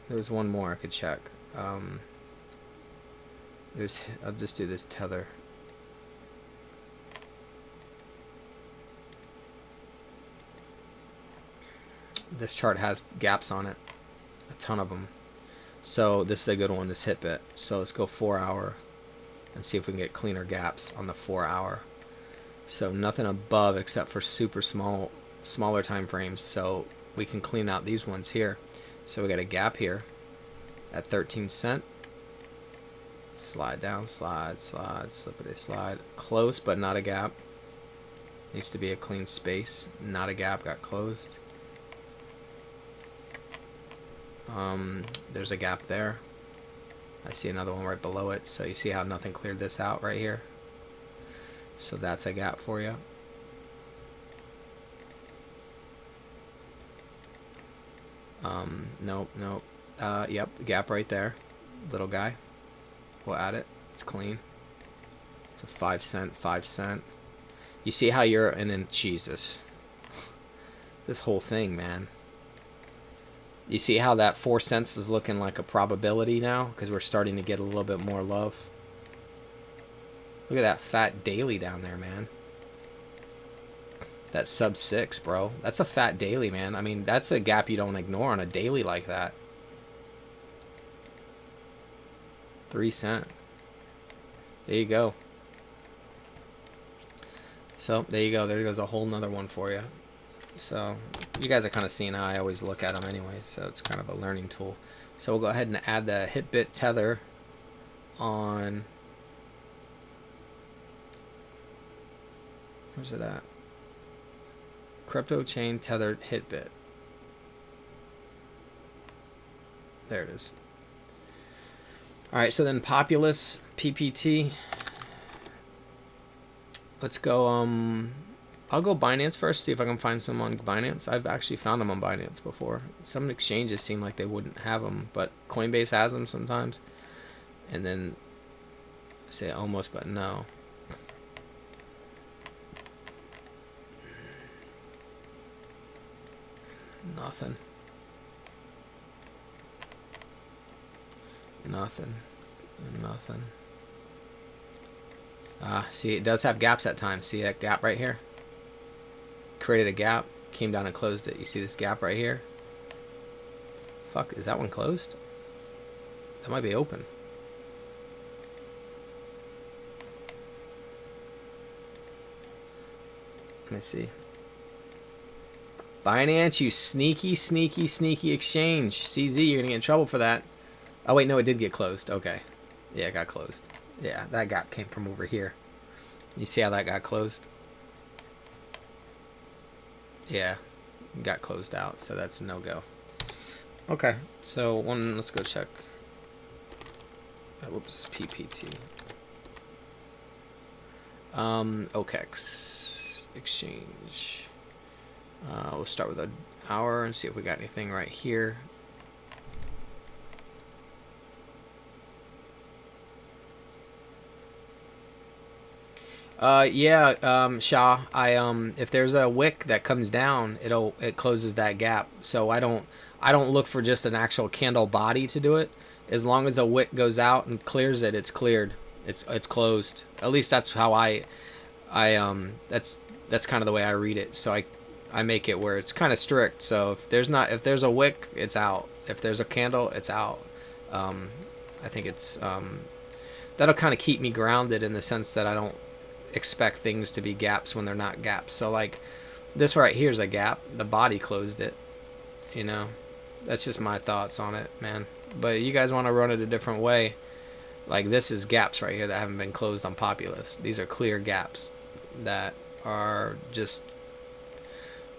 There was one more I could check. I'll just do this tether. This chart has gaps on it, a ton of them. So this is a good one, this hit bit. So let's go 4 hour and see if we can get cleaner gaps on the 4 hour. So nothing above except for super smaller time frames. So we can clean out these ones here. So we got a gap here at 13 cent. Slide down, slide, slippity slide. Close, but not a gap. Needs to be a clean space. Not a gap, got closed. There's a gap there. I see another one right below it. So you see how nothing cleared this out right here. So that's a gap for you. Nope. Yep, the gap right there. Little guy. We'll add it. It's clean. It's a 5 cent, 5 cent. You see how you're, and then Jesus. This whole thing, man. You see how that 4 cents is looking like a probability now? Because we're starting to get a little bit more love. Look at that fat daily down there, man. That sub 6, bro. That's a fat daily, man. I mean, that's a gap you don't ignore on a daily like that. 3 cent. There you go. So, there you go. There goes a whole nother one for you. So, you guys are kind of seeing how I always look at them anyway. So, it's kind of a learning tool. So, we'll go ahead and add the Hitbit tether on... Where's it at? Crypto chain tethered Hitbit. There it is. Alright, so then Populous PPT. Let's go, I'll go Binance first, see if I can find some on Binance. I've actually found them on Binance before. Some exchanges seem like they wouldn't have them, but Coinbase has them sometimes. And then, I say almost, but no. Nothing. Nothing. Ah, see, it does have gaps at times. See that gap right here? Created a gap, came down and closed it. You see this gap right here? Fuck, is that one closed? That might be open. Let me see. Binance, you sneaky, sneaky, sneaky exchange. CZ, you're going to get in trouble for that. Oh, wait, no, it did get closed. Okay. Yeah, it got closed. Yeah, that gap came from over here. You see how that got closed? Yeah, got closed out, so that's a no-go. Okay, so let's go check. Whoops, PPT. OKEX exchange. We'll start with an hour and see if we got anything right here. Shah, if there's a wick that comes down, it closes that gap. So I don't look for just an actual candle body to do it. As long as a wick goes out and clears it, it's cleared. It's closed. At least that's how that's kind of the way I read it. So I make it where it's kind of strict. So if there's a wick, it's out. If there's a candle, it's out. I think it's that'll kind of keep me grounded in the sense that I don't expect things to be gaps when they're not gaps. So like this right here is a gap. The body closed it. You know, that's just my thoughts on it, man. But you guys want to run it a different way. Like this is gaps right here that haven't been closed on Populous. These are clear gaps that are just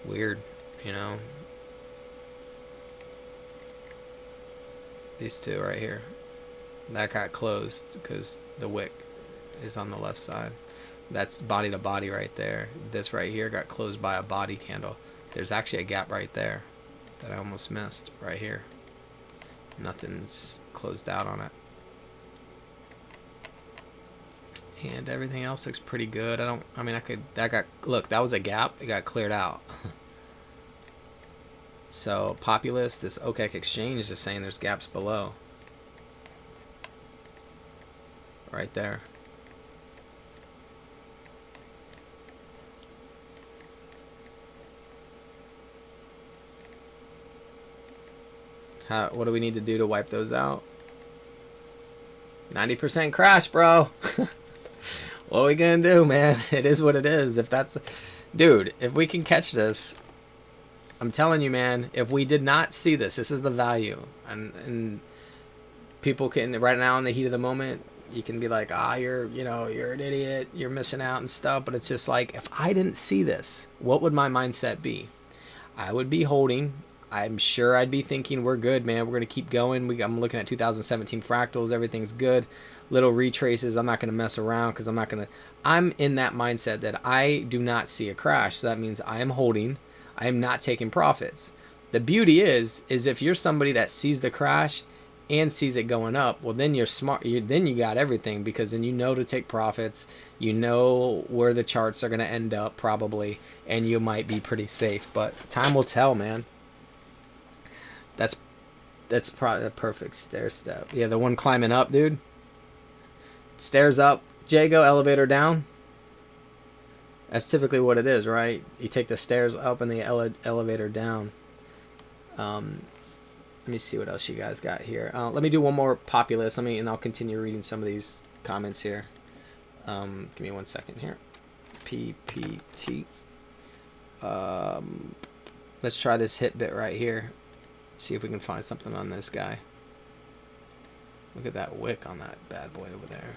weird, you know. These two right here, that got closed because the wick is on the left side. That's body to body right there. This right here got closed by a body candle. There's actually a gap right there that I almost missed right here. Nothing's closed out on it. And everything else looks pretty good. Look, that was a gap. It got cleared out. So Populous, this OKEX exchange is just saying there's gaps below. Right there. What do we need to do to wipe those out? 90% crash, bro. What are we gonna do, man? It is what it is. Dude, if we can catch this, I'm telling you, man, if we did not see this is the value. And people can, right now in the heat of the moment, you can be like, you're an idiot, you're missing out and stuff. But it's just like, if I didn't see this, what would my mindset be? I would be holding. I'm sure I'd be thinking, we're good, man. We're going to keep going. I'm looking at 2017 fractals. Everything's good. Little retraces. I'm not going to mess around because I'm in that mindset that I do not see a crash. So that means I am holding. I am not taking profits. The beauty is if you're somebody that sees the crash and sees it going up, well, then you're smart. Then you got everything, because then you know to take profits. You know where the charts are going to end up probably, and you might be pretty safe. But time will tell, man. That's probably the perfect stair step. Yeah, the one climbing up, dude. Stairs up, Jago, elevator down. That's typically what it is, right? You take the stairs up and the elevator down. Let me see what else you guys got here. Let me do one more Populous. And I'll continue reading some of these comments here. Give me 1 second here. PPT. Let's try this hit bit right here. See if we can find something on this guy. Look at that wick on that bad boy over there.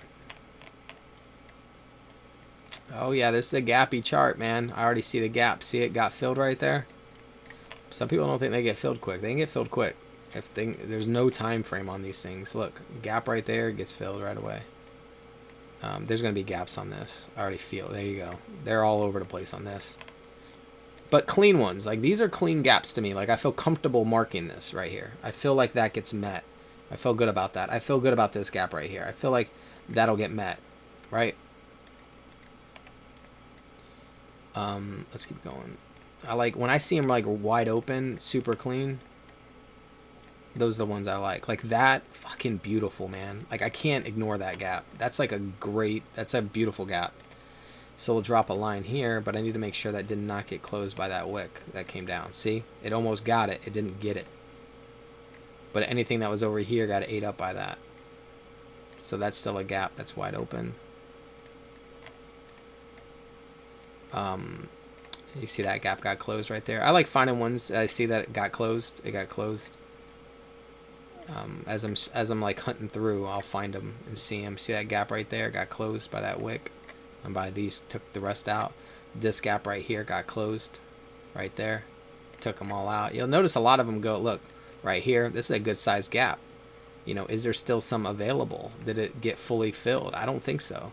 Oh yeah, this is a gappy chart, man. I already see the gap. See, it got filled right there. Some people don't think they get filled quick. They can get filled quick. There's no time frame on these things. Look, gap right there gets filled right away. There's gonna be gaps on this. I already feel. There you go. They're all over the place on this. But clean ones. Like, these are clean gaps to me. Like, I feel comfortable marking this right here. I feel like that gets met. I feel good about that. I feel good about this gap right here. I feel like that'll get met, right? Let's keep going. I like when I see them like wide open, super clean. Those are the ones I like. Like that, fucking beautiful, man. Like, I can't ignore that gap. That's like that's a beautiful gap. So we'll drop a line here, but I need to make sure that did not get closed by that wick that came down. See? It almost got it. It didn't get it. But anything that was over here got ate up by that. So that's still a gap that's wide open. You see that gap got closed right there. I like finding ones that I see that it got closed. It got closed. As I'm like hunting through, I'll find them and see them. See that gap right there got closed by that wick, and by these took the rest out. This gap right here got closed, right there, took them all out. You'll notice a lot of them go. Look, right here. This is a good sized gap. You know, is there still some available? Did it get fully filled? I don't think so.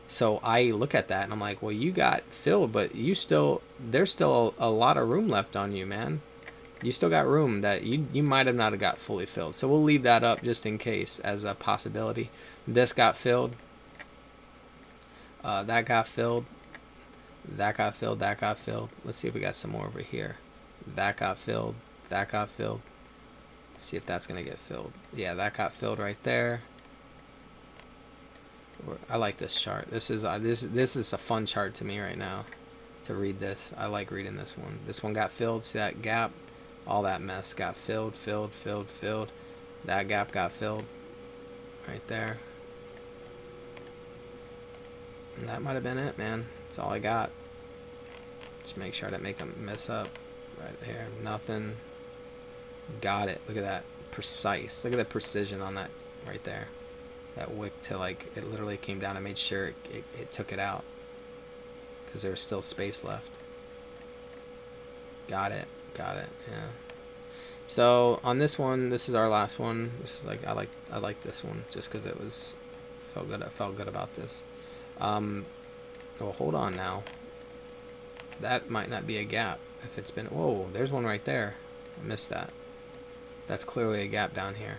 So I look at that and I'm like, well, you got filled, but there's still a lot of room left on you, man. You still got room that you might have not have got fully filled. So we'll leave that up just in case as a possibility. This got filled. That got filled. That got filled. That got filled. Let's see if we got some more over here. That got filled. That got filled. Let's see if that's gonna get filled. Yeah, that got filled right there. I like this chart. This is a fun chart to me right now to read this. I like reading this one. This one got filled. See that gap? All that mess got filled, filled, filled, filled. That gap got filled right there. And that might have been it, man. That's all I got. Just make sure I didn't make a mess up right here. Nothing. Got it. Look at that. Precise. Look at the precision on that right there. That wick to like, it literally came down and made sure it took it out. Because there was still space left. Got it. Got it. Yeah. So on this one, this is our last one. This is like, I like this one just because it was, felt good. I felt good about this. Well, hold on now. That might not be a gap if it's been, whoa, there's one right there. I missed that. That's clearly a gap down here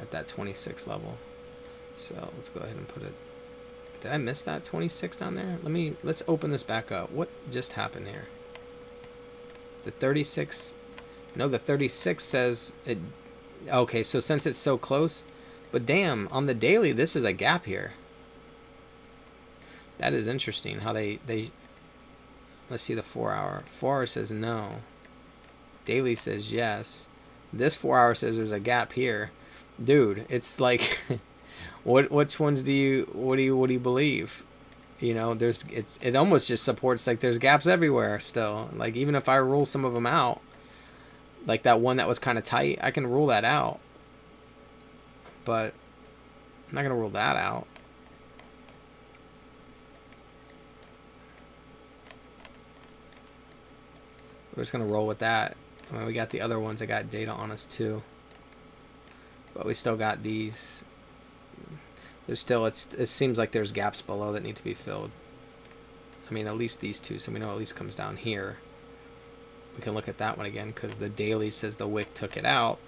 at that 26 level. So let's go ahead and put it. Did I miss that 26 down there? Let's open this back up. What just happened here? The 36, no, the 36 says it. Okay, so since it's so close, but damn, on the daily, this is a gap here. That is interesting how they let's see the 4 hour. 4 hour says no. Daily says yes. This 4 hour says there's a gap here. Dude, it's like which ones do you believe? You know, it almost just supports like there's gaps everywhere still. Like even if I rule some of them out, like that one that was kind of tight, I can rule that out. But I'm not going to rule that out. We're just going to roll with that. I mean, we got the other ones that got data on us too. But we still got these. There's still, it seems like there's gaps below that need to be filled. I mean, at least these two, so we know at least comes down here. We can look at that one again because the daily says the wick took it out,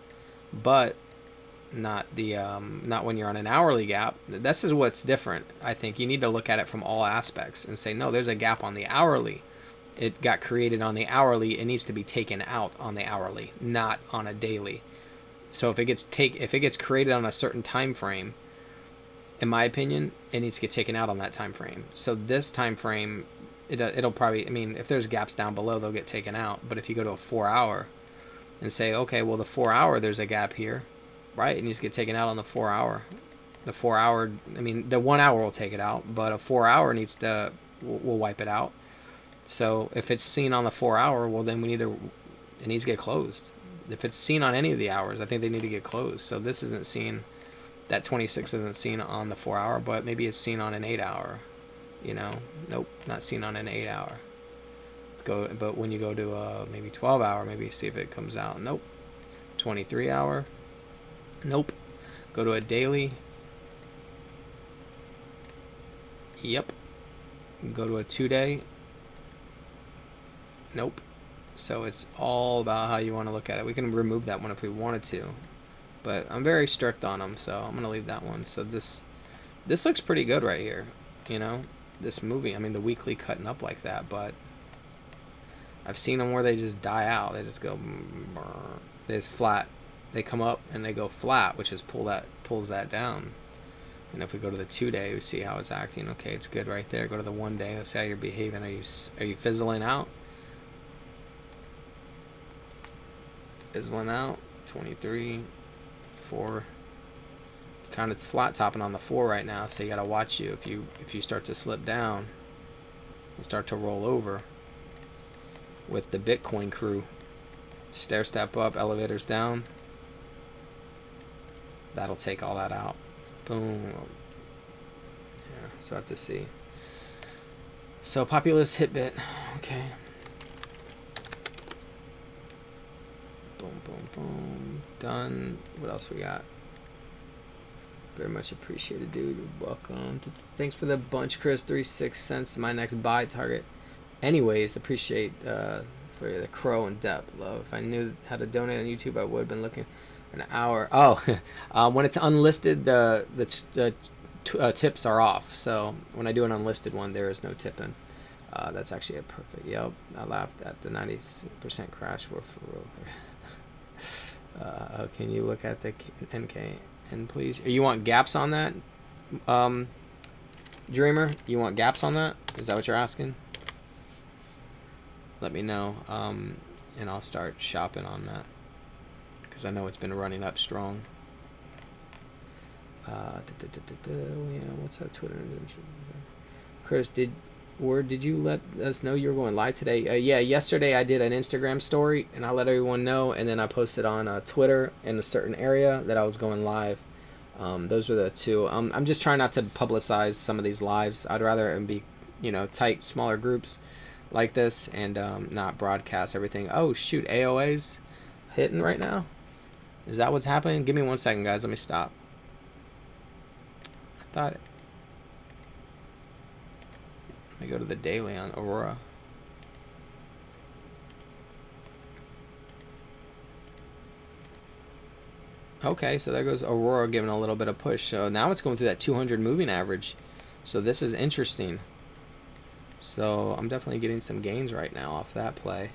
but not the not when you're on an hourly gap. This is what's different. I think you need to look at it from all aspects and say, no, there's a gap on the hourly. It got created on the hourly. It needs to be taken out on the hourly, not on a daily. So if it gets created on a certain time frame, in my opinion, it needs to get taken out on that time frame. So this time frame, it'll probably, I mean, if there's gaps down below, they'll get taken out. But if you go to a 4 hour and say, okay, well, the 4 hour, there's a gap here, right? It needs to get taken out on the 4 hour. The 4 hour, I mean, the 1 hour will take it out, but a 4 hour needs to, will wipe it out. So if it's seen on the 4 hour, well, then it needs to get closed. If it's seen on any of the hours, I think they need to get closed. So this isn't seen, that 26 isn't seen on the 4 hour, but maybe it's seen on an 8 hour, you know? Nope, not seen on an 8 hour. But when you go to maybe 12 hour, maybe see if it comes out. Nope. 23 hour. Nope. Go to a daily. Yep. Go to a 2 day. Nope. So it's all about how you want to look at it. We can remove that one if we wanted to, but I'm very strict on them, so I'm gonna leave that one. So this looks pretty good right here, you know, this movie. I mean, the weekly cutting up like that, but I've seen them where they just die out. They just go, they just flat. They come up and they go flat, which is pulls that down. And if we go to the 2 day, we see how it's acting. Okay, it's good right there. Go to the 1 day. Let's see how you're behaving. Are you fizzling out? Fizzling out. 23, 4. Kind of, it's flat topping on the 4 right now, so you gotta watch you if you start to slip down and start to roll over. with the Bitcoin crew. Stair step up, elevators down. That'll take all that out. Boom. Yeah, so I have to see. So populist hit bit. Okay. Boom, boom, boom. Done. What else we got? Very much appreciated, dude. Welcome. Thanks for the bunch, Chris. 36 cents to my next buy target. Anyways, appreciate for the crow and depth. Love. If I knew how to donate on YouTube, I would have been looking an hour. Oh, when it's unlisted, the tips are off. So when I do an unlisted one, there is no tipping. That's actually a perfect. Yep, I laughed at the 90% crash. We're for real. Can you look at the NKN, please? You want gaps on that, Dreamer? You want gaps on that? Is that what you're asking? Let me know, and I'll start shopping on that, because I know it's been running up strong. Yeah, what's that Twitter? Chris, did you let us know you were going live today? Yeah, yesterday I did an Instagram story, and I let everyone know, and then I posted on Twitter in a certain area that I was going live. Those are the two. I'm just trying not to publicize some of these lives. I'd rather it be, tight, smaller groups like this, and not broadcast everything. Oh shoot, AOA's hitting right now. Is that what's happening? Give me 1 second, guys. Let me stop. I thought it. Let me go to the daily on Aurora. Okay, so there goes Aurora giving a little bit of push. So now it's going through that 200 moving average. So this is interesting. So I'm definitely getting some gains right now off that play.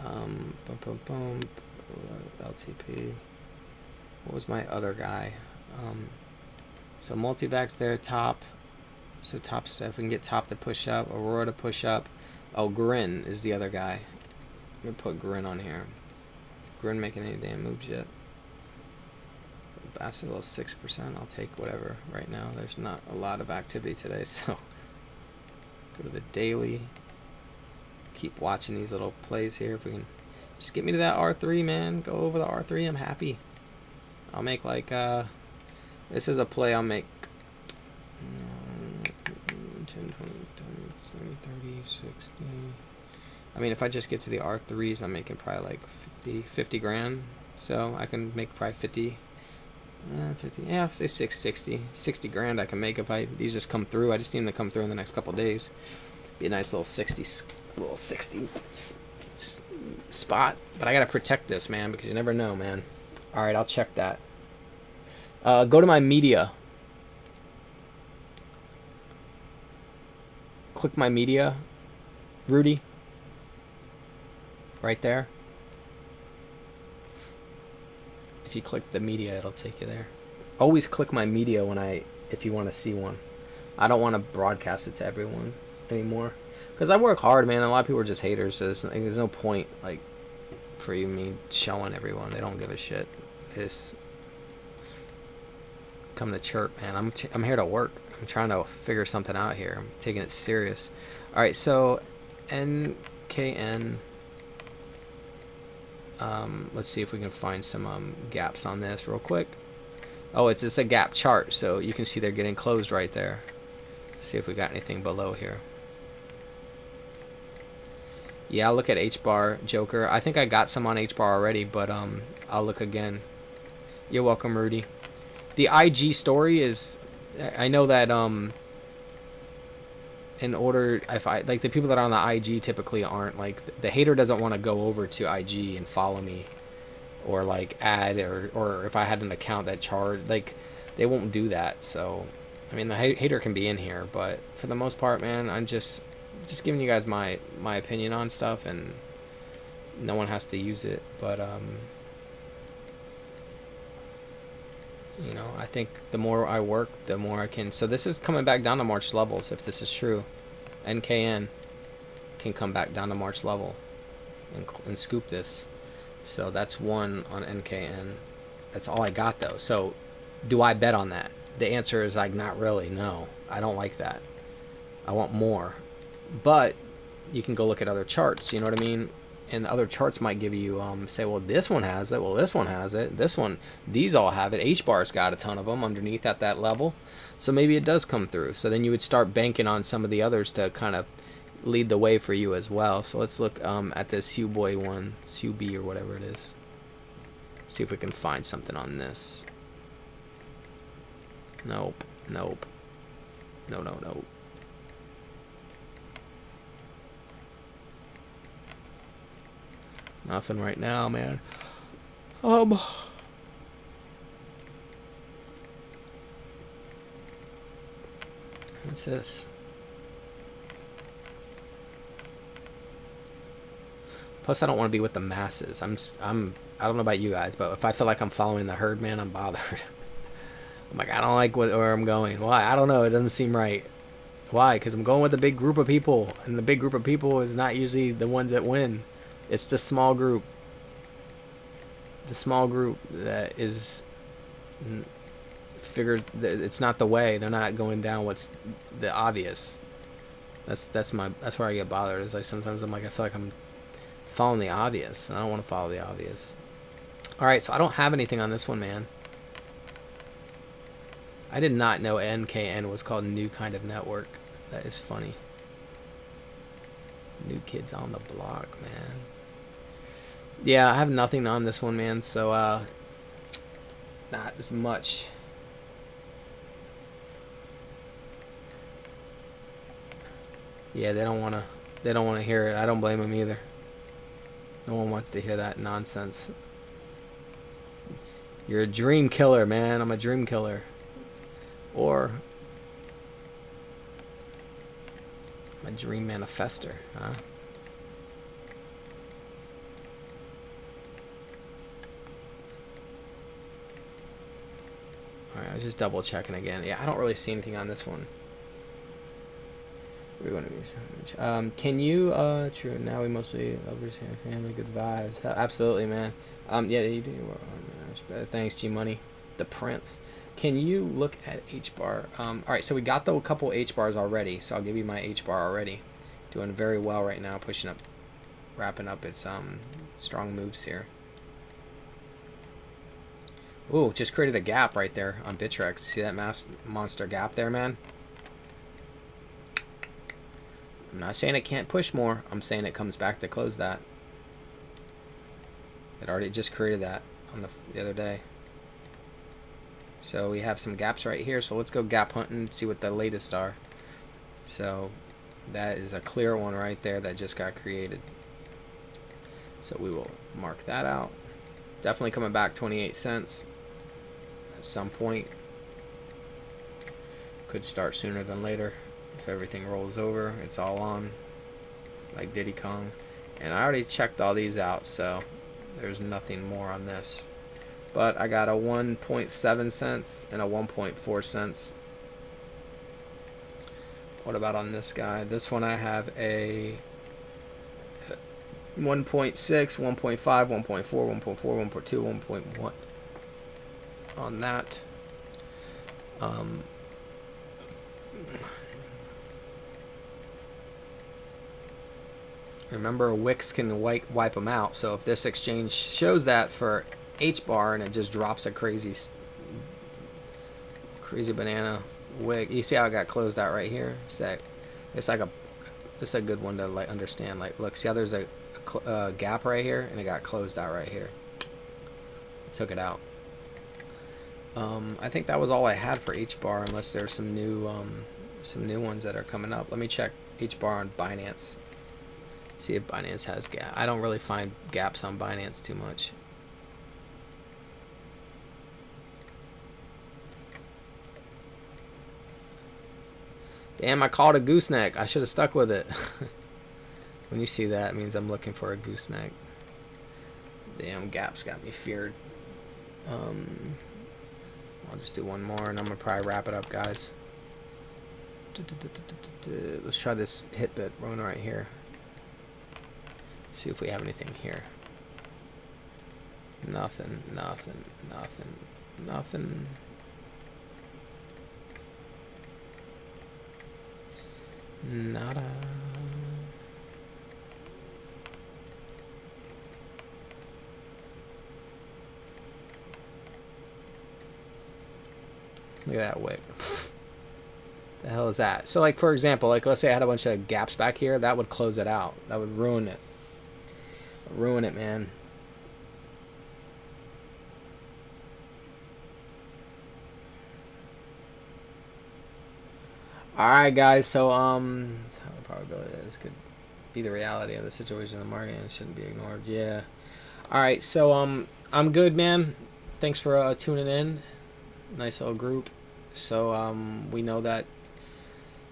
Boom, boom, boom. LTP. What was my other guy? So multivax there, top. So top stuff, we can get top to push up, Aurora to push up. Oh, Grin is the other guy. I'm gonna put Grin on here. Is Grin making any damn moves yet? Basset 6%. I'll take whatever right now. There's not a lot of activity today, so go to the daily. Keep watching these little plays here. If we can just get me to that R3, man. Go over the R3. I'm happy. I'll make like this is a play I'll make 10, 20, 30, 60. I mean, if I just get to the R3s, I'm making probably like 50 grand. So I can make probably 50. 50, yeah, say 60 grand I can make if these just come through. I just need them to come through in the next couple days. Be a nice little 60 spot. But I gotta protect this, man, because you never know, man. All right, I'll check that. Go to my media. Click my media, Rudy. Right there. If you click the media, it'll take you there. Always click my media if you want to see one. I don't want to broadcast it to everyone anymore, because I work hard, man. A lot of people are just haters, so there's no point for me showing everyone. They don't give a shit. Just come to chirp, man. I'm here to work. I'm trying to figure something out here. I'm taking it serious. All right, so NKN. Let's see if we can find some gaps on this real quick. Oh, it's just a gap chart, so you can see they're getting closed right there. See if we got anything below here. Yeah, I'll look at H-bar, Joker. I think I got some on H-bar already, but I'll look again. You're welcome, Rudy. The IG story is, I know that in order, if the people that are on the IG typically aren't, the hater doesn't want to go over to IG and follow me, or add, or if I had an account that charged, they won't do that. So I mean, the hater can be in here, but for the most part, man, I'm just giving you guys my opinion on stuff, and no one has to use it. But I think the more I work, the more I can. So this is coming back down to March levels, if this is true. NKN can come back down to March level and scoop this. So that's one on NKN. That's all I got, though. So do I bet on that? The answer is not really. No, I don't like that. I want more. But you can go look at other charts. You know what I mean? and other charts might give you say, well, this one has it, well, this one has it, this one, these all have it. H bar's got a ton of them underneath at that level, so maybe it does come through. So then you would start banking on some of the others to kind of lead the way for you as well. So let's look at this Hugh Boy one, it's Hugh B or whatever it is. See if we can find something on this. Nope, nope, no, no, no. Nothing right now, man. What's this? Plus, I don't want to be with the masses. I don't know about you guys, but if I feel like I'm following the herd, man, I'm bothered. I'm like, I don't like where I'm going. Why? I don't know. It doesn't seem right. Why? Because I'm going with a big group of people, and the big group of people is not usually the ones that win. It's the small group. The small group that is figured that it's not the way. They're not going down what's the obvious. That's where I get bothered. Is like sometimes I'm like, I feel like I'm following the obvious, and I don't want to follow the obvious. All right, so I don't have anything on this one, man. I did not know NKN was called New Kind of Network. That is funny. New Kids on the Block, man. Yeah, I have nothing on this one, man, so not as much. Yeah, they don't want to hear it. I don't blame them either. No one wants to hear that nonsense. You're a dream killer, man. I'm a dream killer. Or I'm a dream manifester, huh? Alright, I was just double checking again. Yeah, I don't really see anything on this one. We're going to be can you true, now we mostly overstand family, good vibes. Absolutely, man. Yeah, you do. Thanks, G Money. The Prince. Can you look at H bar? Alright, so we got the couple H bars already, so I'll give you my H bar already. Doing very well right now, pushing up, wrapping up its strong moves here. Ooh, just created a gap right there on Bittrex. See that monster gap there, man? I'm not saying it can't push more. I'm saying it comes back to close that. It already just created that on the other day. So we have some gaps right here. So let's go gap hunting and see what the latest are. So that is a clear one right there that just got created. So we will mark that out. Definitely coming back 28 cents at some point. Could start sooner than later. If everything rolls over, it's all on, like Diddy Kong. And I already checked all these out, so there's nothing more on this. But I got a 1.7 cents and a 1.4 cents. What about on this guy? This one I have a 1.6, 1.5, 1.4, 1.4, 1.2, 1.1 on that. Remember, Wix can wipe them out. So if this exchange shows that for H bar and it just drops a crazy banana wick, you see how it got closed out right here? It's a good one to like understand. Like, look, see how there's a gap right here, and it got closed out right here. Took it out. I think that was all I had for H bar, unless there's some new ones that are coming up. Let me check H bar on Binance. See if Binance has gap. I don't really find gaps on Binance too much. Damn, I called a gooseneck. I should have stuck with it. When you see that, it means I'm looking for a gooseneck. Damn, gaps got me feared. I'll just do one more, and I'm gonna probably wrap it up, guys. Let's try this hit bit one right here. See if we have anything here. Nothing, nothing, nothing, nothing. Nada. Look at that wick. The hell is that? So like, for example, like let's say I had a bunch of gaps back here, that would close it out. That would ruin it. Ruin it, man. Alright guys, so that's how the probability is could be the reality of the situation in the market and shouldn't be ignored. Yeah. Alright, so I'm good, man. Thanks for tuning in. Nice little group. So we know that,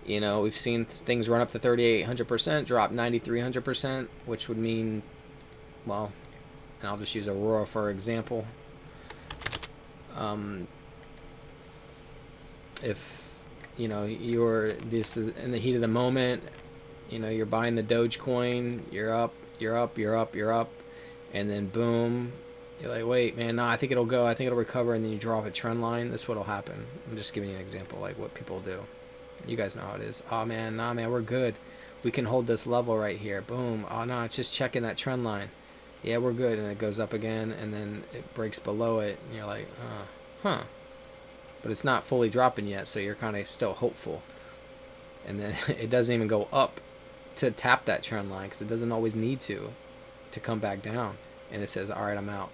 you know, we've seen things run up to 3,800%, drop 9,300%, which would mean, well, and I'll just use Aurora for example. If, you know, this is in the heat of the moment, you know, you're buying the Dogecoin, you're up, and then boom, you're like, wait, man, no, I think it'll go, I think it'll recover, and then you draw up a trend line. That's what'll happen. I'm just giving you an example, like what people do. You guys know how it is. Oh man, nah, man, we're good. We can hold this level right here. Boom. Oh no, it's just checking that trend line. Yeah, we're good, and it goes up again, and then it breaks below it, and you're like, huh. But it's not fully dropping yet, so you're kind of still hopeful. And then it doesn't even go up to tap that trend line, because it doesn't always need to come back down. And it says, all right, I'm out.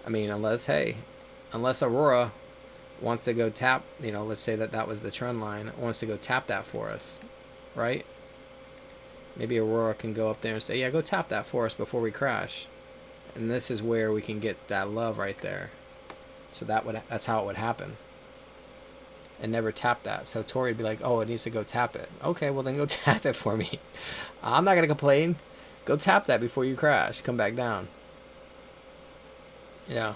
I mean, unless Aurora wants to go tap, you know, let's say that was the trend line, wants to go tap that for us, right? Maybe Aurora can go up there and say, yeah, go tap that for us before we crash. And this is where we can get that love right there. So that's how it would happen. And never tap that. So Tori would be like, oh, it needs to go tap it. Okay, well then go tap it for me. I'm not going to complain. Go tap that before you crash. Come back down. Yeah.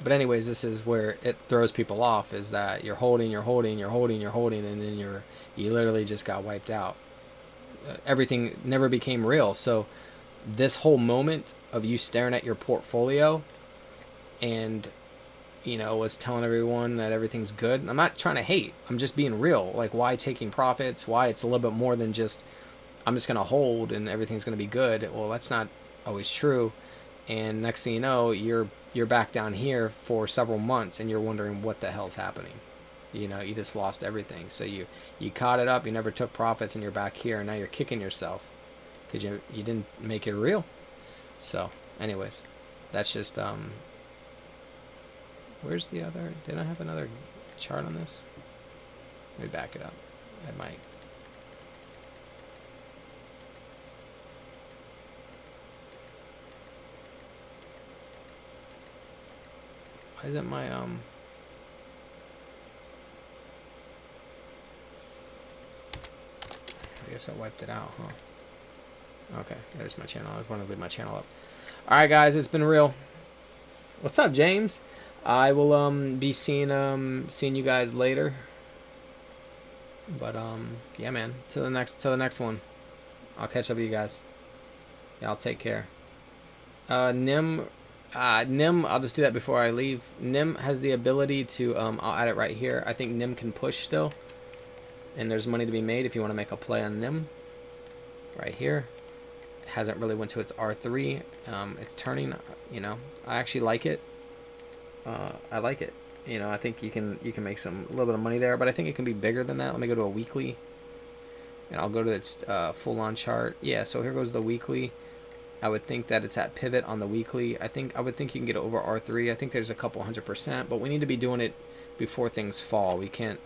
But anyways, this is where it throws people off, is that you're holding, and then you literally just got wiped out. Everything never became real. So this whole moment of you staring at your portfolio and, you know, was telling everyone that everything's good. I'm not trying to hate. I'm just being real. Like, why taking profits? Why it's a little bit more than just, I'm just going to hold and everything's going to be good. Well, that's not always true. And next thing you know, you're back down here for several months and you're wondering what the hell's happening. You know, you just lost everything. So you caught it up, you never took profits, and you're back here, and now you're kicking yourself because you didn't make it real. So anyways, that's just where's the other, did I have another chart on this? Let me back it up. I might. Why isn't my I guess I wiped it out, huh? Okay, there's my channel. I want to leave my channel up. Alright guys, it's been real. What's up, James? I will be seeing you guys later. But yeah, man, till the next one. I'll catch up with you guys. Y'all take care. Nim, I'll just do that before I leave. Nim has the ability to I'll add it right here. I think Nim can push still. And there's money to be made if you want to make a play on Nim. Right here. It hasn't really went to its R3. It's turning, you know. I actually like it. I like it. You know, I think you can make a little bit of money there, but I think it can be bigger than that. Let me go to a weekly. And I'll go to its full-on chart. Yeah, so here goes the weekly. I would think that it's at pivot on the weekly. I would think you can get it over R3. I think there's a couple 100%, but we need to be doing it before things fall. We can't,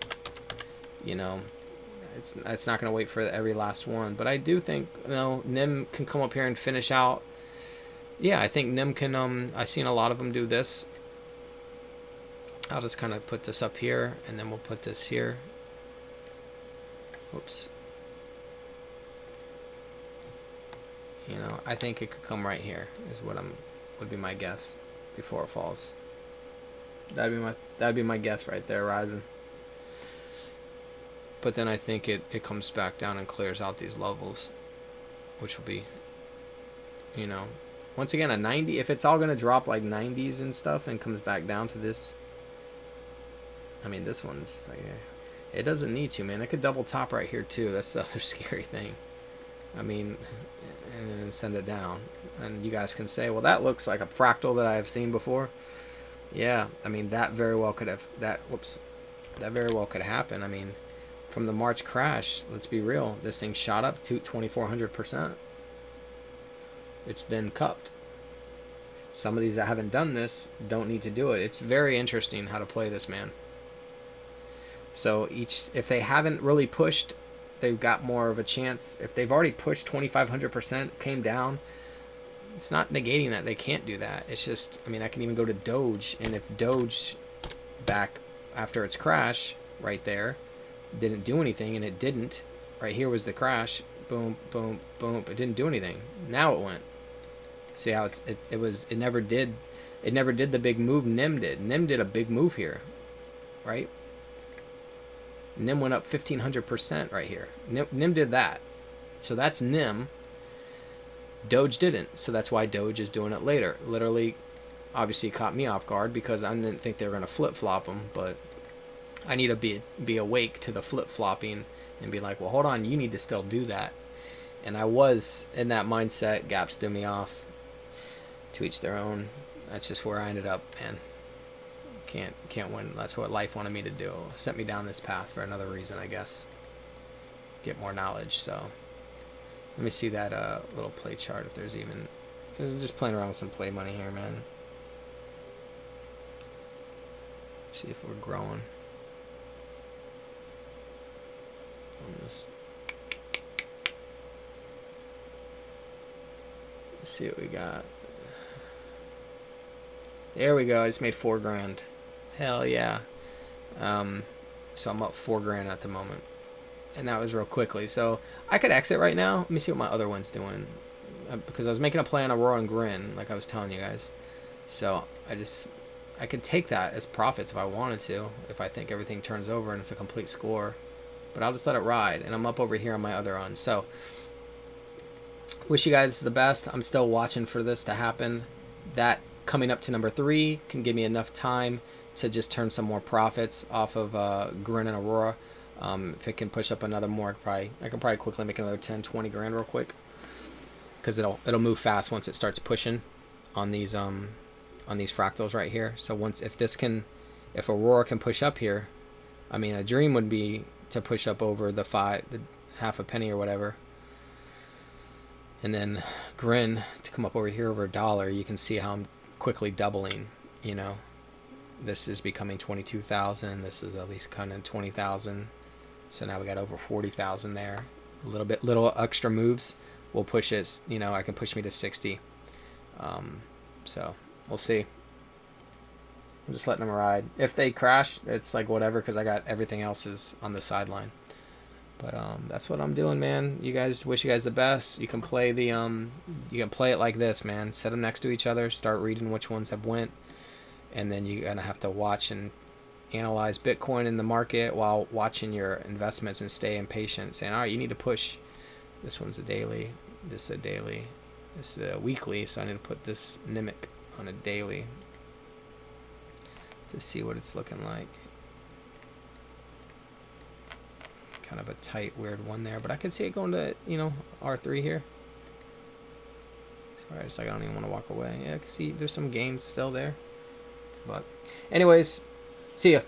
you know, it's not going to wait for every last one. But I do think, you know, Nim can come up here and finish out. Yeah, I think Nim can, I've seen a lot of them do this. I'll just kind of put this up here, and then we'll put this here. Whoops. You know, I think it could come right here, is what would be my guess before it falls. That'd be my guess right there, Ryzen. But then I think it comes back down and clears out these levels, which will be, you know, once again a 90. If it's all gonna drop like 90s and stuff and comes back down to this, I mean, this one's like, it doesn't need to, man. It could double top right here too. That's the other scary thing. I mean, and send it down, and you guys can say, well, that looks like a fractal that I have seen before. Yeah, I mean that very well could have that very well could happen. I mean, from the March crash, let's be real, this thing shot up to 2,400%. It's then cupped. Some of these that haven't done this don't need to do it. It's very interesting how to play this, man. So if they haven't really pushed, they've got more of a chance. If they've already pushed 2,500%, came down, it's not negating that they can't do that. It's just, I mean, I can even go to Doge, and if Doge back after its crash right there didn't do anything, and it didn't, right here was the crash, boom, boom, boom, it didn't do anything. Now it went. See how it never did the big move Nim did. Nim did a big move here, right? Nim went up 1,500% right here. Nim did that. So that's Nim. Doge didn't. So that's why Doge is doing it later. Literally, obviously caught me off guard because I didn't think they were going to flip-flop them. But I need to be awake to the flip-flopping and be like, well, hold on, you need to still do that. And I was in that mindset. Gaps threw me off. To each their own. That's just where I ended up, man. Can't win. That's what life wanted me to do. Sent me down this path for another reason, I guess. Get more knowledge. So let me see that little play chart if there's even. I'm just playing around with some play money here, man. See if we're growing. Let's see what we got. There we go. I just made $4,000. Hell yeah. So I'm up $4,000 at the moment, and that was real quickly. So I could exit right now. Let me see what my other one's doing, because I was making a play on Aurora and Grin, like I was telling you guys. So I could take that as profits if I wanted to, if I think everything turns over and it's a complete score. But I'll just let it ride, and I'm up over here on my other one. So wish you guys the best. I'm still watching for this to happen. That coming up to number 3 can give me enough time to just turn some more profits off of Grin and Aurora. If it can push up another more, I can probably quickly make another 10, 20 grand real quick, because it'll move fast once it starts pushing on these fractals right here. So if Aurora can push up here, I mean, a dream would be to push up over the half a penny or whatever. And then Grin to come up over here over $1. You can see how I'm quickly doubling, you know. This is becoming 22,000. This is at least kind of 20,000. So now we got over 40,000 there. Little extra moves will push it, you know, I can push me to 60. So we'll see. I'm just letting them ride. If they crash, it's like whatever, because I got everything else is on the sideline. But that's what I'm doing, man. You guys, wish you guys the best. You can play it like this, man. Set them next to each other. Start reading which ones have went, and then you're gonna have to watch and analyze Bitcoin in the market while watching your investments and stay patient. Saying, all right, you need to push. This one's a daily. This is a daily. This is a weekly. So I need to put this Nimic on a daily to see what it's looking like. Kind of a tight, weird one there, but I can see it going to, you know, R3 here. Sorry, it's like I don't even want to walk away. Yeah, I can see there's some gains still there. But anyways, see ya.